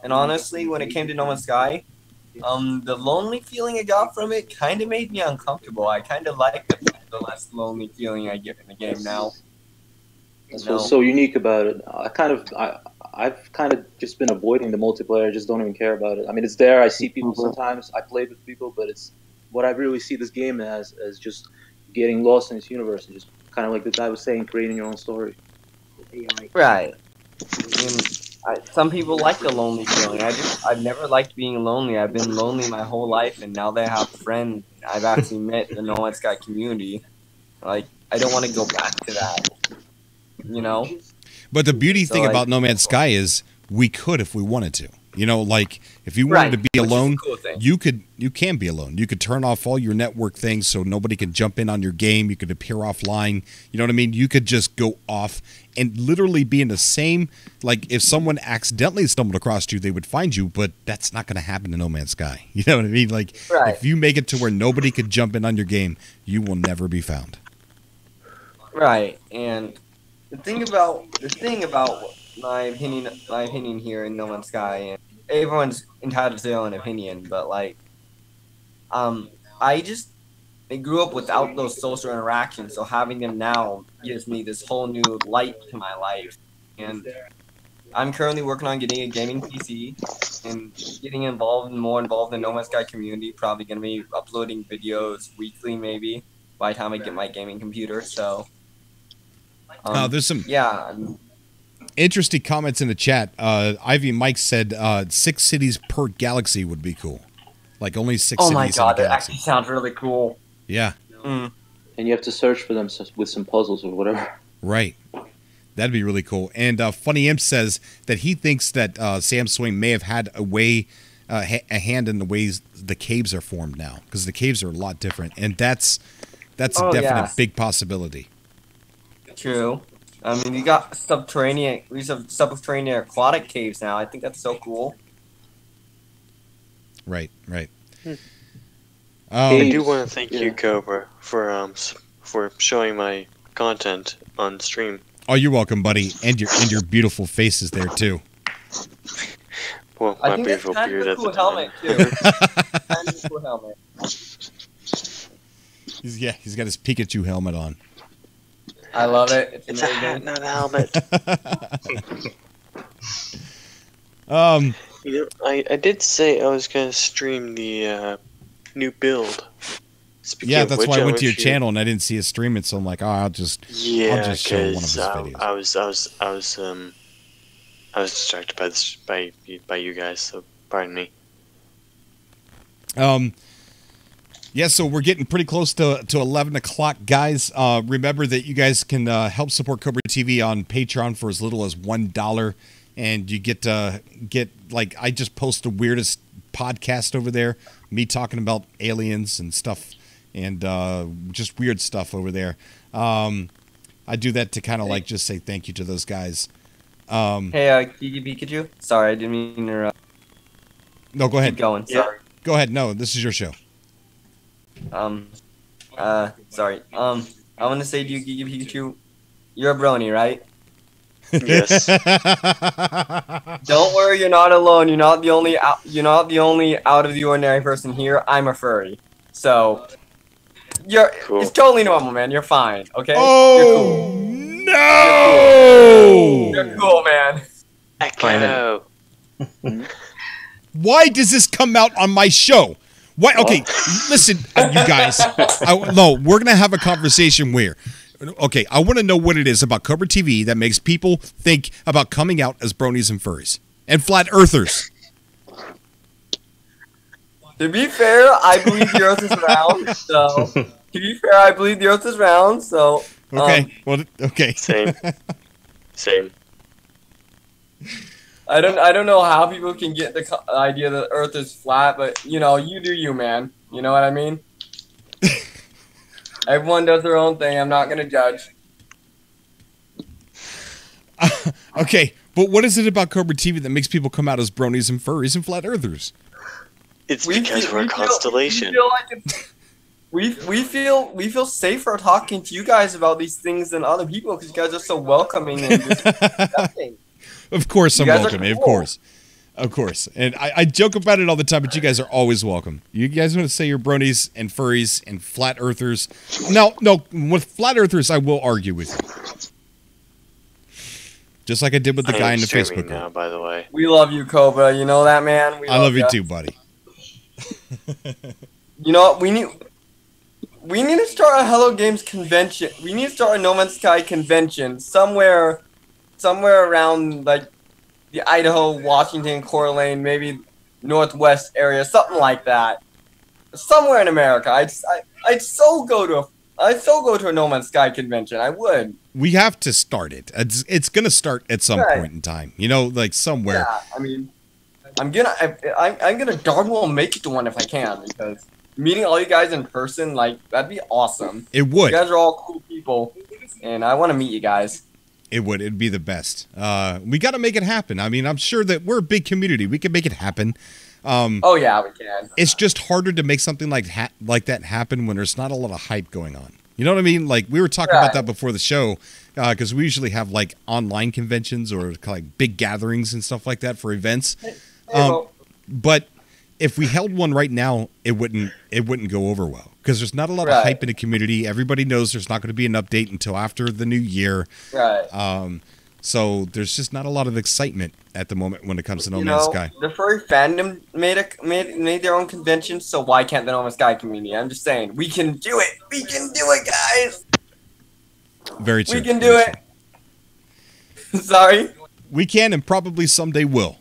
Speaker 8: And honestly, when it came to No Man's Sky, the lonely feeling I got from it kind of made me uncomfortable. I kind of like the less lonely feeling I get in the game now.
Speaker 9: That's what's so unique about it. I've kind of just been avoiding the multiplayer. I just don't even care about it. I mean, it's there. I see people sometimes. I play with people, but it's what I really see this game as just getting lost in its universe and just kind of like the guy was saying, creating your own story.
Speaker 8: Right. I mean, some people like the lonely feeling. I've never liked being lonely. I've been lonely my whole life, and now that I have friends, I've actually met the No Man's Sky community. Like, I don't want to go back to that. You know?
Speaker 3: But the beauty thing about No Man's Sky is we could if we wanted to. You know, like if you wanted to be alone, you can be alone. You could turn off all your network things so nobody can jump in on your game. You could appear offline. You know what I mean? You could just go off and literally be in the same, like if someone accidentally stumbled across you, they would find you, but that's not going to happen in No Man's Sky. You know what I mean? Like if you make it to where nobody could jump in on your game, you will never be found.
Speaker 8: Right. And the thing about my opinion here in No Man's Sky, and everyone's entitled to their own opinion, but like, I grew up without those social interactions, so having them now gives me this whole new light to my life. And I'm currently working on getting a gaming PC and getting more involved in No Man's Sky community. Probably gonna be uploading videos weekly, maybe by the time I get my gaming computer. So.
Speaker 3: There's some
Speaker 8: I'm
Speaker 3: interesting comments in the chat. Ivy Mike said 6 cities per galaxy would be cool. Like only 6 cities.
Speaker 8: Oh my god,
Speaker 3: in a
Speaker 8: that
Speaker 3: galaxy.
Speaker 8: actually sounds really cool.
Speaker 3: Yeah.
Speaker 9: And you have to search for them with some puzzles or whatever.
Speaker 3: Right. That'd be really cool. And Funny Imp says that he thinks that Sam Swain may have had a hand in the ways the caves are formed now, because the caves are a lot different, and that's a definite big possibility.
Speaker 8: True. I mean, we have subterranean aquatic caves now. I think that's so cool.
Speaker 3: Right.
Speaker 10: I do want to thank you, Cobra, for showing my content on stream.
Speaker 3: Oh, you're welcome, buddy, and your beautiful face is there too.
Speaker 10: Well, my beautiful beard at the time.
Speaker 8: Helmet too. Kind of cool helmet.
Speaker 3: He's got his Pikachu helmet on.
Speaker 8: I love it.
Speaker 10: It's a hat, not a helmet.
Speaker 3: You
Speaker 10: know, I did say I was going to stream the new build Speaking
Speaker 3: Yeah,
Speaker 10: of
Speaker 3: that's
Speaker 10: which,
Speaker 3: why I went
Speaker 10: if
Speaker 3: to your
Speaker 10: you-
Speaker 3: channel and I didn't see his stream it, so I'm like, oh, I'll just show one of his videos.
Speaker 10: I was distracted by this by you guys, so pardon me.
Speaker 3: Yeah, so we're getting pretty close to 11 o'clock, guys. Remember that you guys can help support Cobra TV on Patreon for as little as $1, and you get like, I just post the weirdest podcast over there, me talking about aliens and stuff, and just weird stuff over there. I do that to kind of like just say thank you to those guys.
Speaker 8: Hey, Kiki Pikachu. Sorry, I didn't mean to interrupt.
Speaker 3: No, go ahead.
Speaker 8: Keep going. Sorry.
Speaker 3: Go ahead. No, this is your show.
Speaker 8: Sorry. I want to say to you, Kiki Pikachu, you're a brony, right?
Speaker 10: Yes.
Speaker 8: Don't worry, you're not alone. You're not the only out of the ordinary person here. I'm a furry, so
Speaker 10: Cool.
Speaker 8: it's totally normal, man. You're fine. Okay.
Speaker 3: Oh no!
Speaker 8: You're cool, man.
Speaker 10: Echo.
Speaker 3: Why does this come out on my show? Why? Okay, listen, you guys. No, we're gonna have a conversation where. Okay, I want to know what it is about Cobra TV that makes people think about coming out as bronies and furries and flat earthers.
Speaker 8: To be fair, I believe the Earth is round. So, to be fair, I believe the Earth is round. So,
Speaker 3: okay, well, okay,
Speaker 10: Same.
Speaker 8: I don't know how people can get the idea that the Earth is flat, but you know, you do you, man. You know what I mean? Everyone does their own thing. I'm not gonna judge.
Speaker 3: Okay, but what is it about Cobra TV that makes people come out as bronies and furries and flat earthers?
Speaker 10: It's because we're a constellation.
Speaker 8: We feel safer talking to you guys about these things than other people because you guys are so welcoming and just accepting.
Speaker 3: Of course, I'm
Speaker 8: You guys are
Speaker 3: welcoming.
Speaker 8: cool.
Speaker 3: Of course. And I joke about it all the time, but you guys are always welcome. You guys want to say you're bronies and furries and flat earthers. No, with flat earthers, I will argue with you. Just like I did with the
Speaker 10: I
Speaker 3: guy
Speaker 10: am
Speaker 3: in the
Speaker 10: streaming
Speaker 3: Facebook
Speaker 10: now,
Speaker 3: group.
Speaker 10: by the way.
Speaker 8: We love you, Cobra. You know that, man.
Speaker 3: I love you too, buddy.
Speaker 8: You know what? We need to start a Hello Games convention. We need to start a No Man's Sky convention somewhere around like the Idaho, Washington, Coeur d'Alene, maybe Northwest area, something like that. Somewhere in America. I'd so go to a No Man's Sky convention. I would.
Speaker 3: We have to start it. It's going to start at some point in time. You know, like somewhere.
Speaker 8: Yeah, I mean, I'm gonna darn well make it to one if I can, because meeting all you guys in person, like, that'd be awesome.
Speaker 3: It would.
Speaker 8: You guys are all cool people, and I want to meet you guys.
Speaker 3: It'd be the best. We got to make it happen. I mean, I'm sure that we're a big community. We can make it happen.
Speaker 8: Oh yeah, we can.
Speaker 3: It's just harder to make something like that happen when there's not a lot of hype going on. You know what I mean? Like, we were talking about that before the show, because we usually have like online conventions or like big gatherings and stuff like that for events. But if we held one right now, it wouldn't go over well because there's not a lot of hype in the community. Everybody knows there's not going to be an update until after the new year.
Speaker 8: Right.
Speaker 3: So there's just not a lot of excitement at the moment when it comes to No Man's Sky.
Speaker 8: The furry fandom made their own convention, so why can't the No Man's Sky community? I'm just saying, we can do it. We can do it, guys.
Speaker 3: Very true.
Speaker 8: We can do it. Sorry.
Speaker 3: We can, and probably someday will.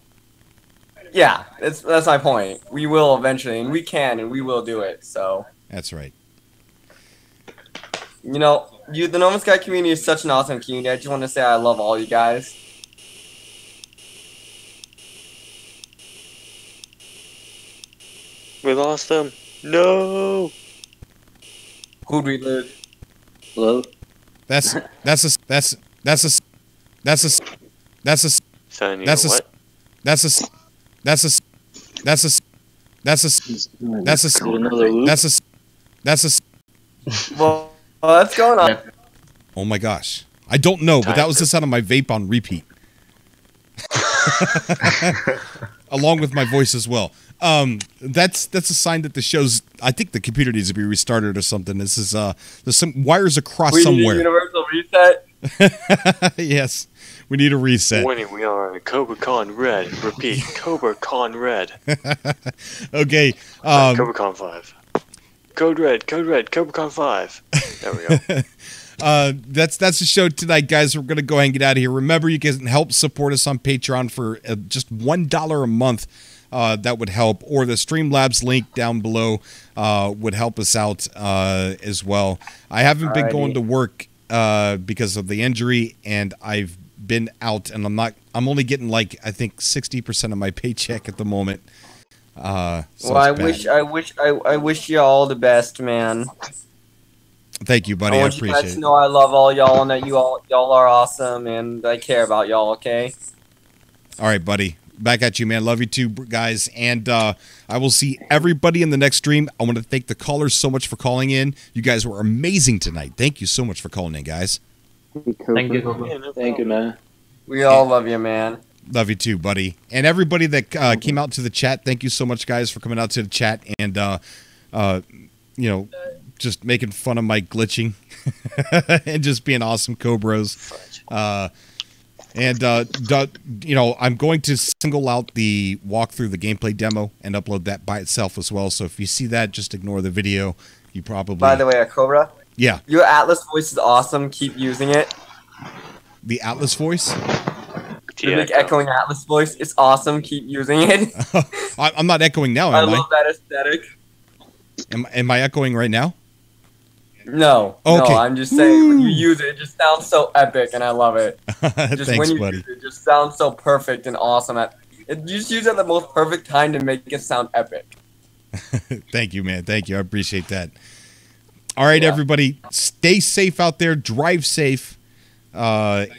Speaker 8: Yeah, that's my point. We will eventually, and we can, and we will do it. So.
Speaker 3: That's right.
Speaker 8: You know, the No Man's Sky community is such an awesome community. I just want to say I love all you guys.
Speaker 10: We lost them. No.
Speaker 8: Who'd we lose?
Speaker 9: Hello?
Speaker 10: Son, you know what?
Speaker 8: Well, what's going on?
Speaker 3: Oh my gosh. I don't know, but that was the sound of my vape on repeat. Along with my voice as well. That's a sign that the show's, I think the computer needs to be restarted or something. This is there's some wires across somewhere.
Speaker 8: We need a universal reset.
Speaker 3: Yes. We need a reset.
Speaker 10: Winning, we are Cobra Con Red. Repeat, Cobra Con Red.
Speaker 3: Okay.
Speaker 10: Cobra Con 5. Code Red, CobraCon 5. There we go.
Speaker 3: That's the show tonight, guys. We're gonna go ahead and get out of here. Remember, you can help support us on Patreon for just $1 a month. That would help, or the Streamlabs link down below would help us out as well. I haven't been going to work because of the injury, and I've been out, and I'm only getting like I think 60% of my paycheck at the moment. So
Speaker 8: well, I wish you all the best, man.
Speaker 3: Thank you, buddy. I appreciate it. I want you guys
Speaker 8: to know I love all y'all and that y'all are awesome, and I care about y'all. Okay.
Speaker 3: All right, buddy. Back at you, man. Love you too, guys. And I will see everybody in the next stream. I want to thank the callers so much for calling in. You guys were amazing tonight. Thank you so much for calling in, guys.
Speaker 7: Thank you.
Speaker 9: Thank you, man.
Speaker 8: We all love you, man.
Speaker 3: Love you too, buddy. And everybody that came out to the chat, thank you so much, guys, for coming out to the chat and, you know, just making fun of my glitching and just being awesome Cobras. And, you know, I'm going to single out the walkthrough, the gameplay demo, and upload that by itself as well. So if you see that, just ignore the video. You probably...
Speaker 8: By the way, Cobra?
Speaker 3: Yeah.
Speaker 8: Your Atlas voice is awesome. Keep using it.
Speaker 3: The Atlas voice?
Speaker 8: The big echoing Atlas voice. It's awesome. Keep using it.
Speaker 3: I'm not echoing now, am I?
Speaker 8: love that aesthetic.
Speaker 3: Am I echoing right now?
Speaker 8: No,
Speaker 3: okay.
Speaker 8: No, I'm just saying when you use it, it just sounds so epic, and I love it. Just
Speaker 3: Thanks,
Speaker 8: when you
Speaker 3: buddy.
Speaker 8: use it, it just sounds so perfect and awesome. You just use it at the most perfect time to make it sound epic.
Speaker 3: Thank you, man. Thank you. I appreciate that. All right, everybody, stay safe out there. Drive safe, and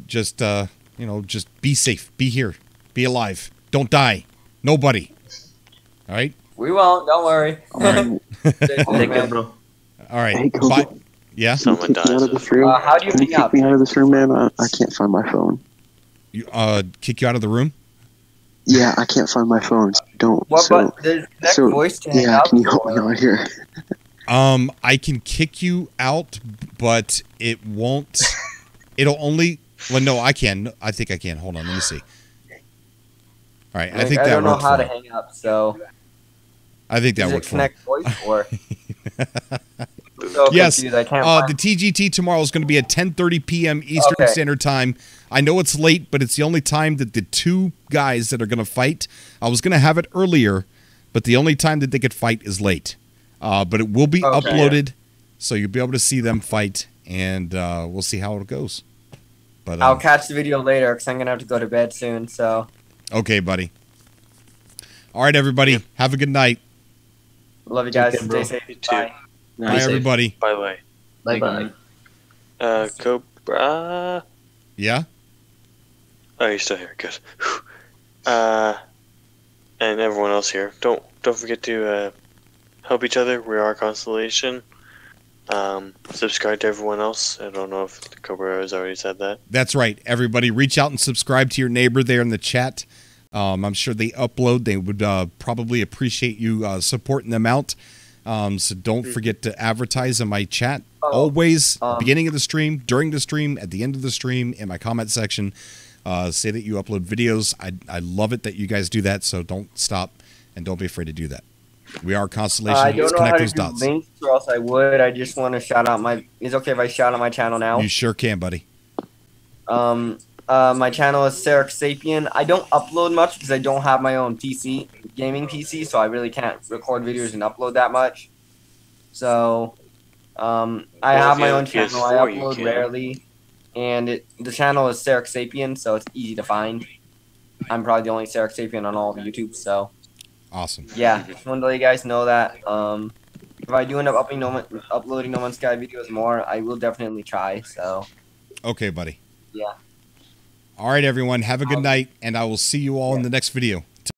Speaker 3: just you know, just be safe. Be here. Be alive. Don't die. Nobody. All right.
Speaker 8: We won't. Don't worry.
Speaker 7: Take care, bro.
Speaker 3: All right.
Speaker 6: Hey,
Speaker 3: bye. Yeah.
Speaker 10: Someone dies.
Speaker 8: How do you
Speaker 6: Can you kick me out of this room, man? I can't find my phone.
Speaker 3: You kick you out of the room?
Speaker 6: Yeah, I can't find my phone. Don't.
Speaker 8: What? But there's next voice to hang
Speaker 6: yeah,
Speaker 8: out
Speaker 6: can you help me out here?
Speaker 3: I can kick you out, but it won't. It'll only. Well, no, I can. I think I can. Hold on. Let me see. All right. I think that
Speaker 8: I don't know
Speaker 3: worked
Speaker 8: how
Speaker 3: for
Speaker 8: to
Speaker 3: me.
Speaker 8: hang up, so.
Speaker 3: I think that
Speaker 8: Does
Speaker 3: worked
Speaker 8: it
Speaker 3: for me.
Speaker 8: connect voice or? So
Speaker 3: Yes,
Speaker 8: confused, I can't
Speaker 3: the TGT tomorrow is going to be at 10:30 p.m. Eastern Standard Time. I know it's late, but it's the only time that the two guys that are going to fight. I was going to have it earlier, but the only time that they could fight is late. But it will be uploaded, so you'll be able to see them fight, and we'll see how it goes. But
Speaker 8: I'll catch the video later because I'm going to have to go to bed soon. So.
Speaker 3: Okay, buddy. All right, everybody. Have a good night.
Speaker 8: Love you guys.
Speaker 7: Stay
Speaker 8: Stay safe.
Speaker 10: You too.
Speaker 8: Bye.
Speaker 3: Bye, everybody.
Speaker 10: Bye-bye.
Speaker 7: Bye-bye.
Speaker 10: Cobra...
Speaker 3: Yeah?
Speaker 10: Oh, you're still here. Good. And everyone else here. Don't forget to help each other. We are Constellation. Subscribe to everyone else. I don't know if Cobra has already said that.
Speaker 3: That's right. Everybody, reach out and subscribe to your neighbor there in the chat. I'm sure they upload. They would probably appreciate you supporting them out. So don't forget to advertise in my chat. Always, beginning of the stream, during the stream, at the end of the stream, in my comment section. Say that you upload videos. I love it that you guys do that, so don't stop and don't be afraid to do that. We are Constellation.
Speaker 8: I don't
Speaker 3: Let's
Speaker 8: know
Speaker 3: connect
Speaker 8: how to
Speaker 3: those
Speaker 8: do
Speaker 3: dots.
Speaker 8: links, or else I would. I just want to shout out my... Is it okay if I shout out my channel now?
Speaker 3: You sure can, buddy.
Speaker 8: My channel is Sarek Sapien. I don't upload much because I don't have my own PC, gaming PC, so I really can't record videos and upload that much. So, I have my own channel. I upload rarely, and the channel is Sarek Sapien, so it's easy to find. I'm probably the only Sarek Sapien on all of YouTube, so.
Speaker 3: Awesome.
Speaker 8: Yeah, just wanted to let you guys know that. If I do end up uploading No Man's Sky videos more, I will definitely try, so.
Speaker 3: Okay, buddy.
Speaker 8: Yeah.
Speaker 3: All right, everyone. Have a good night, and I will see you all in the next video.